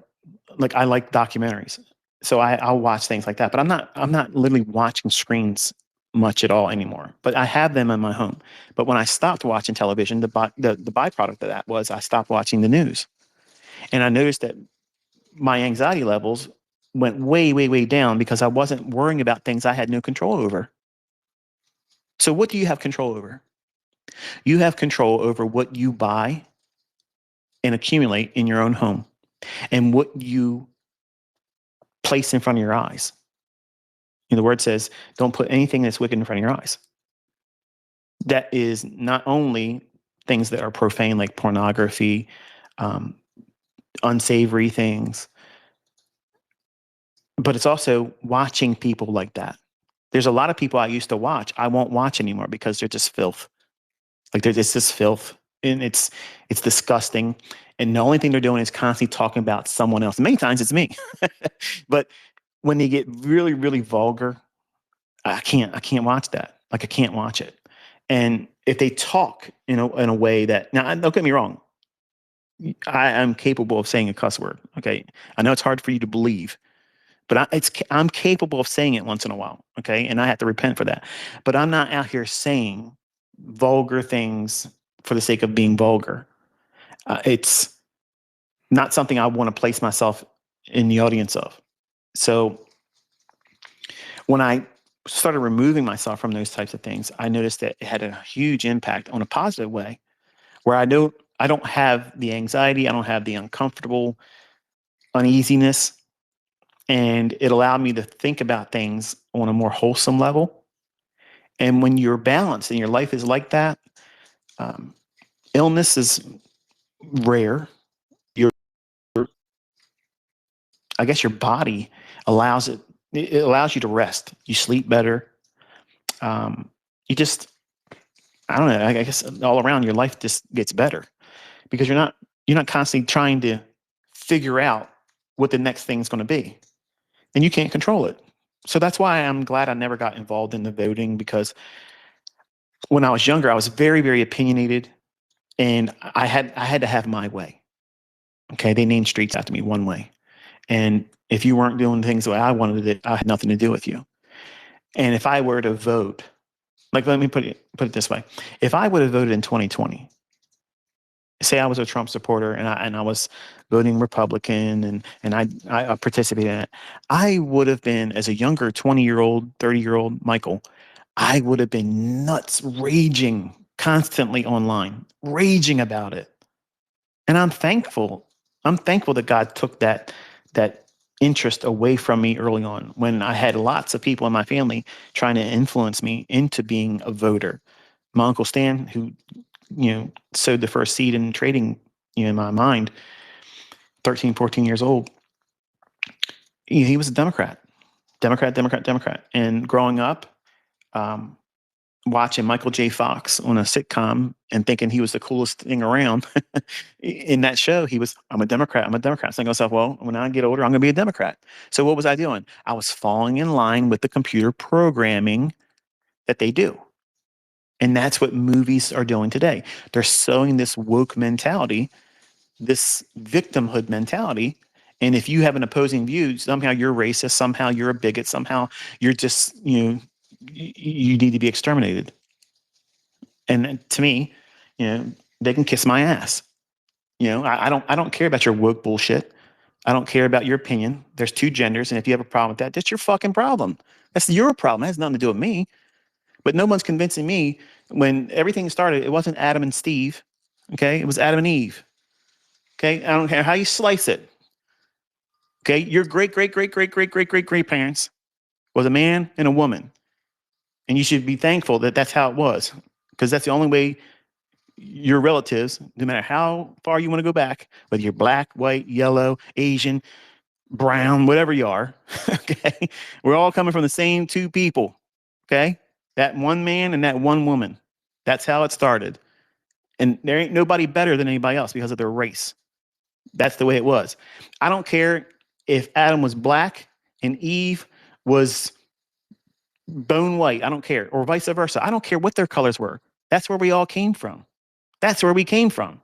documentaries. So I'll watch things like that. But I'm not literally watching screens much at all anymore. But I have them in my home. But when I stopped watching television, the byproduct of that was I stopped watching the news. And I noticed that my anxiety levels went way, way, way down because I wasn't worrying about things I had no control over. So what do you have control over? You have control over what you buy and accumulate in your own home and what you place in front of your eyes. The word says, don't put anything that's wicked in front of your eyes. That is not only things that are profane, like pornography, um, unsavory things, but it's also watching people like that. There's a lot of people I used to watch, I won't watch anymore because they're just filth. Like it's just filth, and it's disgusting. And the only thing they're doing is constantly talking about someone else. Many times it's me, but when they get really, really vulgar, I can't watch that. Like I can't watch it. And if they talk in a way that now don't get me wrong, I am capable of saying a cuss word. Okay, I know it's hard for you to believe, but I'm capable of saying it once in a while. Okay, and I have to repent for that. But I'm not out here saying vulgar things for the sake of being vulgar. It's not something I want to place myself in the audience of. So when I started removing myself from those types of things, I noticed that it had a huge impact on a positive way where I don't have the anxiety, I don't have the uncomfortable uneasiness, and it allowed me to think about things on a more wholesome level. And when you're balanced and your life is like that, um, illness is rare. Your, I guess your body allows it. It allows you to rest. You sleep better. You just, I don't know. I guess all around your life just gets better because you're not constantly trying to figure out what the next thing's going to be, and you can't control it. So that's why I'm glad I never got involved in the voting because when I was younger, I was very, very opinionated, and I had to have my way. Okay, they named streets after me one way, and if you weren't doing things the way I wanted it, I had nothing to do with you. And if I were to vote, like let me put it this way: if I would have voted in 2020, say I was a Trump supporter and I was voting Republican and I participated in it, I would have been as a younger 20-year-old, 30-year-old Michael, I would have been nuts, raging constantly online, raging about it. And I'm thankful. I'm thankful that God took that interest away from me early on when I had lots of people in my family trying to influence me into being a voter. My uncle Stan, who, sowed the first seed in trading, in my mind, 13, 14 years old, he was a Democrat, Democrat, Democrat, Democrat. And growing up, um, watching Michael J. Fox on a sitcom and thinking he was the coolest thing around. In that show, he was, I'm a Democrat, I'm a Democrat. So I myself, well, when I get older, I'm going to be a Democrat. So what was I doing? I was falling in line with the computer programming that they do. And that's what movies are doing today. They're sowing this woke mentality, this victimhood mentality. And if you have an opposing view, somehow you're racist, somehow you're a bigot, somehow you're just, you need to be exterminated. And to me, they can kiss my ass. I don't care about your woke bullshit. I don't care about your opinion. There's two genders, and if you have a problem with that, that's your fucking problem. That's your problem. It has nothing to do with me. But no one's convincing me. When everything started, it wasn't Adam and Steve. Okay, it was Adam and Eve. Okay, I don't care how you slice it. Okay, your great, great, great, great, great, great, great, great parents was a man and a woman, and you should be thankful that that's how it was, because that's the only way your relatives, no matter how far you want to go back, whether you're black, white, yellow, Asian, brown, whatever you are, okay, we're all coming from the same two people. Okay, that one man and that one woman. That's how it started. And there ain't nobody better than anybody else because of their race. That's the way it was. I don't care if Adam was black and Eve was bone white. I don't care. Or vice versa. I don't care what their colors were. That's where we all came from. That's where we came from.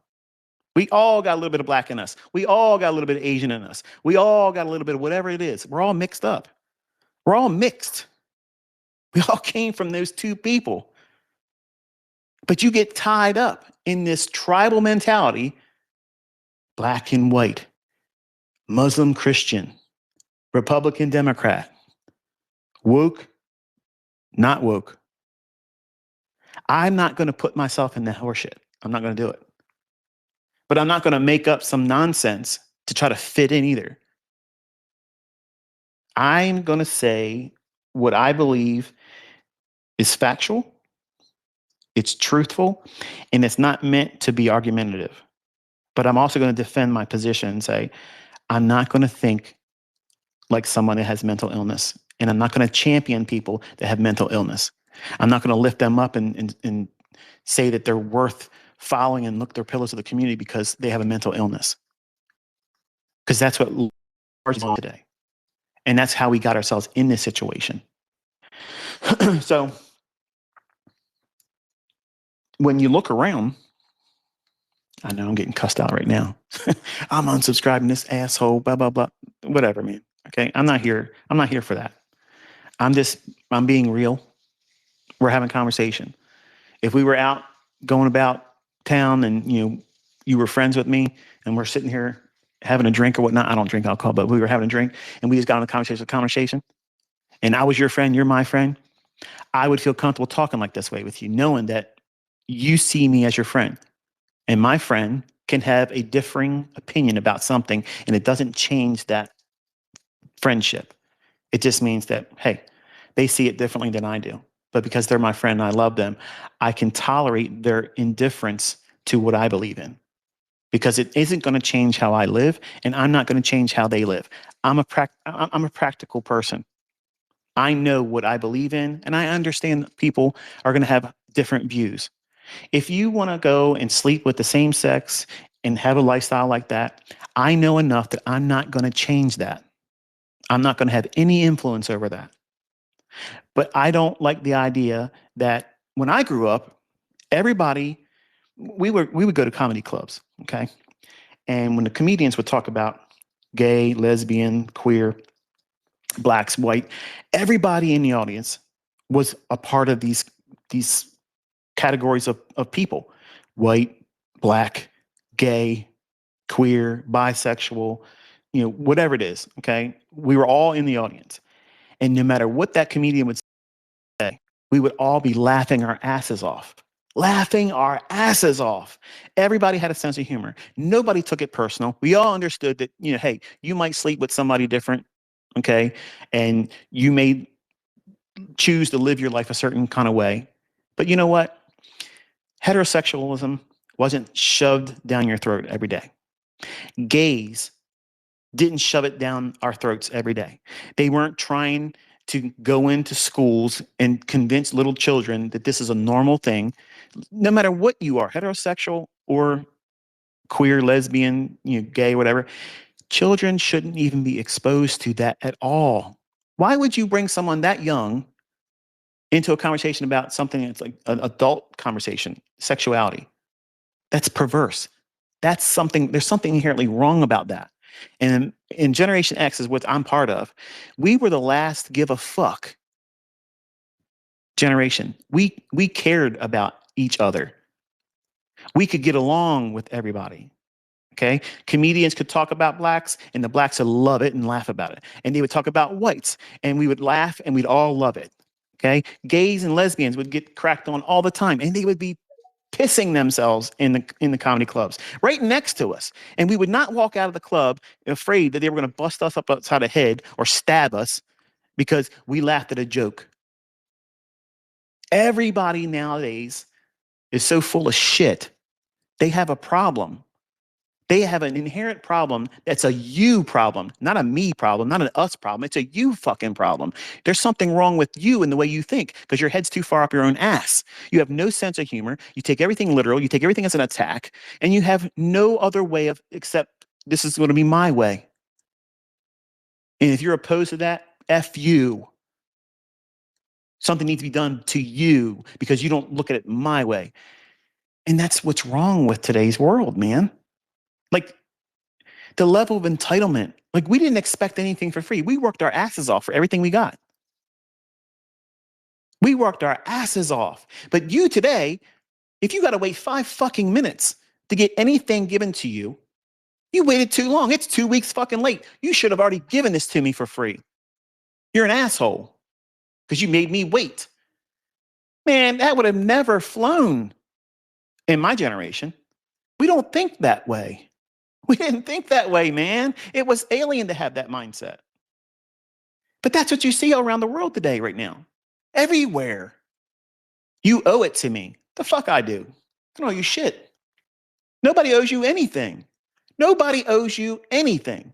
We all got a little bit of black in us. We all got a little bit of Asian in us. We all got a little bit of whatever it is. We're all mixed up. We're all mixed. We all came from those two people. But you get tied up in this tribal mentality, black and white, Muslim, Christian, Republican, Democrat, woke, not woke. I'm not going to put myself in that horseshit. I'm not going to do it. But I'm not going to make up some nonsense to try to fit in either. I'm going to say what I believe is factual, it's truthful, and it's not meant to be argumentative. But I'm also going to defend my position and say, I'm not going to think like someone that has mental illness. And I'm not going to champion people that have mental illness. I'm not going to lift them up and say that they're worth following and look their pillars of the community because they have a mental illness. Because that's what is on today. And that's how we got ourselves in this situation. So when you look around, I know I'm getting cussed out right now. I'm unsubscribing this asshole, blah, blah, blah. Whatever, man. Okay. I'm not here for that. I'm being real. We're having conversation. If we were out going about town and you were friends with me and we're sitting here having a drink or whatnot, I don't drink alcohol, but we were having a drink and we just got on a conversation, and I was your friend, you're my friend, I would feel comfortable talking like this way with you, knowing that you see me as your friend. And my friend can have a differing opinion about something, and it doesn't change that friendship. It just means that, hey, they see it differently than I do. But because they're my friend and I love them, I can tolerate their indifference to what I believe in, because it isn't going to change how I live, and I'm not going to change how they live. I'm a practical person. I know what I believe in, and I understand that people are going to have different views. If you want to go and sleep with the same sex and have a lifestyle like that, I know enough that I'm not going to change that. I'm not going to have any influence over that. But I don't like the idea that when I grew up, everybody, we would go to comedy clubs, okay? And when the comedians would talk about gay, lesbian, queer, blacks, white, everybody in the audience was a part of these categories of people: white, black, gay, queer, bisexual, whatever it is. Okay. We were all in the audience. And no matter what that comedian would say, we would all be laughing our asses off. Laughing our asses off. Everybody had a sense of humor. Nobody took it personal. We all understood that, hey, you might sleep with somebody different, okay? And you may choose to live your life a certain kind of way. But you know what? Heterosexualism wasn't shoved down your throat every day. Gays didn't shove it down our throats every day. They weren't trying to go into schools and convince little children that this is a normal thing, no matter what you are, heterosexual or queer, lesbian, gay, whatever. Children shouldn't even be exposed to that at all. Why would you bring someone that young into a conversation about something that's like an adult conversation, sexuality? That's perverse. There's something inherently wrong about that. And in Generation X is what I'm part of. We were the last give a fuck generation. We cared about each other. We could get along with everybody. Okay. Comedians could talk about blacks and the blacks would love it and laugh about it. And they would talk about whites and we would laugh and we'd all love it. Okay. Gays and lesbians would get cracked on all the time and they would be pissing themselves in the comedy clubs right next to us. And we would not walk out of the club afraid that they were going to bust us up outside the head or stab us because we laughed at a joke. Everybody nowadays is so full of shit. They have a problem. They have an inherent problem that's a you problem, not a me problem, not an us problem. It's a you fucking problem. There's something wrong with you in the way you think because your head's too far up your own ass. You have no sense of humor. You take everything literal. You take everything as an attack, and you have no other way of except this is going to be my way. And if you're opposed to that, F you. Something needs to be done to you because you don't look at it my way. And that's what's wrong with today's world, man. Like, the level of entitlement. Like, we didn't expect anything for free. We worked our asses off for everything we got. We worked our asses off. But you today, if you got to wait 5 fucking minutes to get anything given to you, you waited too long. It's 2 weeks fucking late. You should have already given this to me for free. You're an asshole because you made me wait. Man, that would have never flown in my generation. We don't think that way. We didn't think that way, man. It was alien to have that mindset. But that's what you see all around the world today, right now. Everywhere. You owe it to me. The fuck I do. I don't owe you shit. Nobody owes you anything. Nobody owes you anything.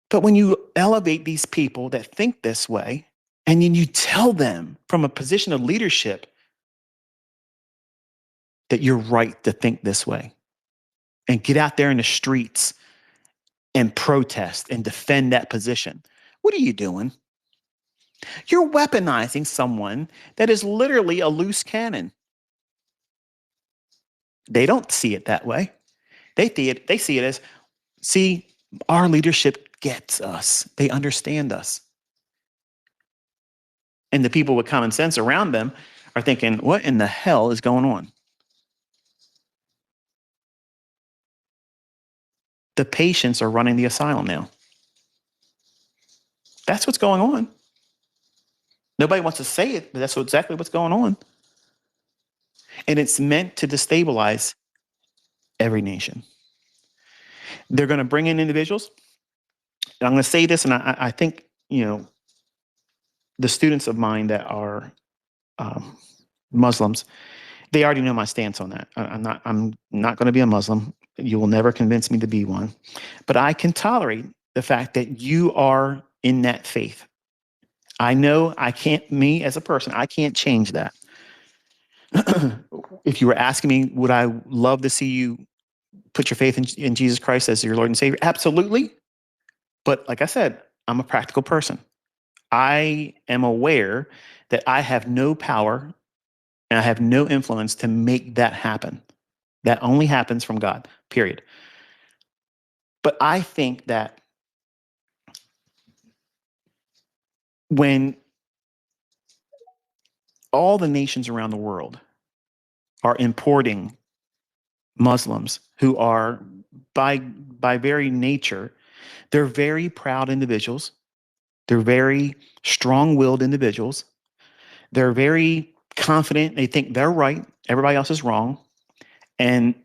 But when you elevate these people that think this way, and then you tell them from a position of leadership that you're right to think this way, and get out there in the streets and protest and defend that position, what are you doing? You're weaponizing someone that is literally a loose cannon. They don't see it that way. They see it as, see, our leadership gets us. They understand us. And the people with common sense around them are thinking, what in the hell is going on? The patients are running the asylum now. That's what's going on. Nobody wants to say it, but that's exactly what's going on. And it's meant to destabilize every nation. They're going to bring in individuals. And I'm going to say this, and I think, the students of mine that are Muslims, they already know my stance on that. I'm not going to be a Muslim. You will never convince me to be one. But I can tolerate the fact that you are in that faith. I know I can't, me as a person, I can't change that. If you were asking me, would I love to see you put your faith in Jesus Christ as your Lord and Savior? Absolutely. But like I said, I'm a practical person. I am aware that I have no power and I have no influence to make that happen. That only happens from God, period. But I think that when all the nations around the world are importing Muslims who are by very nature, they're very proud individuals. They're very strong-willed individuals. They're very confident. They think they're right. Everybody else is wrong. And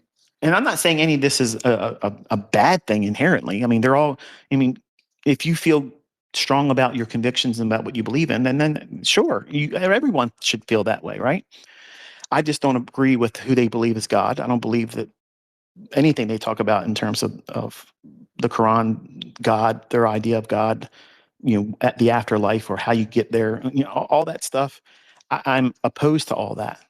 I'm not saying any of this is a bad thing inherently. I mean, if you feel strong about your convictions and about what you believe in, then sure, everyone should feel that way, right? I just don't agree with who they believe is God. I don't believe that anything they talk about in terms of the Quran, God, their idea of God, at the afterlife or how you get there, all that stuff. I'm opposed to all that.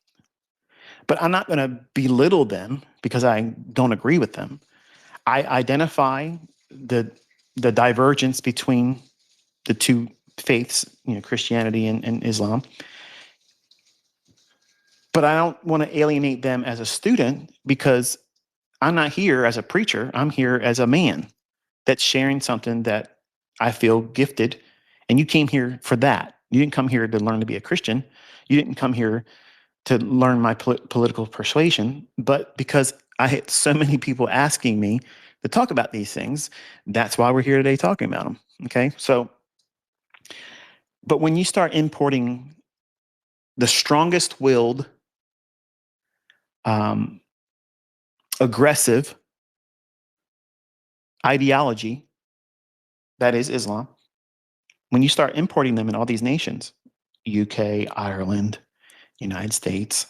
But I'm not going to belittle them because I don't agree with them. I identify the the divergence between the two faiths, Christianity and Islam. But I don't want to alienate them as a student because I'm not here as a preacher. I'm here as a man that's sharing something that I feel gifted. And you came here for that. You didn't come here to learn to be a Christian. You didn't come here to learn my political persuasion. But because I had so many people asking me to talk about these things, that's why we're here today talking about them. Okay. So, but when you start importing the strongest willed, um, aggressive ideology that is Islam, when you start importing them in all these nations, UK, Ireland, United States,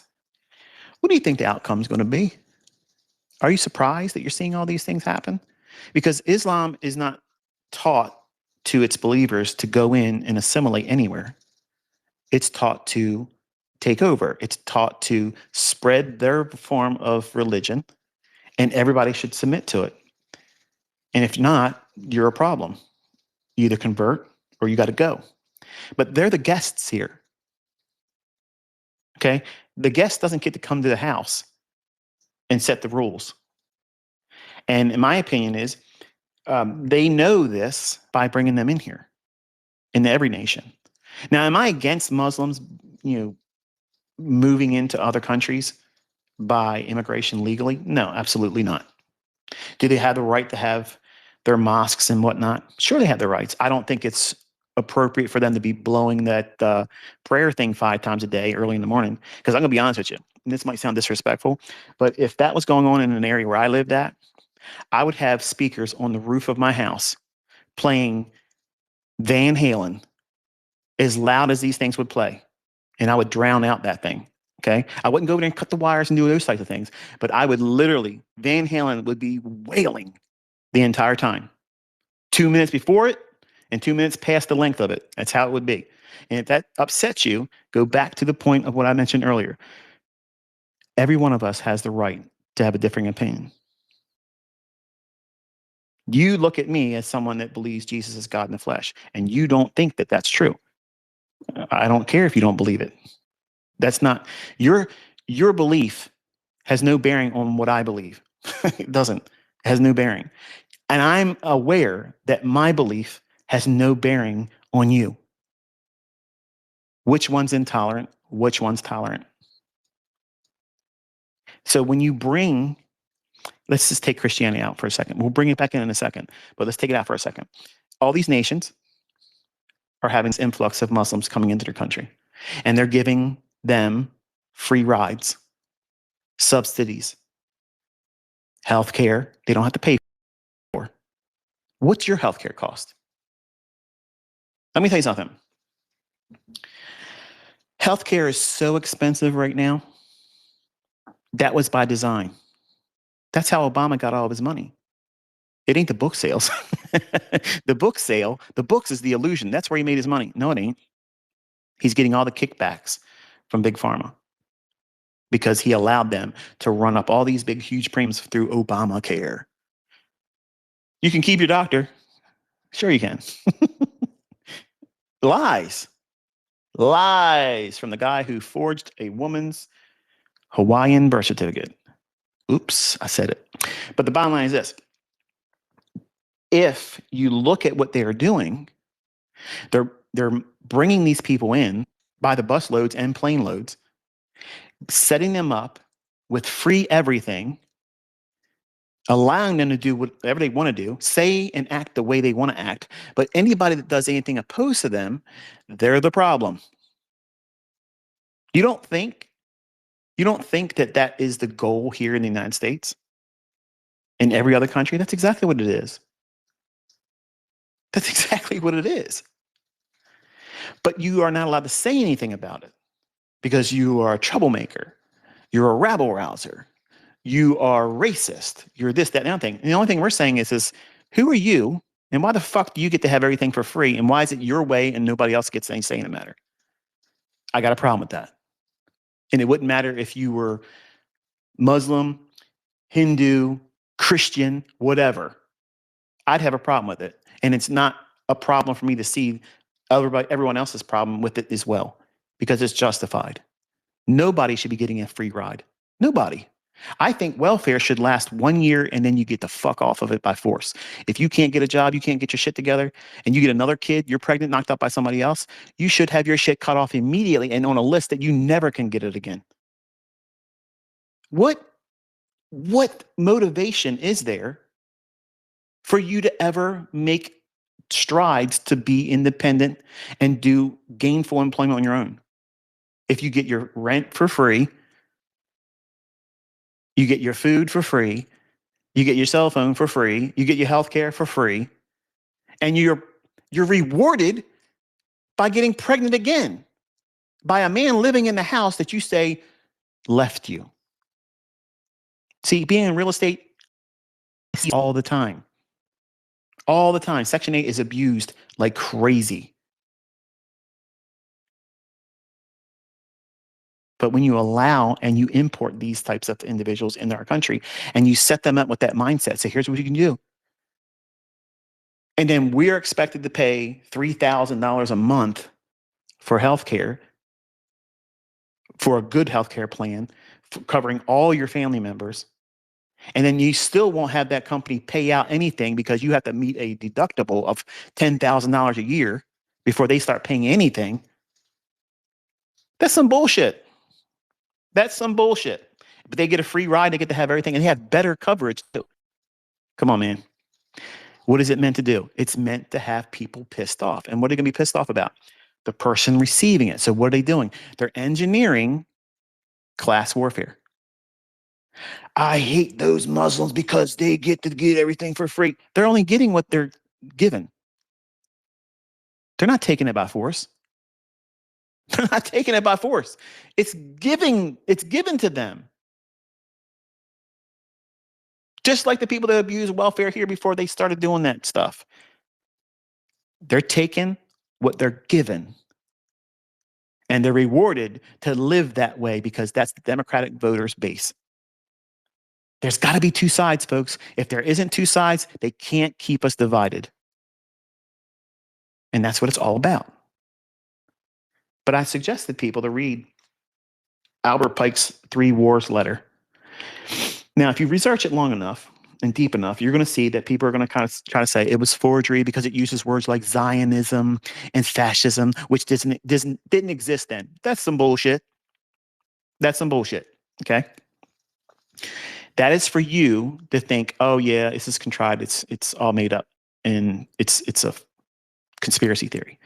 what do you think the outcome is going to be? Are you surprised that you're seeing all these things happen? Because Islam is not taught to its believers to go in and assimilate anywhere. It's taught to take over. It's taught to spread their form of religion, and everybody should submit to it. And if not, you're a problem. You either convert or you got to go. But they're the guests here. Okay. The guest doesn't get to come to the house and set the rules. And in my opinion is they know this by bringing them in here into every nation. Now, am I against Muslims, moving into other countries by immigration legally? No, absolutely not. Do they have the right to have their mosques and whatnot? Sure, they have the rights. I don't think it's appropriate for them to be blowing that prayer thing 5 times a day early in the morning. Because I'm going to be honest with you, and this might sound disrespectful, but if that was going on in an area where I lived at, I would have speakers on the roof of my house playing Van Halen as loud as these things would play, and I would drown out that thing. Okay. I wouldn't go over there and cut the wires and do those types of things, but I would literally, Van Halen would be wailing the entire time. 2 minutes before it and 2 minutes past the length of it. That's how it would be. And if that upsets you, go back to the point of what I mentioned earlier. Every one of us has the right to have a differing opinion. You look at me as someone that believes Jesus is God in the flesh, and you don't think that that's true. I don't care if you don't believe it. That's not your belief has no bearing on what I believe. It doesn't. It has no bearing. And I'm aware that my belief has no bearing on you. Which one's intolerant? Which one's tolerant? So when you bring, let's just take Christianity out for a second. We'll bring it back in a second, but let's take it out for a second. All these nations are having this influx of Muslims coming into their country, and they're giving them free rides, subsidies, health care they don't have to pay for. What's your health care cost? Let me tell you something. Healthcare is so expensive right now. That was by design. That's how Obama got all of his money. It ain't the book sales. The book sale, the books is the illusion. That's where he made his money. No, it ain't. He's getting all the kickbacks from Big Pharma because he allowed them to run up all these big, huge premiums through Obamacare. You can keep your doctor. Sure, you can. Lies. Lies from the guy who forged a woman's Hawaiian birth certificate. Oops, I said it. But the bottom line is this. If you look at what they are doing, they're bringing these people in by the bus loads and plane loads, setting them up with free everything, allowing them to do whatever they want to do, say and act the way they want to act. But anybody that does anything opposed to them, they're the problem. You don't think that that is the goal here in the United States? In every other country? That's exactly what it is. That's exactly what it is. But you are not allowed to say anything about it because you are a troublemaker. You're a rabble rouser. You are racist. You're this, that, and the other thing. And the only thing we're saying is who are you? And why the fuck do you get to have everything for free? And why is it your way and nobody else gets any say in the matter? I got a problem with that. And it wouldn't matter if you were Muslim, Hindu, Christian, whatever. I'd have a problem with it. And it's not a problem for me to see everyone else's problem with it as well, because it's justified. Nobody should be getting a free ride. Nobody. I think welfare should last 1 year and then you get the fuck off of it by force. If you can't get a job, you can't get your shit together, and you get another kid, you're pregnant, knocked up by somebody else, you should have your shit cut off immediately and on a list that you never can get it again. What motivation is there for you to ever make strides to be independent and do gainful employment on your own? If you get your rent for free, you get your food for free, you get your cell phone for free, you get your health care for free, and you're rewarded by getting pregnant again by a man living in the house that you say left you. See, being in real estate, all the time. All the time. Section 8 is abused like crazy. But when you allow and you import these types of individuals into our country and you set them up with that mindset, so here's what you can do. And then we're expected to pay $3,000 a month for healthcare, for a good healthcare plan, covering all your family members. And then you still won't have that company pay out anything because you have to meet a deductible of $10,000 a year before they start paying anything. That's some bullshit. That's some bullshit. But they get a free ride, they get to have everything, and they have better coverage too. Come on, man. What is it meant to do? It's meant to have people pissed off. And what are they going to be pissed off about? The person receiving it. So what are they doing? They're engineering class warfare. I hate those Muslims because they get to get everything for free. They're only getting what they're given. They're not taking it by force. They're not taking it by force. It's given to them. Just like the people that abuse welfare here before they started doing that stuff. They're taking what they're given. And they're rewarded to live that way because that's the Democratic voters' base. There's got to be two sides, folks. If there isn't two sides, they can't keep us divided. And that's what it's all about. But I suggested people to read Albert Pike's Three Wars letter. Now, if you research it long enough and deep enough, you're going to see that people are going to kind of try to say it was forgery because it uses words like Zionism and fascism, which didn't exist then. That's some bullshit. That's some bullshit. Okay. That is for you to think, oh yeah, this is contrived. It's all made up, and it's a conspiracy theory.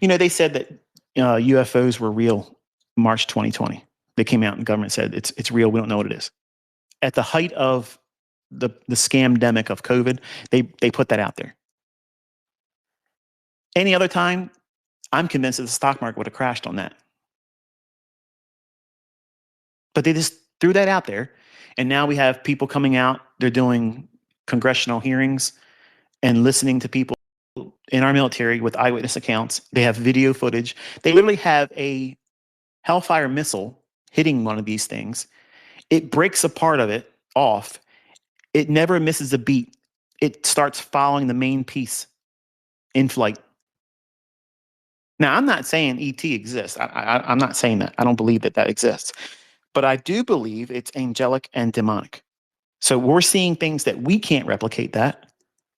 You know, they said that UFOs were real March 2020. They came out and the government said it's real. We don't know what it is. At the height of the scamdemic of COVID, they put that out there. Any other time, I'm convinced that the stock market would have crashed on that. But they just threw that out there. And now we have people coming out. They're doing congressional hearings and listening to people in our military with eyewitness accounts. They have video footage. They literally have a Hellfire missile hitting one of these things. It breaks a part of it off. It never misses a beat. It starts following the main piece in flight. Now, I'm not saying ET exists. I'm not saying that. I don't believe that exists. But I do believe it's angelic and demonic. So we're seeing things that we can't replicate that.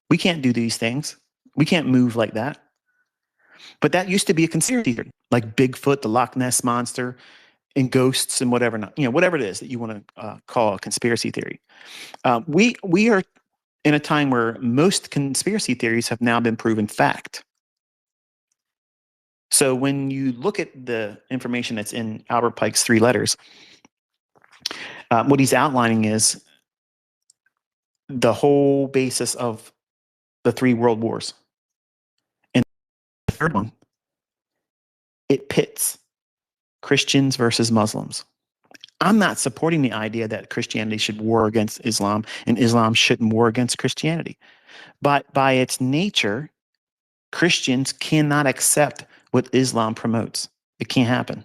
We can't do these things. We can't move like that. But that used to be a conspiracy theory, like Bigfoot, the Loch Ness Monster, and ghosts and whatever, whatever it is that you want to call a conspiracy theory. We are in a time where most conspiracy theories have now been proven fact. So when you look at the information that's in Albert Pike's three letters, what he's outlining is the whole basis of the three world wars. third one, it pits Christians versus Muslims. I'm not supporting the idea that Christianity should war against Islam and Islam shouldn't war against Christianity. But by its nature, Christians cannot accept what Islam promotes. It can't happen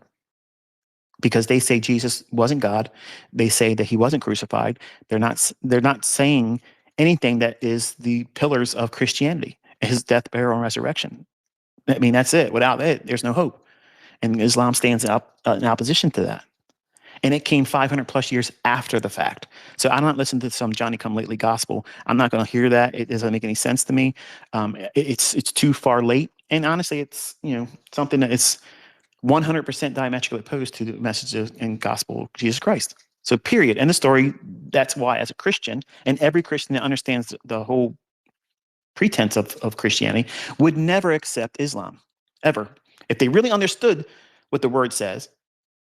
because they say Jesus wasn't God. They say that he wasn't crucified. They're not saying anything that is the pillars of Christianity, his death, burial, and resurrection. I mean, that's it. Without it, there's no hope. And Islam stands in opposition to that. And it came 500 plus years after the fact. So I'm not listening to some Johnny come lately gospel. I'm not going to hear that. It doesn't make any sense to me. It's too far late. And honestly, it's something that is 100% diametrically opposed to the message and gospel of Jesus Christ. So period. And the story. That's why, as a Christian, and every Christian that understands the whole pretense of Christianity would never accept Islam ever. If they really understood what the word says,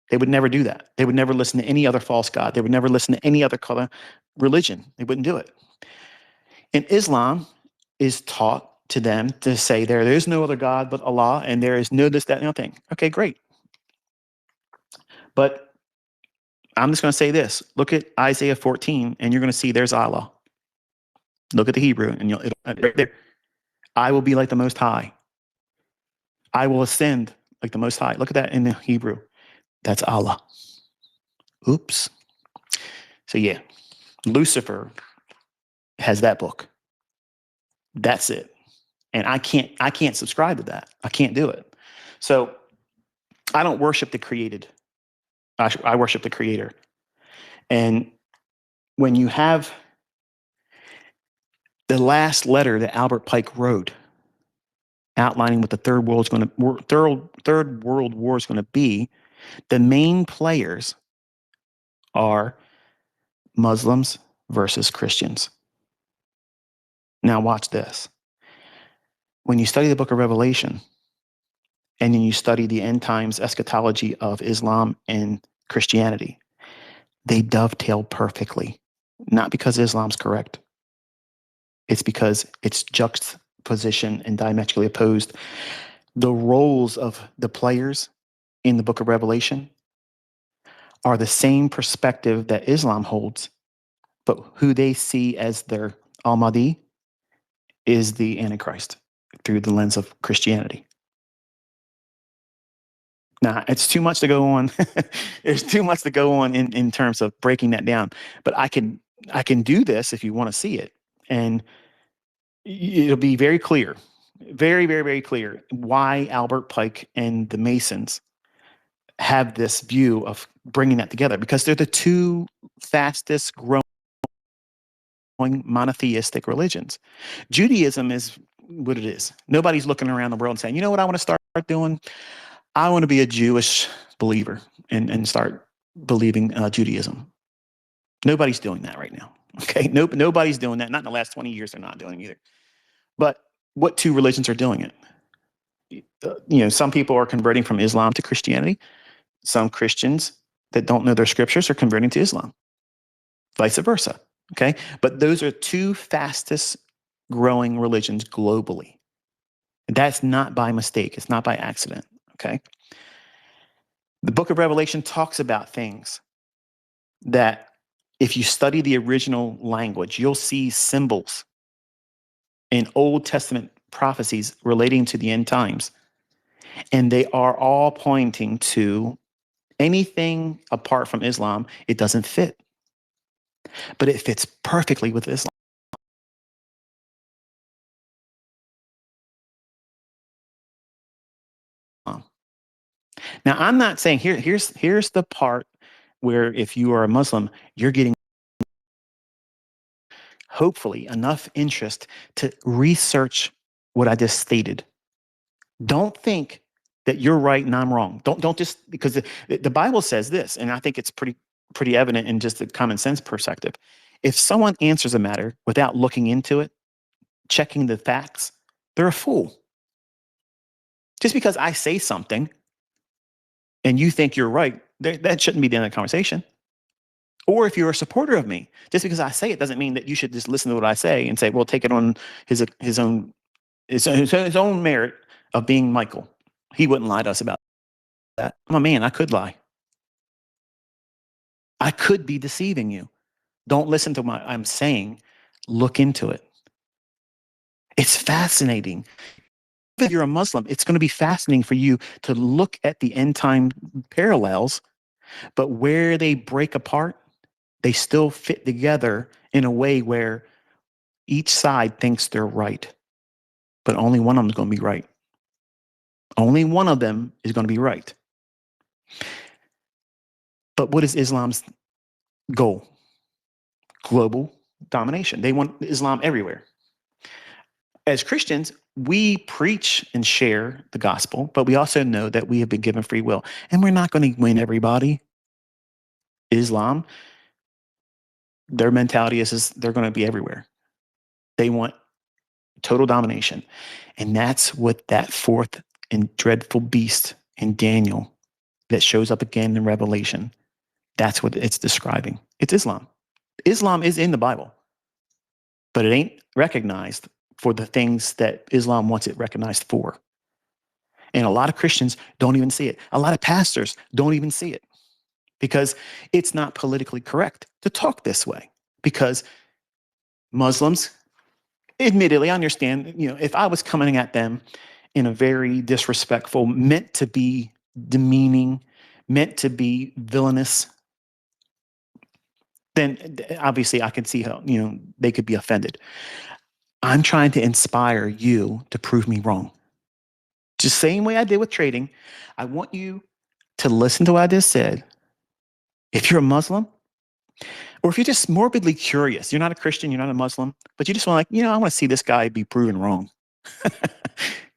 they would never do that. They would never listen to any other false god. They would never listen to any other color religion. They wouldn't do it. And Islam is taught to them to say there is no other God but Allah, and there is no this, that, nothing. Okay, great. But I'm just going to say this. Look at Isaiah 14, and you're going to see there's Allah. Look at the Hebrew, and it'll right there. I will be like the Most High. I will ascend like the Most High. Look at that in the Hebrew. That's Allah. Oops. So yeah, Lucifer has that book. That's it. And I can't subscribe to that. I can't do it. So I don't worship the created. I worship the creator. And when you have the last letter that Albert Pike wrote outlining what the third world war is going to be, the main players are Muslims versus Christians. Now watch this. When you study the book of Revelation and then you study the end times eschatology of Islam and Christianity, they dovetail perfectly. Not because Islam's correct. It's because it's juxtaposition and diametrically opposed. The roles of the players in the book of Revelation are the same perspective that Islam holds, but who they see as their Al-Mahdi is the Antichrist through the lens of Christianity. Now, it's too much to go on. There's too much to go on in terms of breaking that down. But I can do this if you want to see it. And it'll be very clear, very, very, very clear why Albert Pike and the Masons have this view of bringing that together, because they're the two fastest growing monotheistic religions. Judaism is what it is. Nobody's looking around the world and saying, you know what I want to start doing? I want to be a Jewish believer and start believing Judaism. Nobody's doing that right now. Okay, nobody's doing that. Not in the last 20 years. They're not doing it either. But what two religions are doing it? Some people are converting from Islam to Christianity. Some Christians that don't know their scriptures are converting to Islam. Vice versa. Okay, but those are two fastest growing religions globally. That's not by mistake. It's not by accident. Okay. The book of Revelation talks about things that if you study the original language, you'll see symbols in Old Testament prophecies relating to the end times. And they are all pointing to anything apart from Islam. It doesn't fit, but it fits perfectly with Islam. Now, I'm not saying here's the part where if you are a Muslim, you're getting hopefully enough interest to research what I just stated. Don't think that you're right and I'm wrong. Don't just, because the Bible says this, and I think it's pretty evident in just the common sense perspective. If someone answers a matter without looking into it, checking the facts, they're a fool. Just because I say something and you think you're right, that shouldn't be the end of the conversation. Or if you're a supporter of me, just because I say it doesn't mean that you should just listen to what I say and say, well, take it on his own merit of being Michael. He wouldn't lie to us about that. I'm a man. I could lie. I could be deceiving you. Don't listen to what I'm saying. Look into it. It's fascinating. If you're a Muslim, it's going to be fascinating for you to look at the end time parallels, but where they break apart, they still fit together in a way where each side thinks they're right, but only one of them is going to be right. Only one of them is going to be right. But what is Islam's goal? Global domination. They want Islam everywhere. As Christians, we preach and share the gospel, but we also know that we have been given free will, and we're not going to win everybody. Islam, their mentality is they're going to be everywhere. They want total domination. And that's what that fourth and dreadful beast in Daniel that shows up again in Revelation, that's what it's describing. It's Islam. Islam is in the Bible, but it ain't recognized for the things that Islam wants it recognized for. And a lot of Christians don't even see it. A lot of pastors don't even see it because it's not politically correct to talk this way. Because Muslims, admittedly, I understand, if I was coming at them in a very disrespectful, meant to be demeaning, meant to be villainous, then obviously I can see how, they could be offended. I'm trying to inspire you to prove me wrong. Just same way I did with trading. I want you to listen to what I just said. If you're a Muslim, or if you're just morbidly curious, you're not a Christian, you're not a Muslim, but you just want I want to see this guy be proven wrong.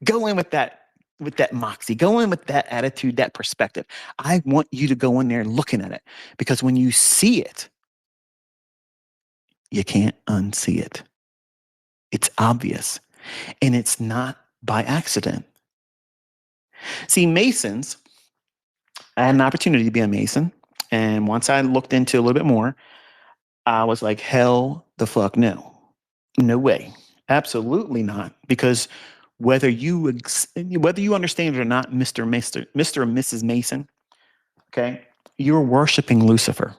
Go in with that moxie, go in with that attitude, that perspective. I want you to go in there looking at it, because when you see it, you can't unsee it. It's obvious, and it's not by accident. See, Masons, I had an opportunity to be a Mason, and once I looked into a little bit more, I was like, hell the fuck no. No way. Absolutely not. Because whether you understand it or not, Mr. and Mrs. Mason, okay, you're worshiping Lucifer.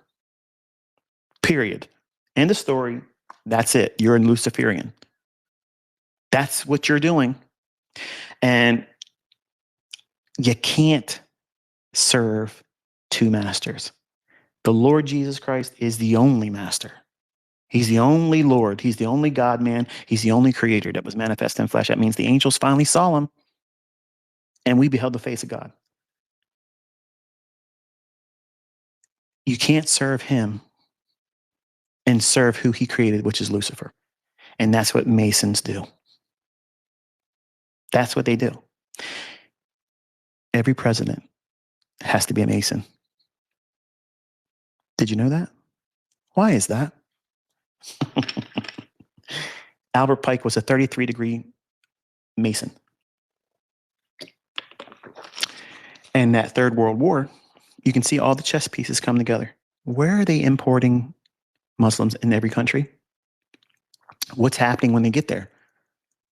Period. End of story. That's it. You're a Luciferian. That's what you're doing. And you can't serve two masters. The Lord Jesus Christ is the only master. He's the only Lord. He's the only God-man. He's the only creator that was manifest in flesh. That means the angels finally saw him, and we beheld the face of God. You can't serve him and serve who he created, which is Lucifer. And that's what Masons do. That's what they do. Every president has to be a Mason. Did you know that? Why is that? Albert Pike was a 33-degree Mason. And that Third World War, you can see all the chess pieces come together. Where are they importing Muslims in every country? What's happening when they get there?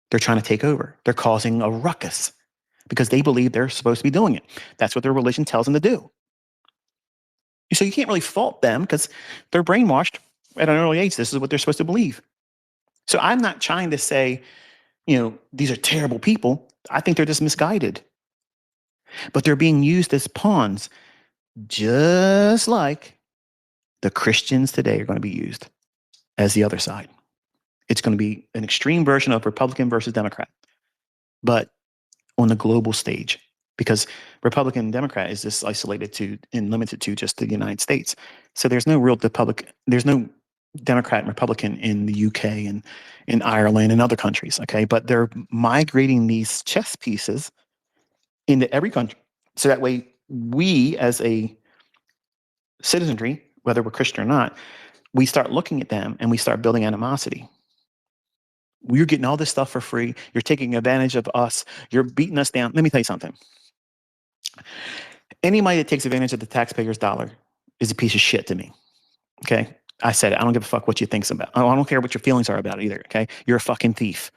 They're trying to take over. They're causing a ruckus because they believe they're supposed to be doing it. That's what their religion tells them to do. So you can't really fault them because they're brainwashed at an early age. This is what they're supposed to believe. So I'm not trying to say, these are terrible people. I think they're just misguided. But they're being used as pawns, just like the Christians today are going to be used as the other side. It's going to be an extreme version of Republican versus Democrat, but on the global stage, because Republican and Democrat is just isolated to and limited to just the United States. So there's no real there's no Democrat and Republican in the UK and in Ireland and other countries. Okay. But they're migrating these chess pieces into every country. So that way we as a citizenry, whether we're Christian or not, we start looking at them and we start building animosity. We're getting all this stuff for free. You're taking advantage of us. You're beating us down. Let me tell you something. Anybody that takes advantage of the taxpayer's dollar is a piece of shit to me. Okay. I said it. I don't give a fuck what you think about. I don't care what your feelings are about it either. Okay. You're a fucking thief.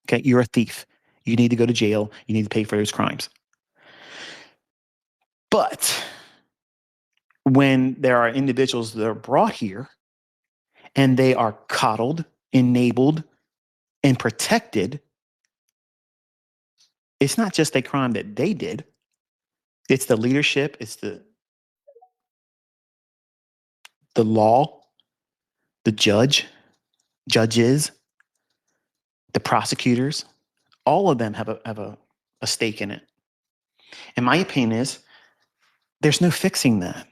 Okay. You're a thief. You need to go to jail. You need to pay for those crimes. But when there are individuals that are brought here and they are coddled, enabled, and protected, it's not just a crime that they did. It's the leadership, it's the law, the judges, the prosecutors. All of them have a stake in it. And my opinion is there's no fixing that.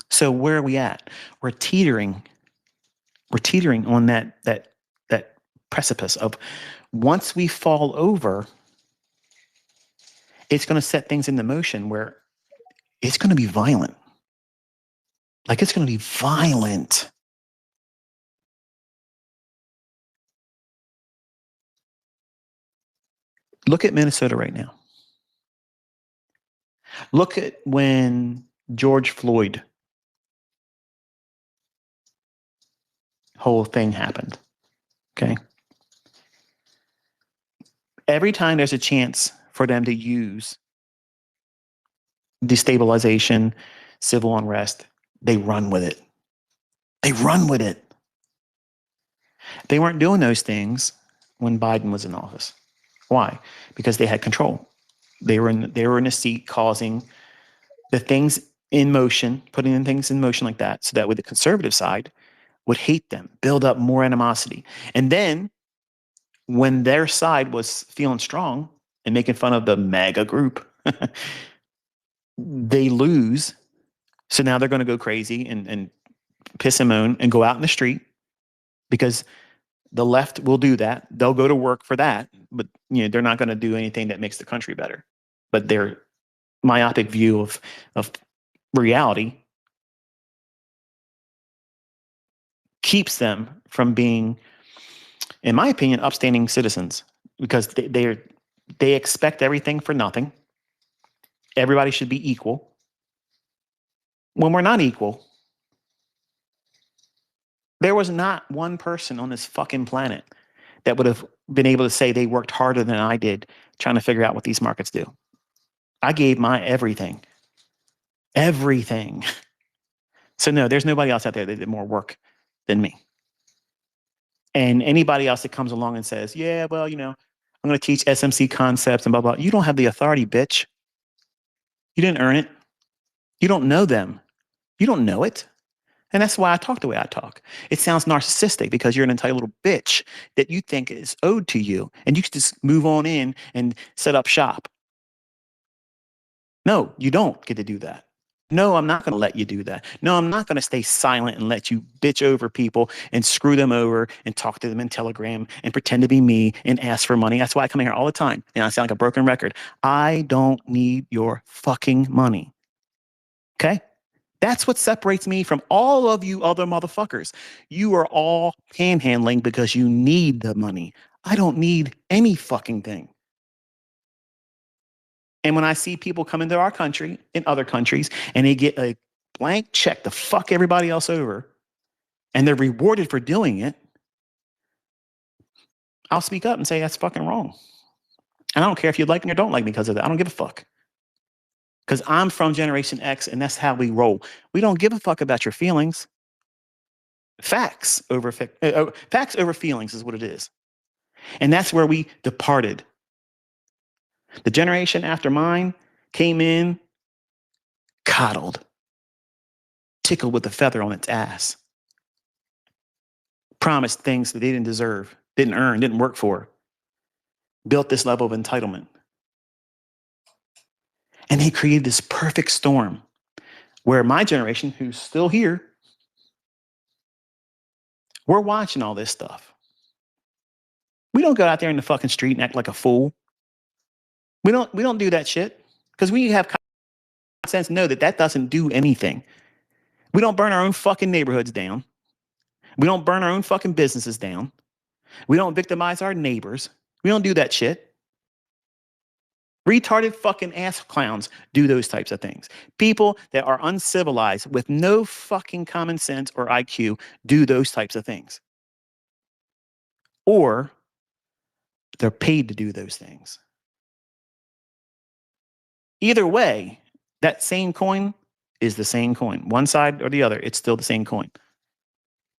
So where are we at? We're teetering on that precipice of, once we fall over, it's going to set things into motion where it's going to be violent. Like, it's going to be violent. Look at Minnesota right now. Look at when George Floyd whole thing happened. Okay. Every time there's a chance for them to use destabilization, civil unrest, they run with it. They run with it. They weren't doing those things when Biden was in office. Why? Because they had control. They were in a seat causing the things in motion, putting in things in motion like that, so that with the conservative side would hate them, build up more animosity. And then when their side was feeling strong and making fun of the MAGA group, they lose. So now they're going to go crazy and piss and moan and go out in the street, because the left will do that. They'll go to work for that, but they're not going to do anything that makes the country better. But their myopic view of reality keeps them from being, in my opinion, upstanding citizens, because they expect everything for nothing. Everybody should be equal when we're not equal. There was not one person on this fucking planet that would have been able to say they worked harder than I did trying to figure out what these markets do. I gave my everything. Everything. So no, there's nobody else out there that did more work than me. And anybody else that comes along and says, yeah, well, I'm going to teach SMC concepts and blah, blah. You don't have the authority, bitch. You didn't earn it. You don't know them. You don't know it. And that's why I talk the way I talk. It sounds narcissistic because you're an entitled little bitch that you think is owed to you. And you can just move on in and set up shop. No, you don't get to do that. No, I'm not going to let you do that. No, I'm not going to stay silent and let you bitch over people and screw them over and talk to them in Telegram and pretend to be me and ask for money. That's why I come here all the time. And I sound like a broken record. I don't need your fucking money. Okay? That's what separates me from all of you other motherfuckers. You are all panhandling because you need the money. I don't need any fucking thing. And when I see people come into our country, in other countries, and they get a blank check to fuck everybody else over, and they're rewarded for doing it, I'll speak up and say that's fucking wrong. And I don't care if you like me or don't like me because of that. I don't give a fuck. Because I'm from Generation X, and that's how we roll. We don't give a fuck about your feelings. Facts over feelings is what it is. And that's where we departed. The generation after mine came in, coddled, tickled with a feather on its ass, promised things that they didn't deserve, didn't earn, didn't work for, built this level of entitlement. And they created this perfect storm where my generation, who's still here, we're watching all this stuff. We don't go out there in the fucking street and act like a fool. We don't do that shit, because we have common sense to know that doesn't do anything. We don't burn our own fucking neighborhoods down. We don't burn our own fucking businesses down. We don't victimize our neighbors. We don't do that shit. Retarded fucking ass clowns do those types of things. People that are uncivilized with no fucking common sense or IQ do those types of things. Or They're paid to do those things. Either way, that same coin is the same coin. One side or the other, it's still the same coin.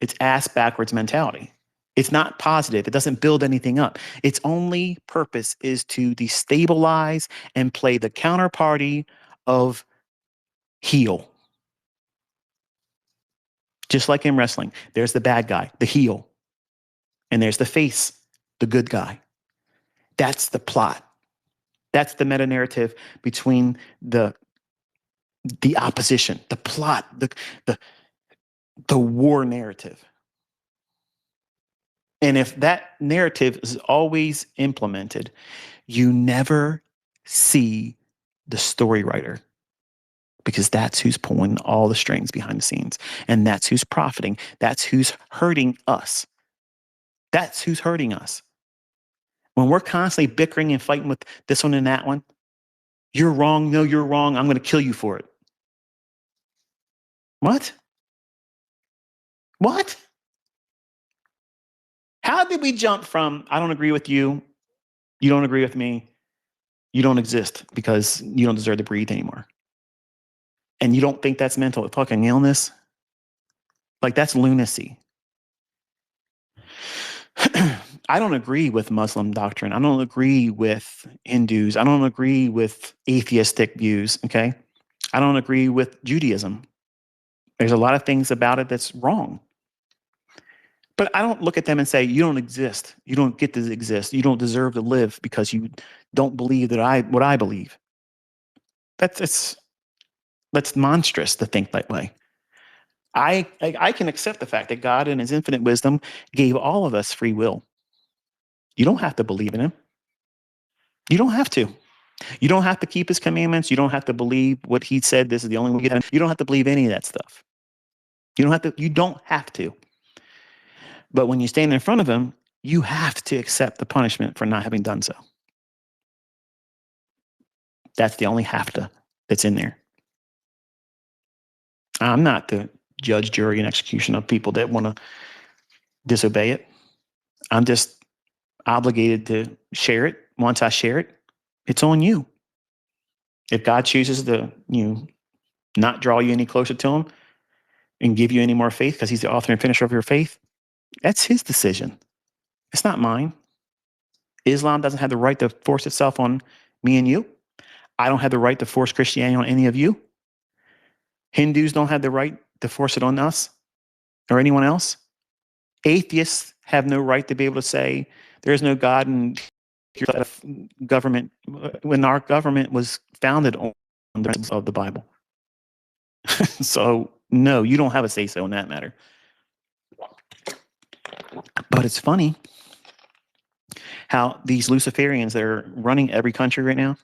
It's ass backwards mentality. It's not positive. It doesn't build anything up. Its only purpose is to destabilize and play the counterparty of heel. Just like in wrestling, there's the bad guy, the heel, and there's the face, the good guy. That's the plot. That's the meta narrative between the opposition, the plot, the war narrative. And if that narrative is always implemented, you never see the story writer, because that's who's pulling all the strings behind the scenes. And that's who's profiting. That's who's hurting us. That's who's hurting us. When we're constantly bickering and fighting with this one and that one, you're wrong. No, you're wrong. I'm going to kill you for it. What? What? How did we jump from, I don't agree with you, you don't agree with me, you don't exist because you don't deserve to breathe anymore? And you don't think that's mental fucking illness? Like, that's lunacy. I don't agree with Muslim doctrine. I don't agree with Hindus. I don't agree with atheistic views, okay? I don't agree with Judaism. There's a lot of things about it that's wrong. But I don't look at them and say, you don't exist. You don't get to exist. You don't deserve to live because you don't believe that what I believe. That's monstrous to think that way. I can accept the fact that God in his infinite wisdom gave all of us free will. You don't have to believe in him. You don't have to. You don't have to keep his commandments. You don't have to believe what he said. This is the only way. You don't have to believe any of that stuff. You don't have to. You don't have to. But when you stand in front of him, you have to accept the punishment for not having done so. That's the only have to that's in there. I'm not the judge, jury, and execution of people that want to disobey it. I'm just obligated to share it. Once I share it, it's on you. If God chooses to, not draw you any closer to him and give you any more faith because he's the author and finisher of your faith, that's his decision. It's not mine. Islam doesn't have the right to force itself on me and you. I don't have the right to force Christianity on any of you. Hindus don't have the right to force it on us or anyone else. Atheists have no right to be able to say there's no God and government, when our government was founded on the principles of the Bible. So no, you don't have a say-so in that matter. But it's funny how these Luciferians that are running every country right now,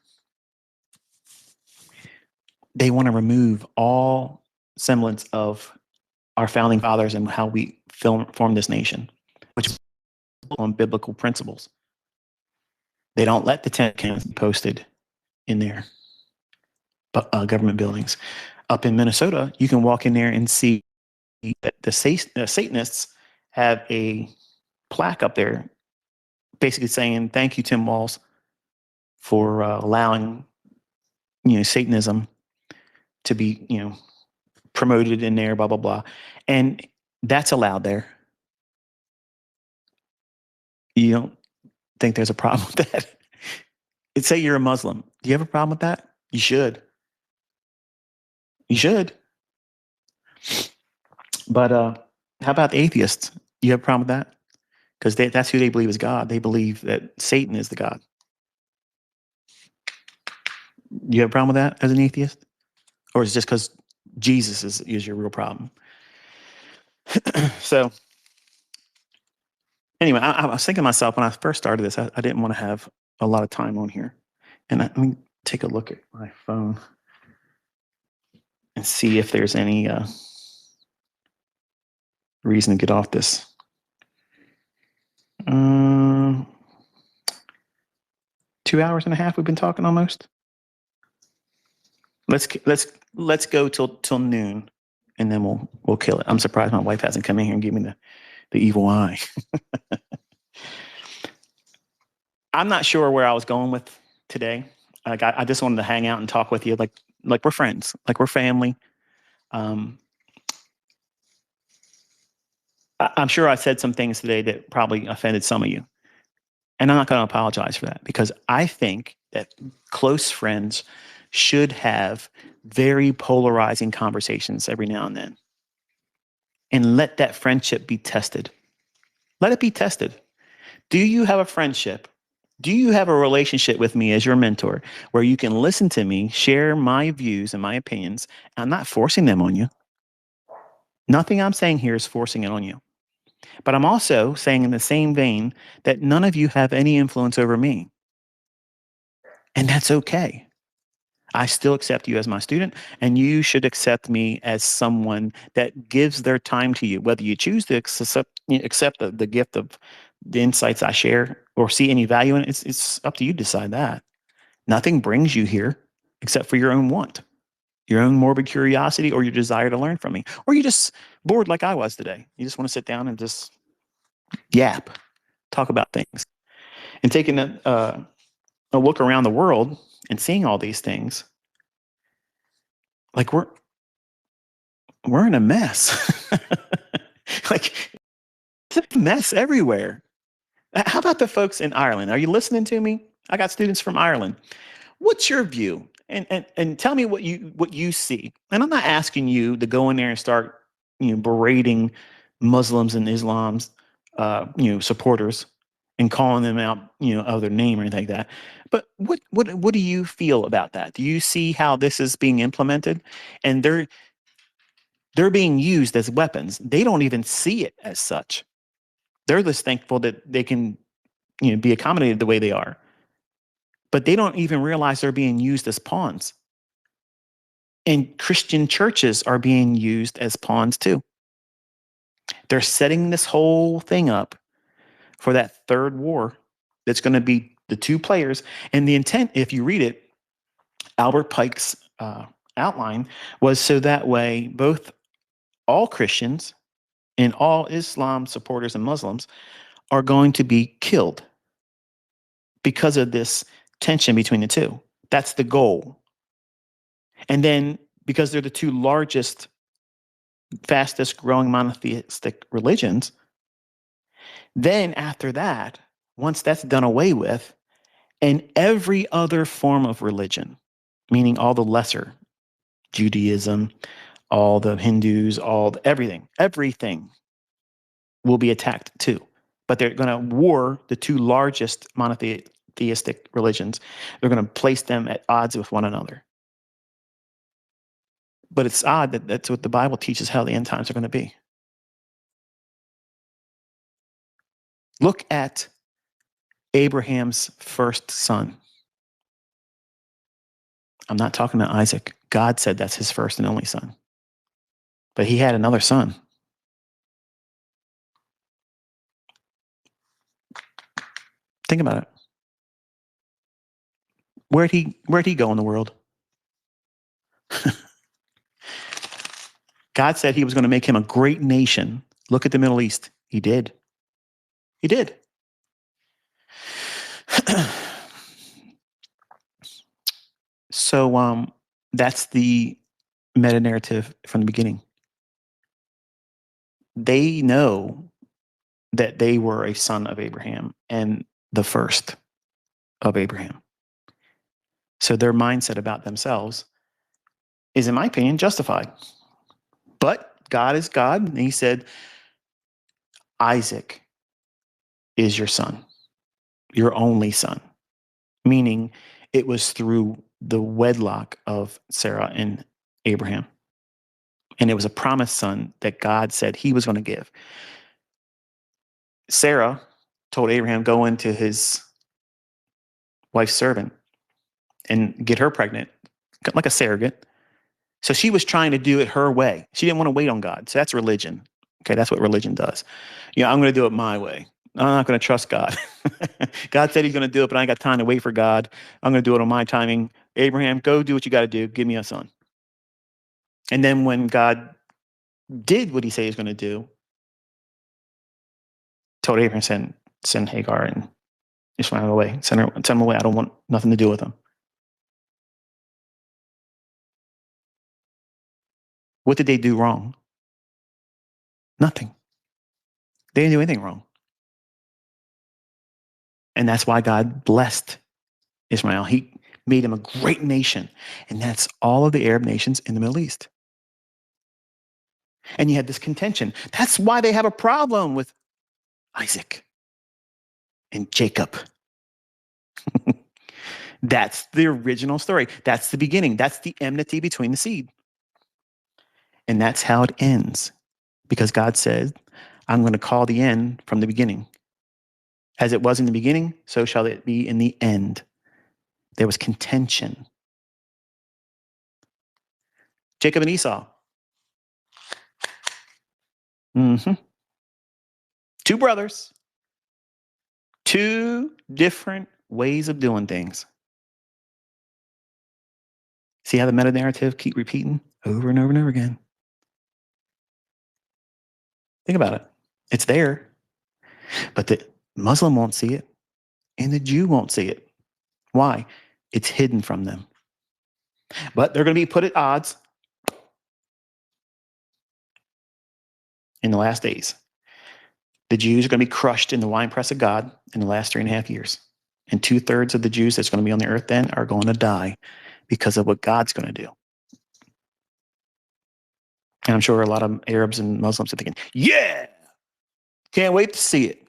they want to remove all semblance of our founding fathers and how we formed this nation, which is on biblical principles. They don't let the Ten Commandments be posted in their government buildings. Up in Minnesota, you can walk in there and see that the Satanists have a plaque up there basically saying, thank you, Tim Walz, for allowing, Satanism to be, promoted in there, blah, blah, blah. And that's allowed there. You don't think there's a problem with that? It's say you're a Muslim. Do you have a problem with that? You should. You should. But how about the atheists? You have a problem with that? Because that's who they believe is God. They believe that Satan is the God. You have a problem with that as an atheist? Or is it just because Jesus is your real problem? So anyway, I was thinking to myself when I first started this, I didn't want to have a lot of time on here. And let me take a look at my phone and see if there's any reason to get off this. 2 hours and a half we've been talking almost. Let's go till noon, and then we'll kill it. I'm surprised my wife hasn't come in here and given me the evil eye. I'm not sure where I was going with today. Like I just wanted to hang out and talk with you, like we're friends, like we're family. Um, I'm sure I said some things today that probably offended some of you, and I'm not going to apologize for that because I think that close friends should have very polarizing conversations every now and then, and let that friendship be tested. Let it be tested. Do you have a friendship? Do you have a relationship with me as your mentor where you can listen to me, share my views and my opinions? I'm not forcing them on you. Nothing I'm saying here is forcing it on you. But I'm also saying in the same vein that none of you have any influence over me. And that's okay. I still accept you as my student, and you should accept me as someone that gives their time to you, whether you choose to accept the gift of the insights I share or see any value in it. It's up to you to decide that. Nothing brings you here except for your own want, your own morbid curiosity, or your desire to learn from me. Or you just bored like I was today. You just want to sit down and just yap, talk about things. And taking a look around the world and seeing all these things, like we're in a mess. Like it's a mess everywhere. How about the folks in Ireland? Are you listening to me? I got students from Ireland. What's your view? And tell me what you see. And I'm not asking you to go in there and start berating Muslims and Islam's supporters and calling them out of their name or anything like that. But what do you feel about that? Do you see how this is being implemented? And they're being used as weapons. They don't even see it as such. They're just thankful that they can be accommodated the way they are, but they don't even realize they're being used as pawns. And Christian churches are being used as pawns too. They're setting this whole thing up for that third war that's going to be the two players. And the intent, if you read it, Albert Pike's outline was so that way both all Christians and all Islam supporters and Muslims are going to be killed because of this tension between the two. That's the goal. And then because they're the two largest, fastest growing monotheistic religions, then after that, once that's done away with, and every other form of religion, meaning all the lesser, Judaism, all the Hindus, everything will be attacked too. But they're going to war the two largest monotheistic religions. They're going to place them at odds with one another. But it's odd that that's what the Bible teaches how the end times are going to be. Look at Abraham's first son. I'm not talking about Isaac. God said that's his first and only son. But he had another son. Think about it. Where'd he go in the world? God said he was going to make him a great nation. Look at the Middle East. He did. He did. So that's the meta narrative from the beginning. They know that they were a son of Abraham and the first of Abraham. So their mindset about themselves is, in my opinion, justified. But God is God. And he said, Isaac is your son, your only son, meaning it was through the wedlock of Sarah and Abraham. And it was a promised son that God said he was going to give. Sarah told Abraham, go into his wife's servant and get her pregnant, like a surrogate. So she was trying to do it her way. She didn't want to wait on God. So that's religion. Okay, that's what religion does. I'm going to do it my way. I'm not going to trust God. God said he's going to do it, but I ain't got time to wait for God. I'm going to do it on my timing. Abraham, go do what you got to do. Give me a son. And then when God did what he said he was going to do, told Abraham, send Hagar and Ishmael away. Send him away. I don't want nothing to do with him. What did they do wrong? Nothing. They didn't do anything wrong. And that's why God blessed Ishmael. He made him a great nation. And that's all of the Arab nations in the Middle East. And you had this contention. That's why they have a problem with Isaac and Jacob. That's the original story. That's the beginning. That's the enmity between the seed. And that's how it ends. Because God said, I'm going to call the end from the beginning. As it was in the beginning, so shall it be in the end. There was contention. Jacob and Esau. Mm-hmm. Two brothers. Two different ways of doing things. See how the meta narrative keep repeating over and over and over again? Think about it. It's there, but the Muslim won't see it and the Jew won't see it. Why? It's hidden from them. But they're going to be put at odds in the last days. The Jews are going to be crushed in the winepress of God in the last 3.5 years. And 2/3 of the Jews that's going to be on the earth then are going to die because of what God's going to do. And I'm sure a lot of Arabs and Muslims are thinking, yeah, can't wait to see it.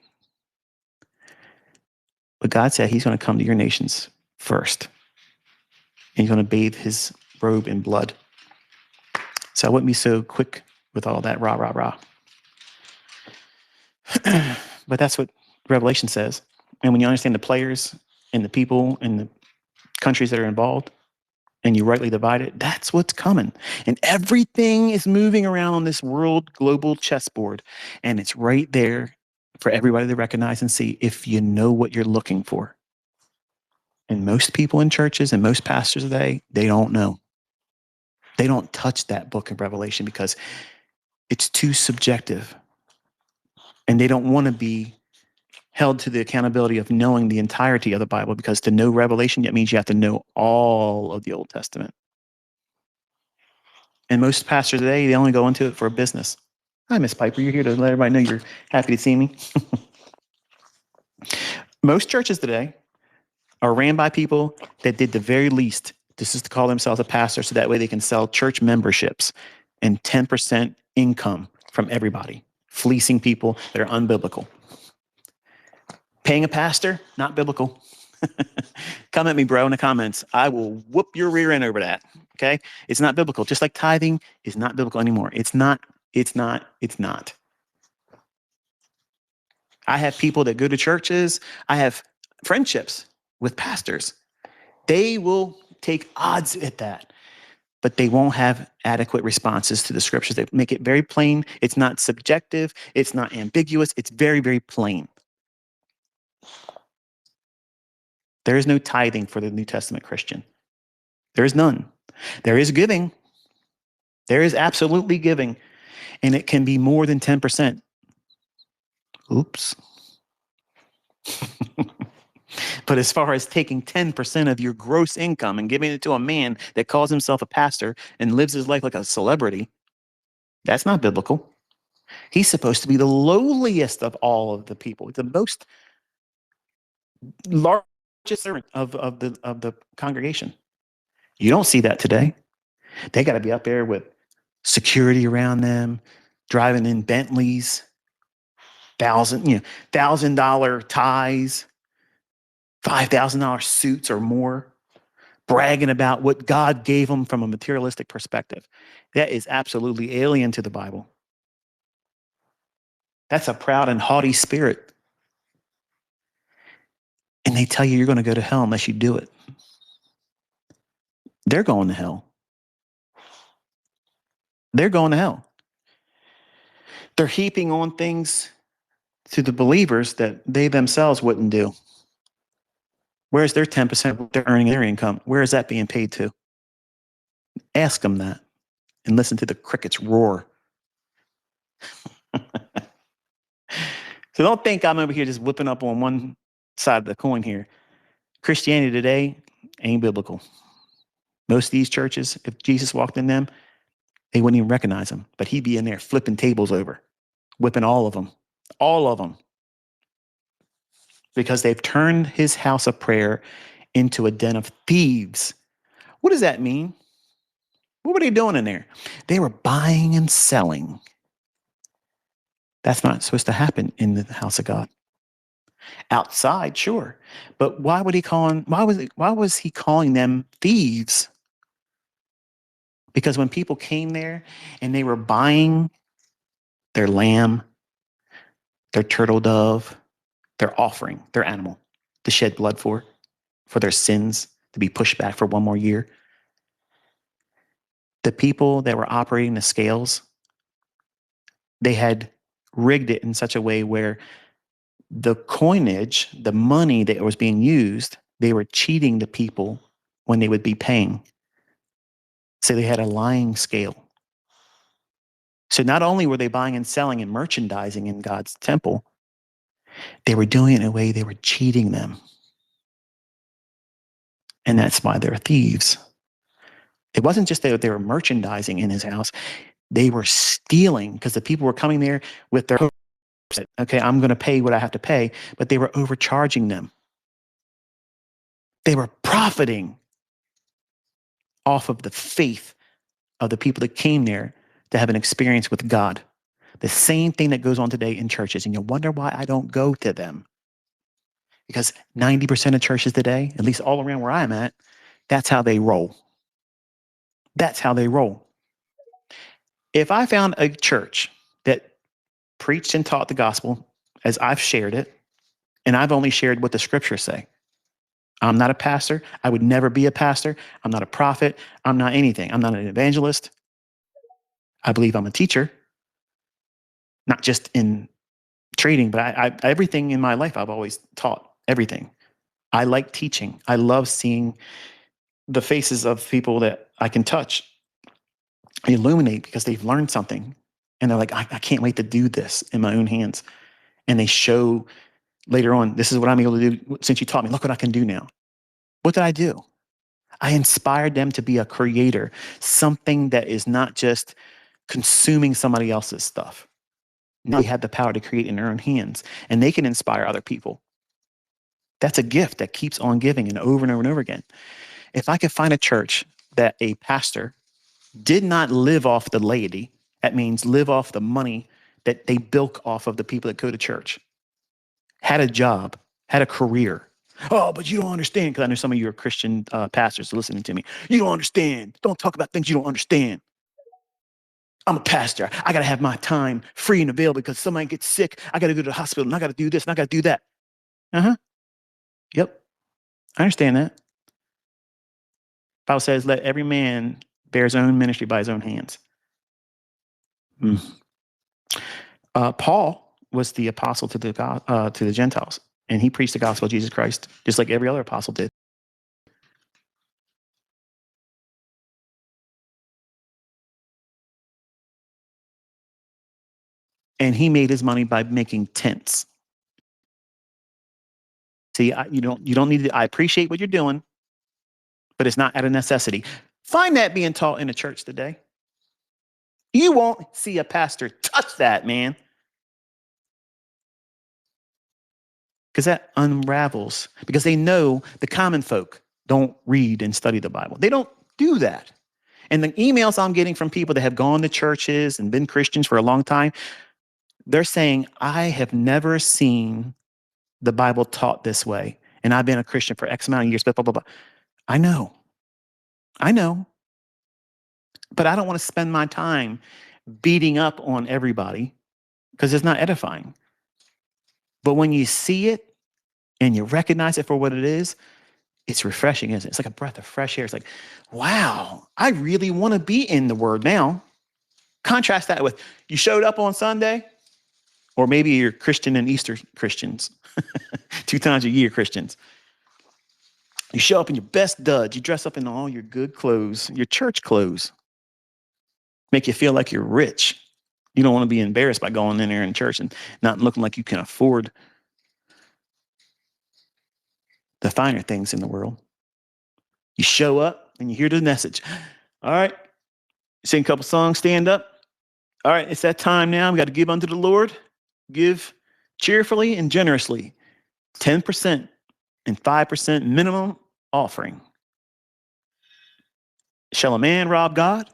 But God said he's going to come to your nations first. And he's going to bathe his robe in blood. So I wouldn't be so quick with all that rah, rah, rah. But that's what Revelation says. And when you understand the players and the people and the countries that are involved, and you rightly divide it, that's what's coming. And everything is moving around on this world global chessboard. And it's right there for everybody to recognize and see if you know what you're looking for. And most people in churches and most pastors today, they don't know. They don't touch that book of Revelation because it's too subjective. And they don't want to be held to the accountability of knowing the entirety of the Bible, because to know Revelation, it means you have to know all of the Old Testament. And most pastors today, they only go into it for a business. Hi, Miss Piper. You're here to let everybody know you're happy to see me. Most churches today are ran by people that did the very least. This is to call themselves a pastor, so that way they can sell church memberships and 10% income from everybody, fleecing people that are unbiblical. Paying a pastor, not biblical. Come at me, bro, in the comments. I will whoop your rear end over that. Okay? It's not biblical. Just like tithing is not biblical anymore. It's not. I have people that go to churches. I have friendships with pastors. They will take odds at that, but they won't have adequate responses to the scriptures. They make it very plain. It's not subjective. It's not ambiguous. It's very, very plain. There is no tithing for the New Testament Christian. There is none. There is giving. There is absolutely giving, and it can be more than 10%. Oops. But as far as taking 10% of your gross income and giving it to a man that calls himself a pastor and lives his life like a celebrity, that's not biblical. He's supposed to be the lowliest of all of the people, the most largest servant of the congregation. You don't see that today. They got to be up there with security around them, driving in Bentleys, $1,000 ties, $5,000 suits or more, bragging about what God gave them from a materialistic perspective. That is absolutely alien to the Bible. That's a proud and haughty spirit. And they tell you you're going to go to hell unless you do it. They're going to hell. They're going to hell. They're heaping on things to the believers that they themselves wouldn't do. Where's their 10% they're earning their income? Where is that being paid to? Ask them that and listen to the crickets roar. So don't think I'm over here just whipping up on one side of the coin here. Christianity today ain't biblical. Most of these churches, if Jesus walked in them, they wouldn't even recognize him, but he'd be in there flipping tables over, whipping all of them, because they've turned his house of prayer into a den of thieves. What does that mean? What were they doing in there? They were buying and selling. That's not supposed to happen in the house of God. Outside, sure, but why was he calling them thieves? Because when people came there and they were buying their lamb, their turtle dove, their offering, their animal to shed blood for their sins to be pushed back for one more year, the people that were operating the scales, they had rigged it in such a way where the coinage, the money that was being used, they were cheating the people when they would be paying. So they had a lying scale. So not only were they buying and selling and merchandising in God's temple, they were doing it in a way they were cheating them. And that's why they're thieves. It wasn't just that they were merchandising in his house. They were stealing because the people were coming there with their hopes that, okay, I'm going to pay what I have to pay, but they were overcharging them. They were profiting off of the faith of the people that came there to have an experience with God. The same thing that goes on today in churches. And you wonder why I don't go to them. Because 90% of churches today, at least all around where I'm at, that's how they roll. That's how they roll. If I found a church that preached and taught the gospel as I've shared it, and I've only shared what the scriptures say, I'm not a pastor. I would never be a pastor. I'm not a prophet. I'm not anything. I'm not an evangelist. I believe I'm a teacher, not just in trading, but everything in my life I've always taught everything. I like teaching. I love seeing the faces of people that I can touch, illuminate because they've learned something. And they're like, I can't wait to do this in my own hands. And they show later on, this is what I'm able to do since you taught me. Look what I can do now. What did I do? I inspired them to be a creator, something that is not just consuming somebody else's stuff. Now they have the power to create in their own hands, and they can inspire other people. That's a gift that keeps on giving and over and over again. If I could find a church that a pastor did not live off the laity, that means live off the money that they bilk off of the people that go to church, had a job, had a career. Oh, but you don't understand, because I know some of you are Christian pastors listening to me. You don't understand. Don't talk about things you don't understand. I'm a pastor. I got to have my time free and available because somebody gets sick. I got to go to the hospital and I got to do this and I got to do that. Yep. I understand that. Bible says, let every man bear his own ministry by his own hands. Paul was the apostle to the Gentiles, and he preached the gospel of Jesus Christ, just like every other apostle did. And he made his money by making tents. See, you don't need to. I appreciate what you're doing, but it's not out of necessity. Find that being taught in the church today. You won't see a pastor touch that, man. Because that unravels. Because they know the common folk don't read and study the Bible. They don't do that. And the emails I'm getting from people that have gone to churches and been Christians for a long time, they're saying, I have never seen the Bible taught this way. And I've been a Christian for X amount of years, blah, blah, blah, blah. I know. But I don't want to spend my time beating up on everybody because it's not edifying. But when you see it and you recognize it for what it is, it's refreshing, isn't it? It's like a breath of fresh air. It's like, wow, I really want to be in the Word now. Contrast that with you showed up on Sunday, or maybe you're Christian and Easter Christians, 2 times a year Christians. You show up in your best duds. You dress up in all your good clothes, your church clothes. Make you feel like you're rich. You don't want to be embarrassed by going in there in church and not looking like you can afford the finer things in the world. You show up and you hear the message. All right, sing a couple songs, stand up. All right, it's that time now. We got to give unto the Lord. Give cheerfully and generously. 10% and 5% minimum offering. Shall a man rob God?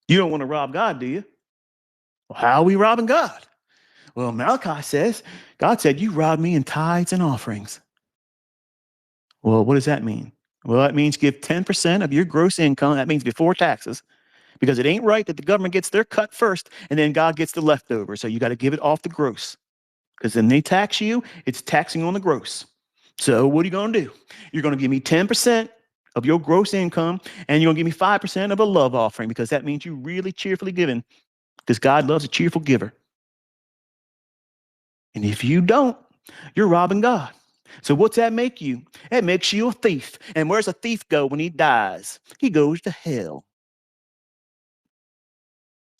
You don't want to rob God, do you? Well, how are we robbing God? Well, Malachi says, God said, you robbed me in tithes and offerings. Well, what does that mean? Well, that means give 10% of your gross income. That means before taxes, because it ain't right that the government gets their cut first and then God gets the leftover. So you got to give it off the gross, because then they tax you. It's taxing on the gross. So what are you going to do? You're going to give me 10% of your gross income, and you're going to give me 5% of a love offering, because that means you really cheerfully giving, because God loves a cheerful giver. And if you don't, you're robbing God. So what's that make you? It makes you a thief. And where's a thief go when he dies? He goes to hell.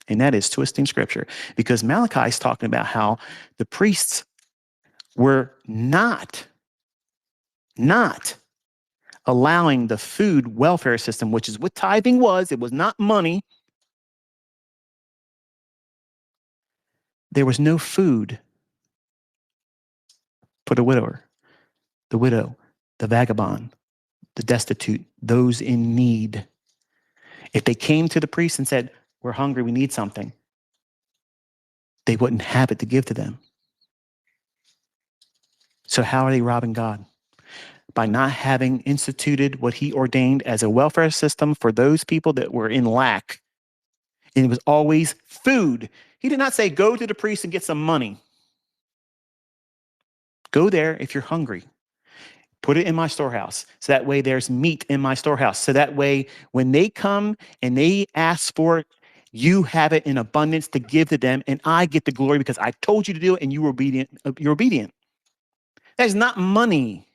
And that is twisting scripture, because Malachi is talking about how the priests were not allowing the food welfare system, which is what tithing was. It was not money. There was no food for the widower, the widow, the vagabond, the destitute, those in need. If they came to the priest and said, we're hungry, we need something, they wouldn't have it to give to them. So how are they robbing God? By not having instituted what he ordained as a welfare system for those people that were in lack. And it was always food. He did not say, go to the priest and get some money. Go there if you're hungry. Put it in my storehouse. So that way there's meat in my storehouse. So that way when they come and they ask for it, you have it in abundance to give to them, and I get the glory because I told you to do it and you were obedient. You're obedient. That's not money.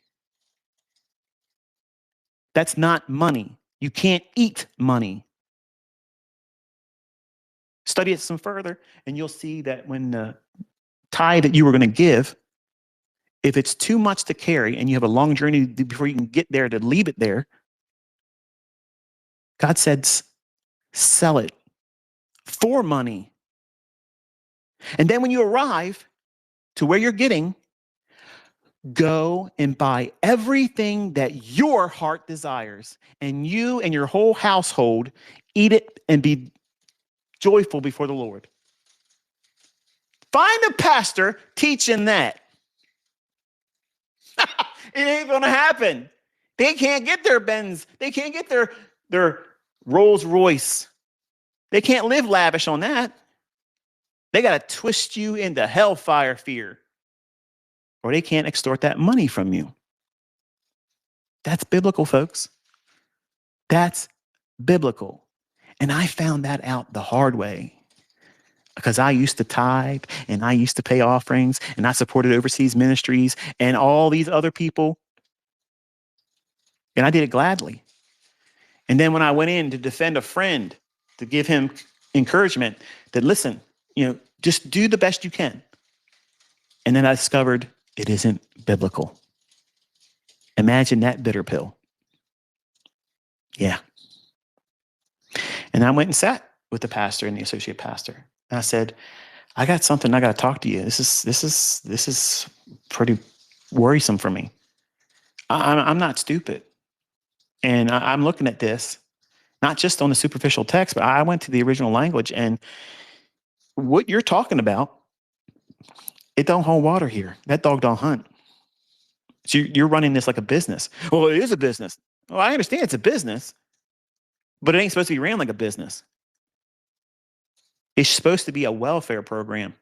That's not money. You can't eat money. Study it some further, and you'll see that when the tithe that you were going to give, if it's too much to carry and you have a long journey before you can get there to leave it there, God said, sell it for money. And then when you arrive to where you're getting, go and buy everything that your heart desires, and you and your whole household eat it and be joyful before the Lord. Find a pastor teaching that. It ain't going to happen. They can't get their Benz. They can't get their Rolls Royce. They can't live lavish on that. They got to twist you into hellfire fear, or they can't extort that money from you. That's biblical, folks. That's biblical. And I found that out the hard way, because I used to tithe and I used to pay offerings and I supported overseas ministries and all these other people. And I did it gladly. And then when I went in to defend a friend, to give him encouragement that, listen, just do the best you can. And then I discovered it isn't biblical. Imagine that bitter pill. Yeah. And I went and sat with the pastor and the associate pastor. And I said, I got something I got to talk to you. This is pretty worrisome for me. I'm not stupid. And I'm looking at this, not just on the superficial text, but I went to the original language, and what you're talking about, it don't hold water here. That dog don't hunt. So you're running this like a business. Well, it is a business. Well, I understand it's a business, but it ain't supposed to be ran like a business. It's supposed to be a welfare program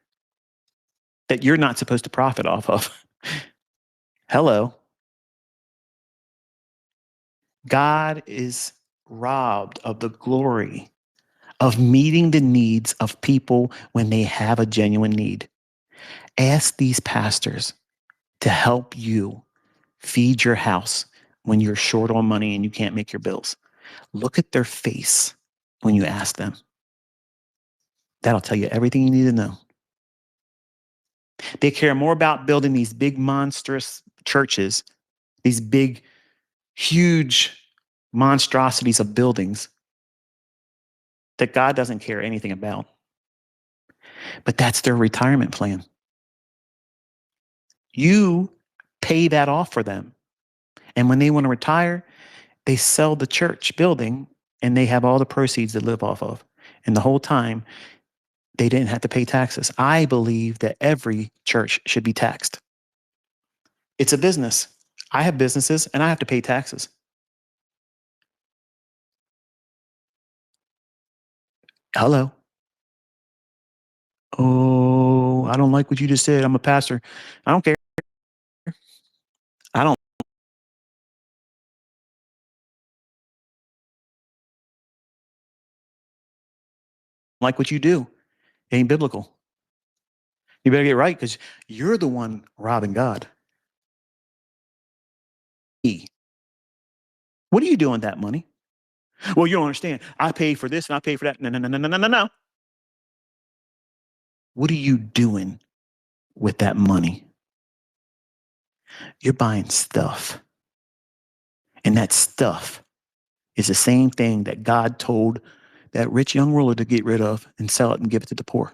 that you're not supposed to profit off of. Hello. God is robbed of the glory of meeting the needs of people when they have a genuine need. Ask these pastors to help you feed your house when you're short on money and you can't make your bills. Look at their face when you ask them. That'll tell you everything you need to know. They care more about building these big monstrous churches these big, huge monstrosities of buildings that God doesn't care anything about. But that's their retirement plan. You pay that off for them. And when they want to retire, they sell the church building and they have all the proceeds to live off of. And the whole time, they didn't have to pay taxes. I believe that every church should be taxed. It's a business. I have businesses and I have to pay taxes. Hello. Oh, I don't like what you just said. I'm a pastor. I don't care. I don't like what you do. It ain't biblical. You better get right because you're the one robbing God. What are you doing with that money? Well, you don't understand. I pay for this and I pay for that. No, no, no, no, no, no, no. What are you doing with that money? You're buying stuff. And that stuff is the same thing that God told that rich young ruler to get rid of and sell it and give it to the poor.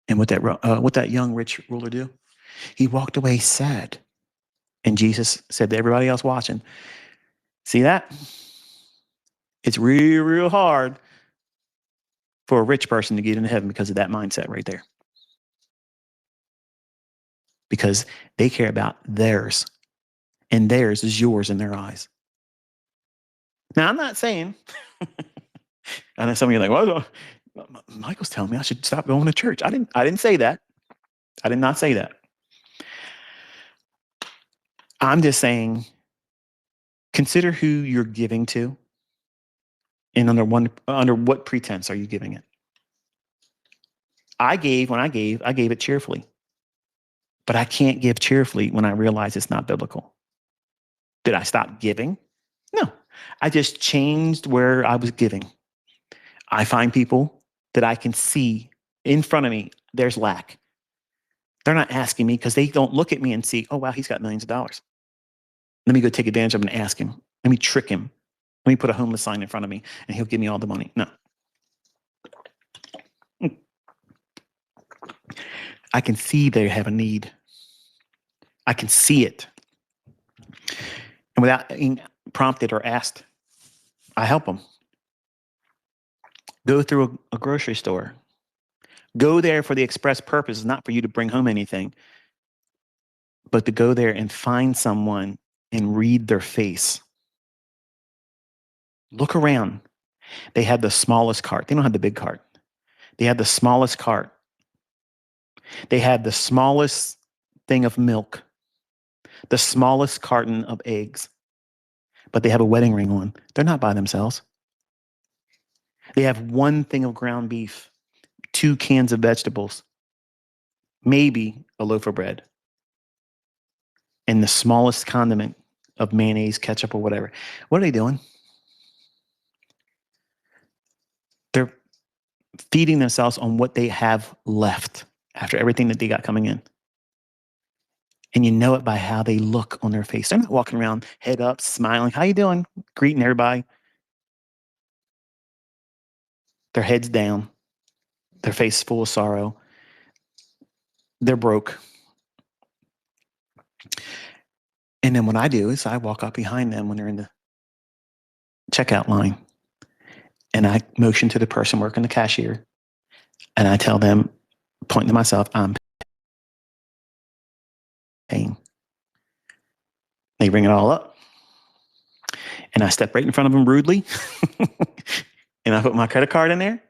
And what that young rich ruler do? He walked away sad. And Jesus said to everybody else watching, see that? It's real, real hard for a rich person to get into heaven because of that mindset right there. Because they care about theirs, and theirs is yours in their eyes. Now, I'm not saying, I know some of you are like, well, Michael's telling me I should stop going to church. I didn't say that. I did not say that. I'm just saying, consider who you're giving to, and under what pretense are you giving it? When I gave it cheerfully. But I can't give cheerfully when I realize it's not biblical. Did I stop giving? No. I just changed where I was giving. I find people that I can see in front of me, there's lack. They're not asking me because they don't look at me and see, oh, wow, he's got millions of dollars. Let me go take advantage of him and ask him. Let me trick him. Let me put a homeless sign in front of me and he'll give me all the money. No. I can see they have a need. I can see it. And without being prompted or asked, I help them. Go through a grocery store. Go there for the express purpose, not for you to bring home anything, but to go there and find someone and read their face. Look around. They have the smallest cart. They don't have the big cart. They have the smallest cart. They have the smallest thing of milk, the smallest carton of eggs, but they have a wedding ring on. They're not by themselves. They have one thing of ground beef, 2 cans of vegetables, maybe a loaf of bread, and the smallest condiment of mayonnaise, ketchup, or whatever. What are they doing? They're feeding themselves on what they have left after everything that they got coming in. And you know it by how they look on their face. They're not walking around head up, smiling. How you doing? Greeting everybody. Their heads down. Their face full of sorrow. They're broke. And then what I do is I walk up behind them when they're in the checkout line. And I motion to the person working the cashier. And I tell them, pointing to myself, I'm paying. They bring it all up. And I step right in front of them rudely. And I put my credit card in there.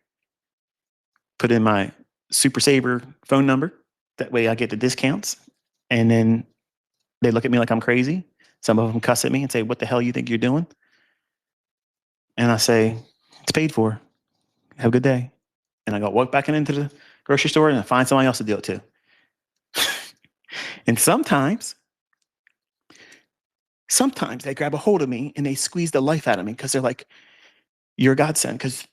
Put in my Super Saver phone number. That way I get the discounts. And then they look at me like I'm crazy. Some of them cuss at me and say, what the hell you think you're doing? And I say, it's paid for. Have a good day. And I go walk back into the grocery store and I find somebody else to do it to. And sometimes they grab a hold of me and they squeeze the life out of me because they're like, you're a godsend because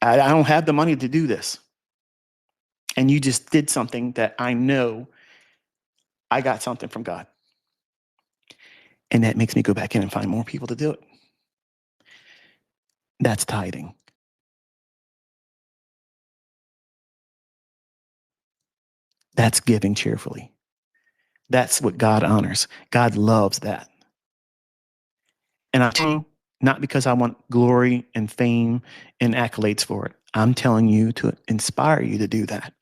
I don't have the money to do this. And you just did something that I know I got something from God. And that makes me go back in and find more people to do it. That's tithing. That's giving cheerfully. That's what God honors. God loves that. And I'm telling you, not because I want glory and fame and accolades for it. I'm telling you to inspire you to do that.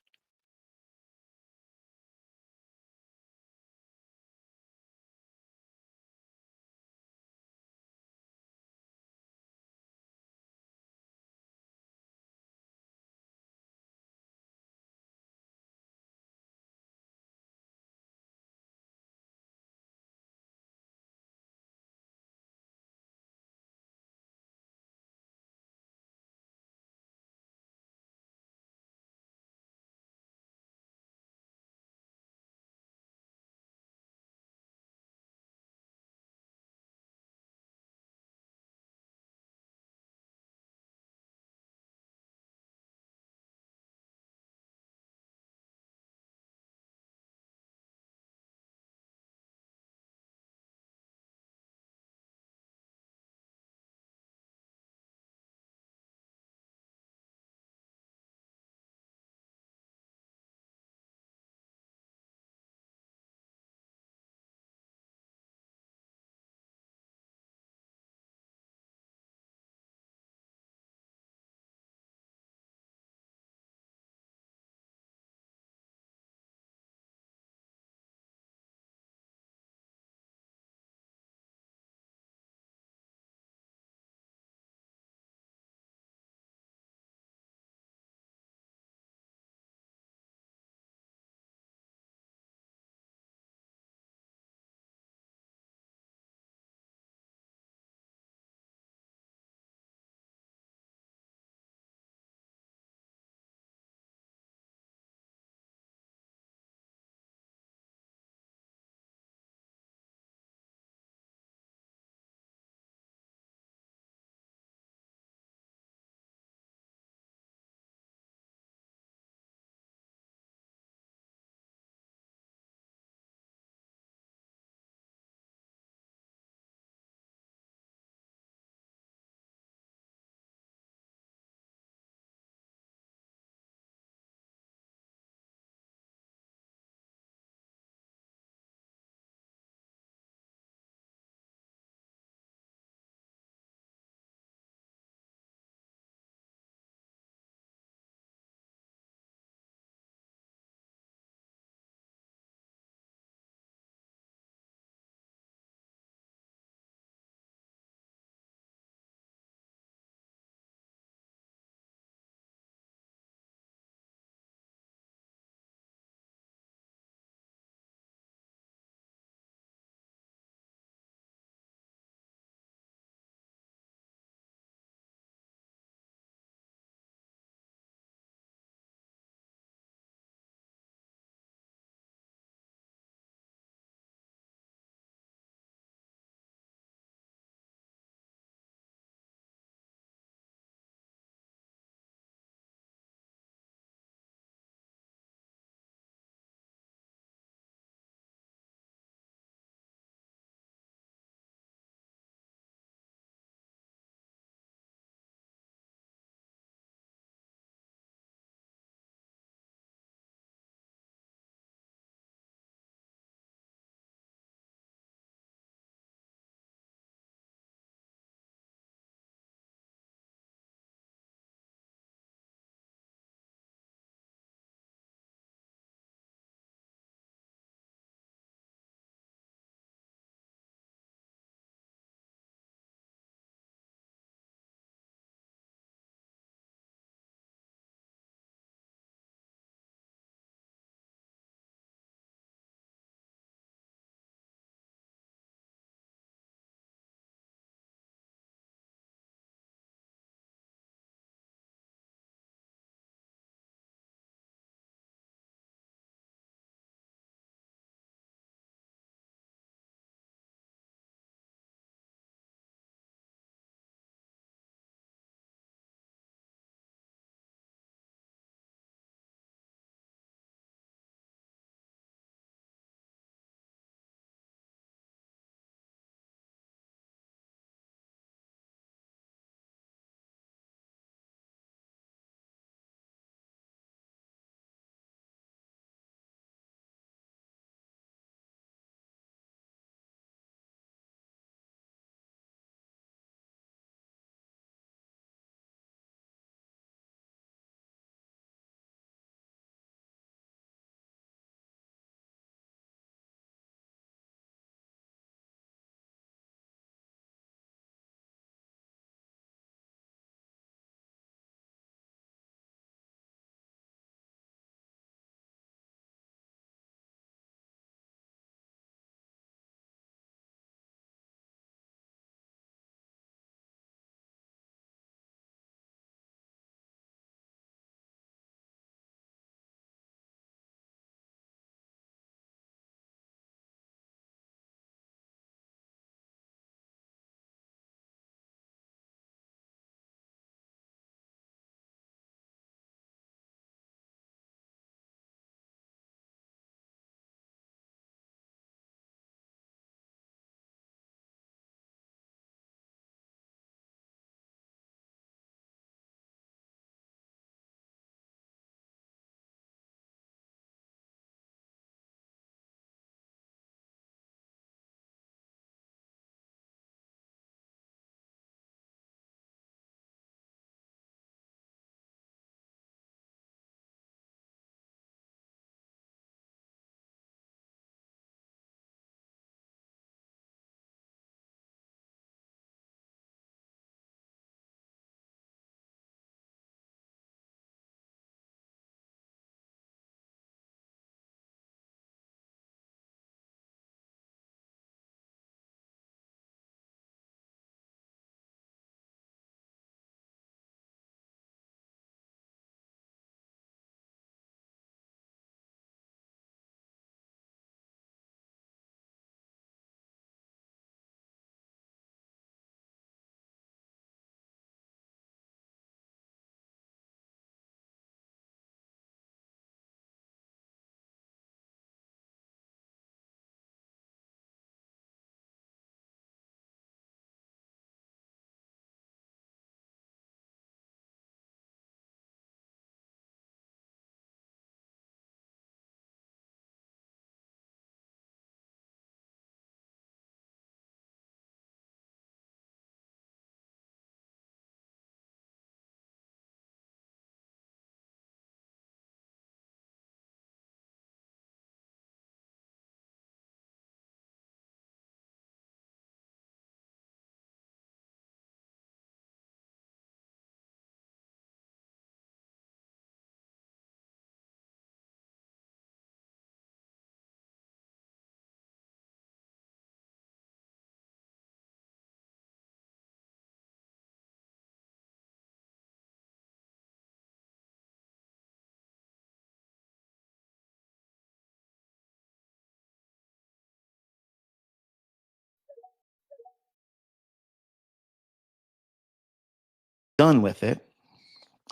done with it,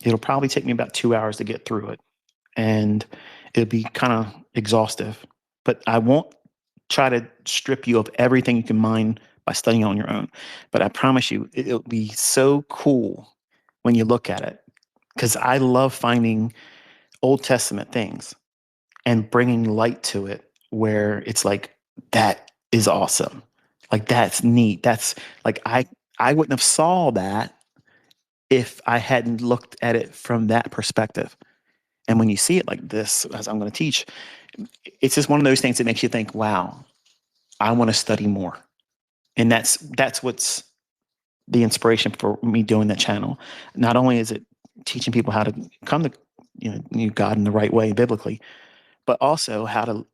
it'll probably take me about 2 hours to get through it. And it'll be kind of exhaustive. But I won't try to strip you of everything you can mine by studying on your own. But I promise you, it'll be so cool when you look at it. Because I love finding Old Testament things and bringing light to it where it's like, that is awesome. Like, that's neat. That's like, I wouldn't have saw that if I hadn't looked at it from that perspective. And when you see it like this, as I'm going to teach, it's just one of those things that makes you think, wow, I want to study more. And that's what's the inspiration for me doing that channel. Not only is it teaching people how to come to God in the right way biblically, but also how to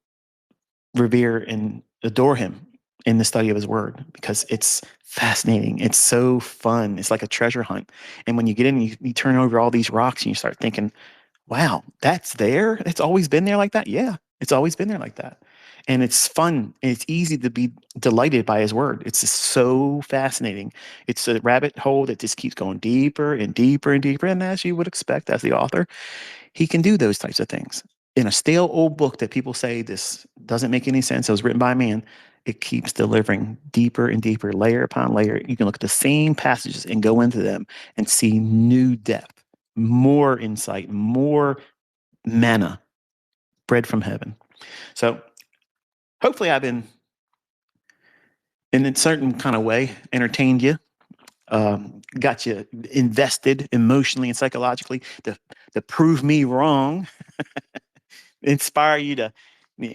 revere and adore him in the study of his word, because it's fascinating. It's so fun. It's like a treasure hunt. And when you get in, you turn over all these rocks and you start thinking, wow, that's there. It's always been there like that. Yeah, it's always been there like that. And it's fun. And it's easy to be delighted by his word. It's just so fascinating. It's a rabbit hole that just keeps going deeper and deeper and deeper. And as you would expect, as the author, he can do those types of things. In a stale old book that people say this doesn't make any sense, it was written by a man, it keeps delivering deeper and deeper, layer upon layer. You can look at the same passages and go into them and see new depth, more insight, more manna, bread from heaven. So hopefully I've been, in a certain kind of way, entertained you, got you invested emotionally and psychologically to prove me wrong, inspire you to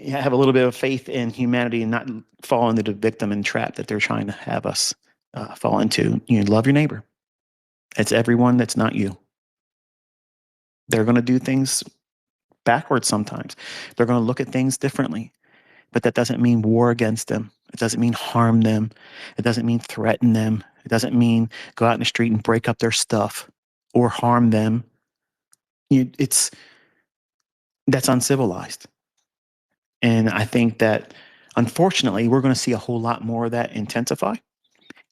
have a little bit of faith in humanity and not fall into the victim and trap that they're trying to have us fall into. Love your neighbor. It's everyone that's not you. They're going to do things backwards sometimes. They're going to look at things differently. But that doesn't mean war against them. It doesn't mean harm them. It doesn't mean threaten them. It doesn't mean go out in the street and break up their stuff or harm them. That's uncivilized. And I think that, unfortunately, we're going to see a whole lot more of that intensify.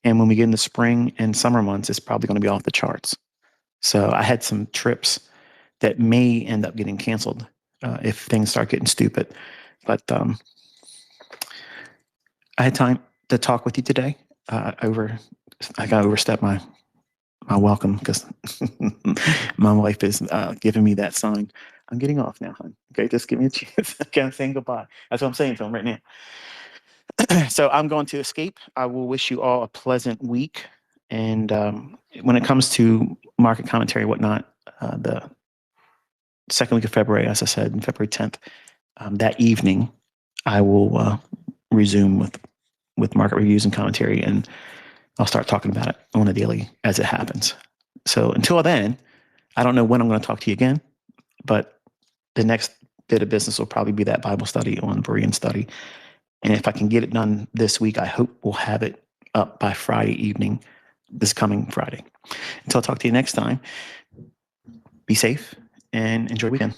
And when we get into spring and summer months, it's probably going to be off the charts. So I had some trips that may end up getting canceled if things start getting stupid. But I had time to talk with you today. I got to overstep my welcome because my wife is giving me that sign. I'm getting off now, hon. Okay, just give me a chance. I can't say goodbye. That's what I'm saying to him right now. So I'm going to escape. I will wish you all a pleasant week. And when it comes to market commentary, whatnot, the second week of February, as I said, February 10th, that evening, I will resume with market reviews and commentary, and I'll start talking about it on a daily as it happens. So until then, I don't know when I'm going to talk to you again, but the next bit of business will probably be that Bible study on Berean study. And if I can get it done this week, I hope we'll have it up by Friday evening, this coming Friday. Until I talk to you next time, be safe and enjoy the weekend.